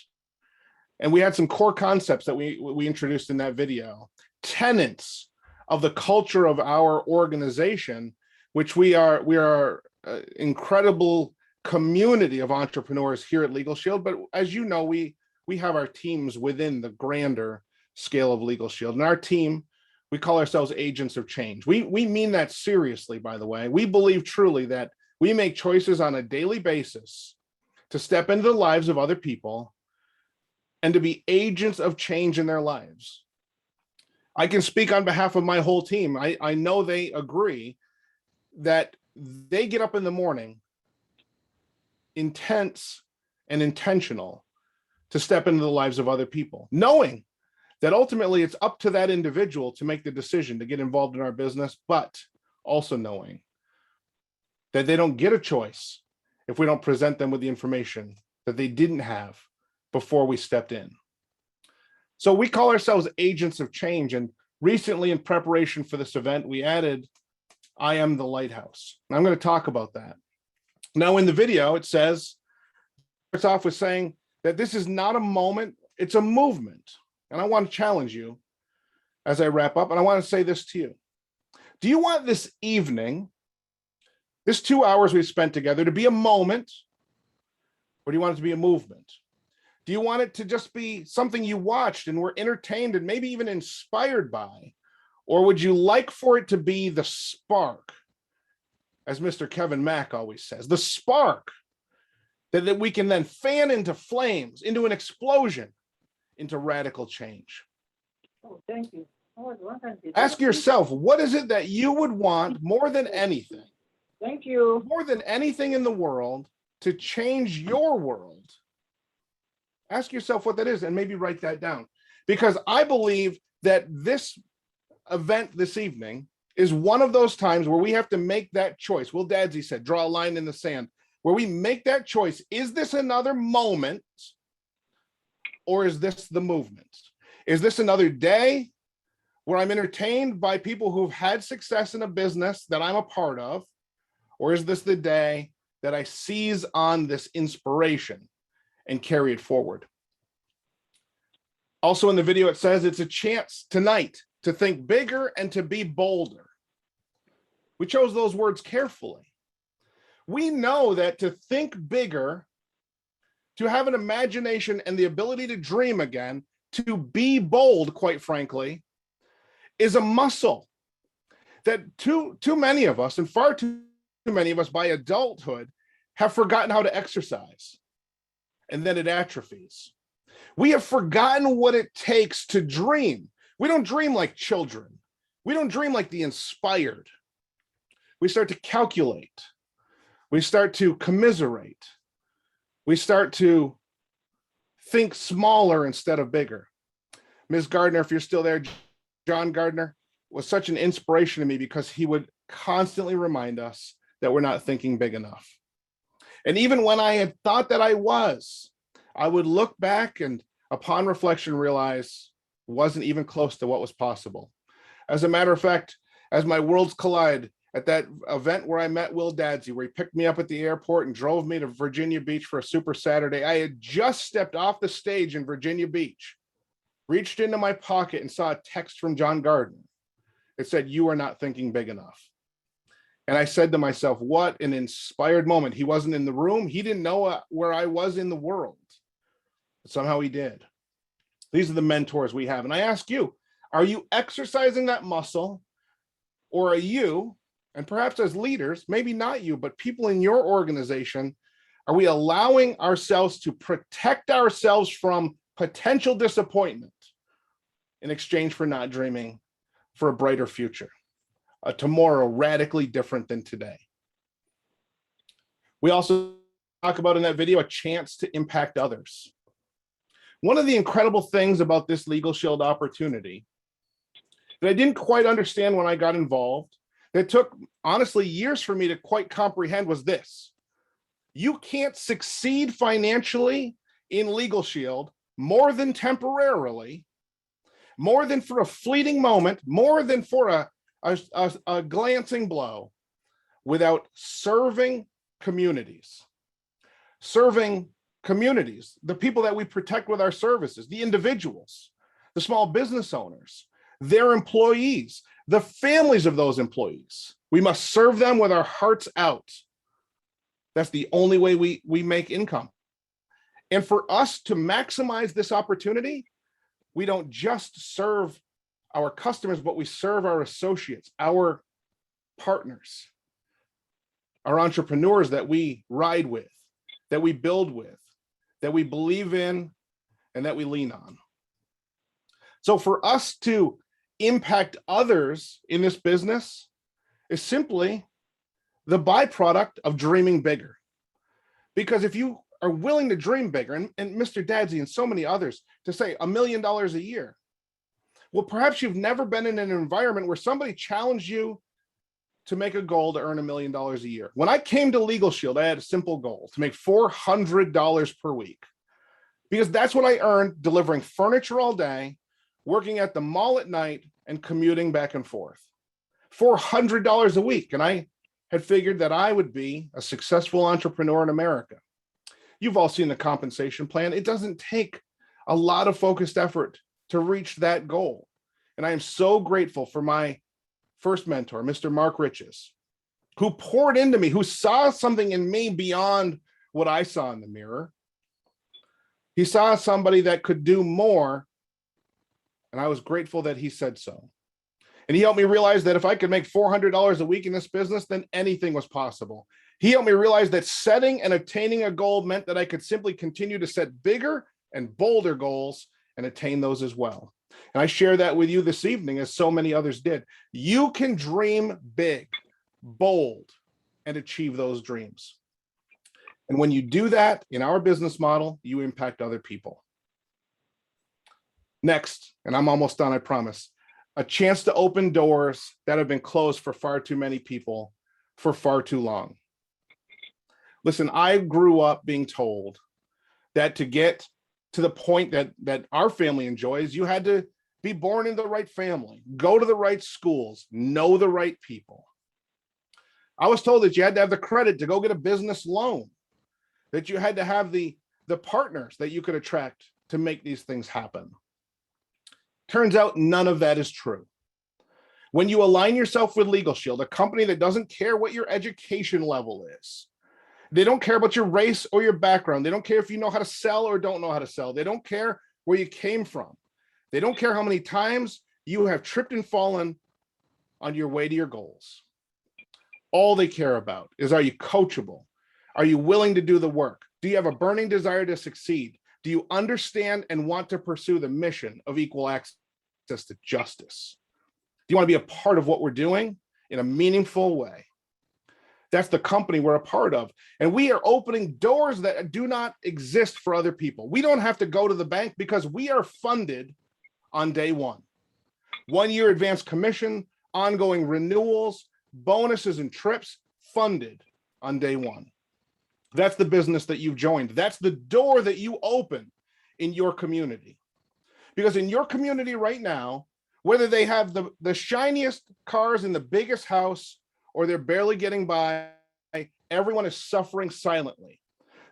Speaker 1: And we had some core concepts that we introduced in that video, tenets of the culture of our organization, which we are incredible community of entrepreneurs here at Legal Shield. But as you know, we have our teams within the grander scale of Legal Shield. And our team, we call ourselves agents of change. We mean that seriously, by the way. We believe truly that we make choices on a daily basis to step into the lives of other people and to be agents of change in their lives. I can speak on behalf of my whole team. I know they agree that they get up in the morning intense and intentional to step into the lives of other people, knowing that ultimately it's up to that individual to make the decision to get involved in our business, but also knowing that they don't get a choice if we don't present them with the information that they didn't have before we stepped in. So we call ourselves agents of change. And recently, in preparation for this event, we added, I am the lighthouse. And I'm going to talk about that. Now, in the video, it says, starts off with saying that this is not a moment, it's a movement. And I want to challenge you as I wrap up. And I want to say this to you. Do you want this evening, this 2 hours we've spent together, to be a moment, or do you want it to be a movement? Do you want it to just be something you watched and were entertained and maybe even inspired by? Or would you like for it to be the spark, as Mr. Kevin Mack always says, the spark that we can then fan into flames, into an explosion, into radical change?
Speaker 10: Oh, thank you.
Speaker 1: Ask yourself, what is it that you would want more than anything?
Speaker 10: Thank you.
Speaker 1: More than anything in the world to change your world? Ask yourself what that is and maybe write that down. Because I believe that this event this evening is one of those times where we have to make that choice. Will Dadsy said, draw a line in the sand, where we make that choice. Is this another moment, or is this the movement? Is this another day where I'm entertained by people who've had success in a business that I'm a part of? Or is this the day that I seize on this inspiration and carry it forward? Also in the video, it says it's a chance tonight to think bigger and to be bolder. We chose those words carefully. We know that to think bigger, to have an imagination and the ability to dream again, to be bold, quite frankly, is a muscle that too many of us, and far too many of us by adulthood, have forgotten how to exercise. And then it atrophies. We have forgotten what it takes to dream. We don't dream like children. We don't dream like the inspired. We start to calculate. We start to commiserate. We start to think smaller instead of bigger. Ms. Gardner, if you're still there, John Gardner was such an inspiration to me because he would constantly remind us that we're not thinking big enough. And even when I had thought that I was, I would look back and upon reflection realize wasn't even close to what was possible. As a matter of fact, as my worlds collide, at that event where I met Will Dadsy, where he picked me up at the airport and drove me to Virginia Beach for a Super Saturday, I had just stepped off the stage in Virginia Beach, reached into my pocket and saw a text from John Gardner. It said, "You are not thinking big enough." And I said to myself, what an inspired moment. He wasn't in the room. He didn't know where I was in the world. But somehow he did. These are the mentors we have. And I ask you, are you exercising that muscle? Or are you, and perhaps as leaders, maybe not you, but people in your organization, are we allowing ourselves to protect ourselves from potential disappointment in exchange for not dreaming for a brighter future, a tomorrow radically different than today? We also talk about in that video, a chance to impact others. One of the incredible things about this Legal Shield opportunity that I didn't quite understand when I got involved, that took honestly years for me to quite comprehend, was this: you can't succeed financially in Legal Shield more than temporarily, more than for a fleeting moment, more than for a glancing blow, without serving communities. Serving communities, the people that we protect with our services, the individuals, the small business owners, their employees, the families of those employees. We must serve them with our hearts out. That's the only way we make income. And for us to maximize this opportunity, we don't just serve our customers, but we serve our associates, our partners, our entrepreneurs that we ride with, that we build with, that we believe in, and that we lean on. So for us to impact others in this business is simply the byproduct of dreaming bigger. Because if you are willing to dream bigger, and Mr. Dadsy and so many others to say $1 million a year, well, perhaps you've never been in an environment where somebody challenged you to make a goal to earn $1 million a year. When I came to Legal Shield, I had a simple goal to make $400 per week, because that's what I earned delivering furniture all day, working at the mall at night, and commuting back and forth. $400 a week. And I had figured that I would be a successful entrepreneur in America. You've all seen the compensation plan. It doesn't take a lot of focused effort to reach that goal. And I am so grateful for my first mentor, Mr. Mark Riches, who poured into me, who saw something in me beyond what I saw in the mirror. He saw somebody that could do more, and I was grateful that he said so. And he helped me realize that if I could make $400 a week in this business, then anything was possible. He helped me realize that setting and attaining a goal meant that I could simply continue to set bigger and bolder goals and attain those as well. And I share that with you this evening, as so many others did. You can dream big, bold, and achieve those dreams. And when you do that in our business model, you impact other people. Next, and I'm almost done, I promise, a chance to open doors that have been closed for far too many people for far too long. Listen, I grew up being told that to get to the point that our family enjoys, you had to be born in the right family, go to the right schools, know the right people. I was told that you had to have the credit to go get a business loan, that you had to have the partners that you could attract to make these things happen. Turns out none of that is true. When you align yourself with Legal Shield, a company that doesn't care what your education level is, they don't care about your race or your background. They don't care if you know how to sell or don't know how to sell. They don't care where you came from. They don't care how many times you have tripped and fallen on your way to your goals. All they care about is, are you coachable? Are you willing to do the work? Do you have a burning desire to succeed? Do you understand and want to pursue the mission of equal access to justice? Do you want to be a part of what we're doing in a meaningful way? That's the company we're a part of. And we are opening doors that do not exist for other people. We don't have to go to the bank because we are funded on day one. 1 year advance commission, ongoing renewals, bonuses and trips funded on day one. That's the business that you've joined. That's the door that you open in your community. Because in your community right now, whether they have the shiniest cars in the biggest house or they're barely getting by, everyone is suffering silently.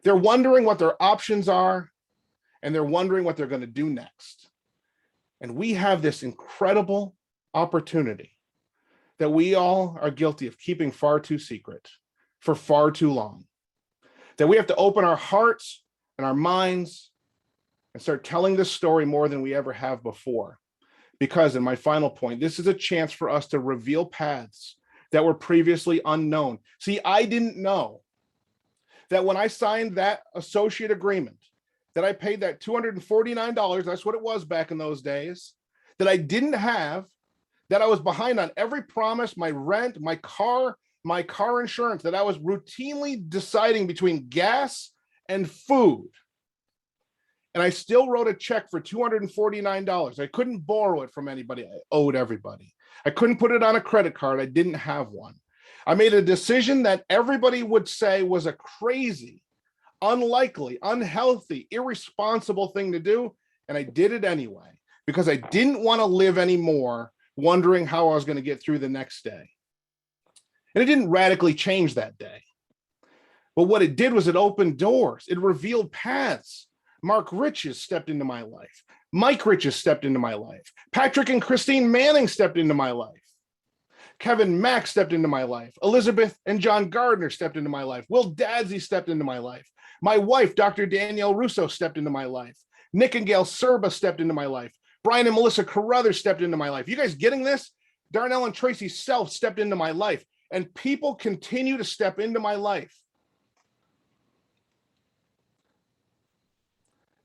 Speaker 1: They're wondering what their options are, and they're wondering what they're going to do next. And we have this incredible opportunity that we all are guilty of keeping far too secret for far too long. That we have to open our hearts and our minds and start telling this story more than we ever have before. Because, in my final point, this is a chance for us to reveal paths that were previously unknown. See, I didn't know that when I signed that associate agreement, that I paid that $249, that's what it was back in those days, that I didn't have, that I was behind on every promise, my rent, my car, my car insurance, that I was routinely deciding between gas and food. And I still wrote a check for $249. I couldn't borrow it from anybody. I owed everybody. I couldn't put it on a credit card. I didn't have one. I made a decision that everybody would say was a crazy, unlikely, unhealthy, irresponsible thing to do. And I did it anyway, because I didn't want to live anymore wondering how I was going to get through the next day. And it didn't radically change that day. But what it did was it opened doors. It revealed paths. Mark Riches stepped into my life. Mike Riches stepped into my life. Patrick and Christine Manning stepped into my life. Kevin Mack stepped into my life. Elizabeth and John Gardner stepped into my life. Will Dadsey stepped into my life. My wife, Dr. Danielle Russo, stepped into my life. Nick and Gail Serba stepped into my life. Brian and Melissa Carruthers stepped into my life. You guys getting this? Darnell and Tracy Self stepped into my life. And people continue to step into my life.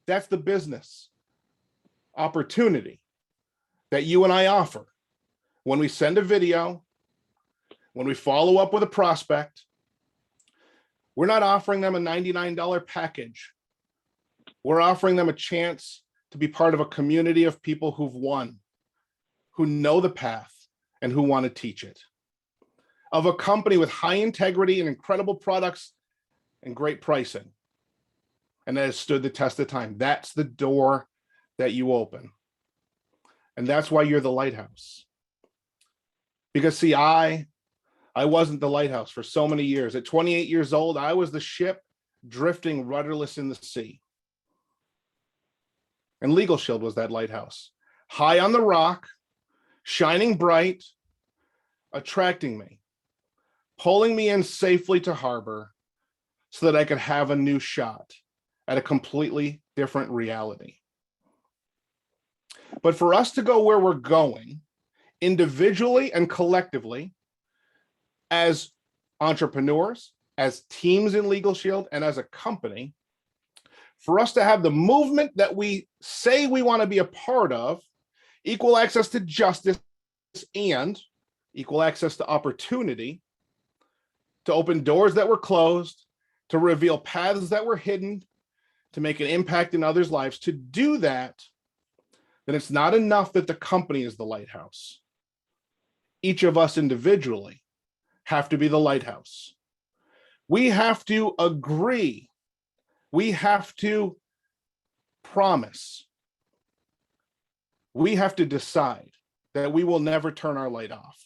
Speaker 1: That's the business opportunity that you and I offer when we send a video, when we follow up with a prospect. We're not offering them a $99 package. We're offering them a chance to be part of a community of people who've won, who know the path, and who want to teach it. Of a company with high integrity and incredible products and great pricing. And that has stood the test of time. That's the door that you open. And that's why you're the lighthouse. Because see, I wasn't the lighthouse for so many years. At 28 years old, I was the ship drifting rudderless in the sea. And Legal Shield was that lighthouse. High on the rock, shining bright, attracting me, pulling me in safely to harbor so that I could have a new shot at a completely different reality. But for us to go where we're going, individually and collectively, as entrepreneurs, as teams in Legal Shield, and as a company, for us to have the movement that we say we want to be a part of, equal access to justice and equal access to opportunity, to open doors that were closed, to reveal paths that were hidden, to make an impact in others' lives, to do that, then it's not enough that the company is the lighthouse. Each of us individually have to be the lighthouse. We have to agree. We have to promise. We have to decide that we will never turn our light off.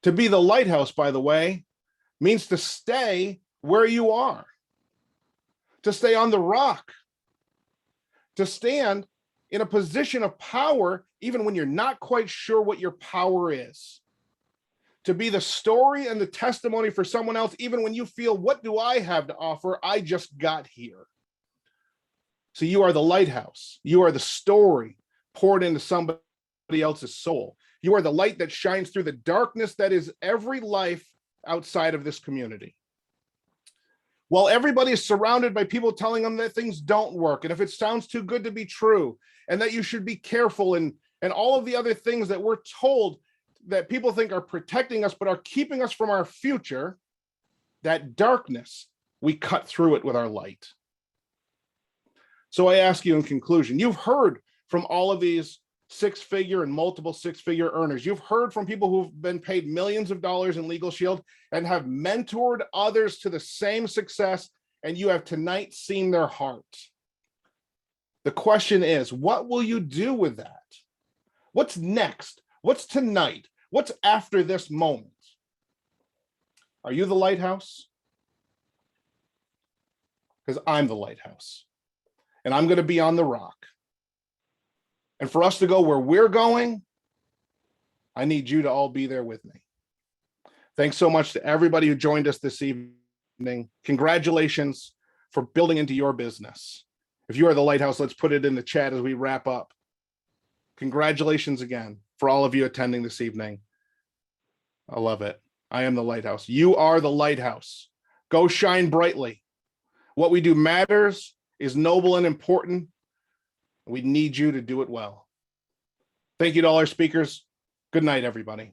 Speaker 1: To be the lighthouse, by the way, means to stay where you are, to stay on the rock, to stand in a position of power, even when you're not quite sure what your power is, to be the story and the testimony for someone else, even when you feel, what do I have to offer? I just got here. So you are the lighthouse. You are the story poured into somebody else's soul. You are the light that shines through the darkness that is every life outside of this community. While everybody is surrounded by people telling them that things don't work, and if it sounds too good to be true, and that you should be careful, and all of the other things that we're told that people think are protecting us, but are keeping us from our future, that darkness, we cut through it with our light. So I ask you in conclusion, you've heard from all of these six-figure and multiple six-figure earners. You've heard from people who've been paid millions of dollars in Legal Shield and have mentored others to the same success, and you have tonight seen their heart. The question is, what will you do with that? What's next? What's tonight? What's after this moment? Are you the lighthouse? Because I'm the lighthouse, and I'm going to be on the rock. And for us to go where we're going, I need you to all be there with me. Thanks so much to everybody who joined us this evening. Congratulations for building into your business. If you are the lighthouse, let's put it in the chat as we wrap up. Congratulations again for all of you attending this evening. I love it. I am the lighthouse. You are the lighthouse. Go shine brightly. What we do matters, is noble and important. We need you to do it well. Thank you to all our speakers. Good night, everybody.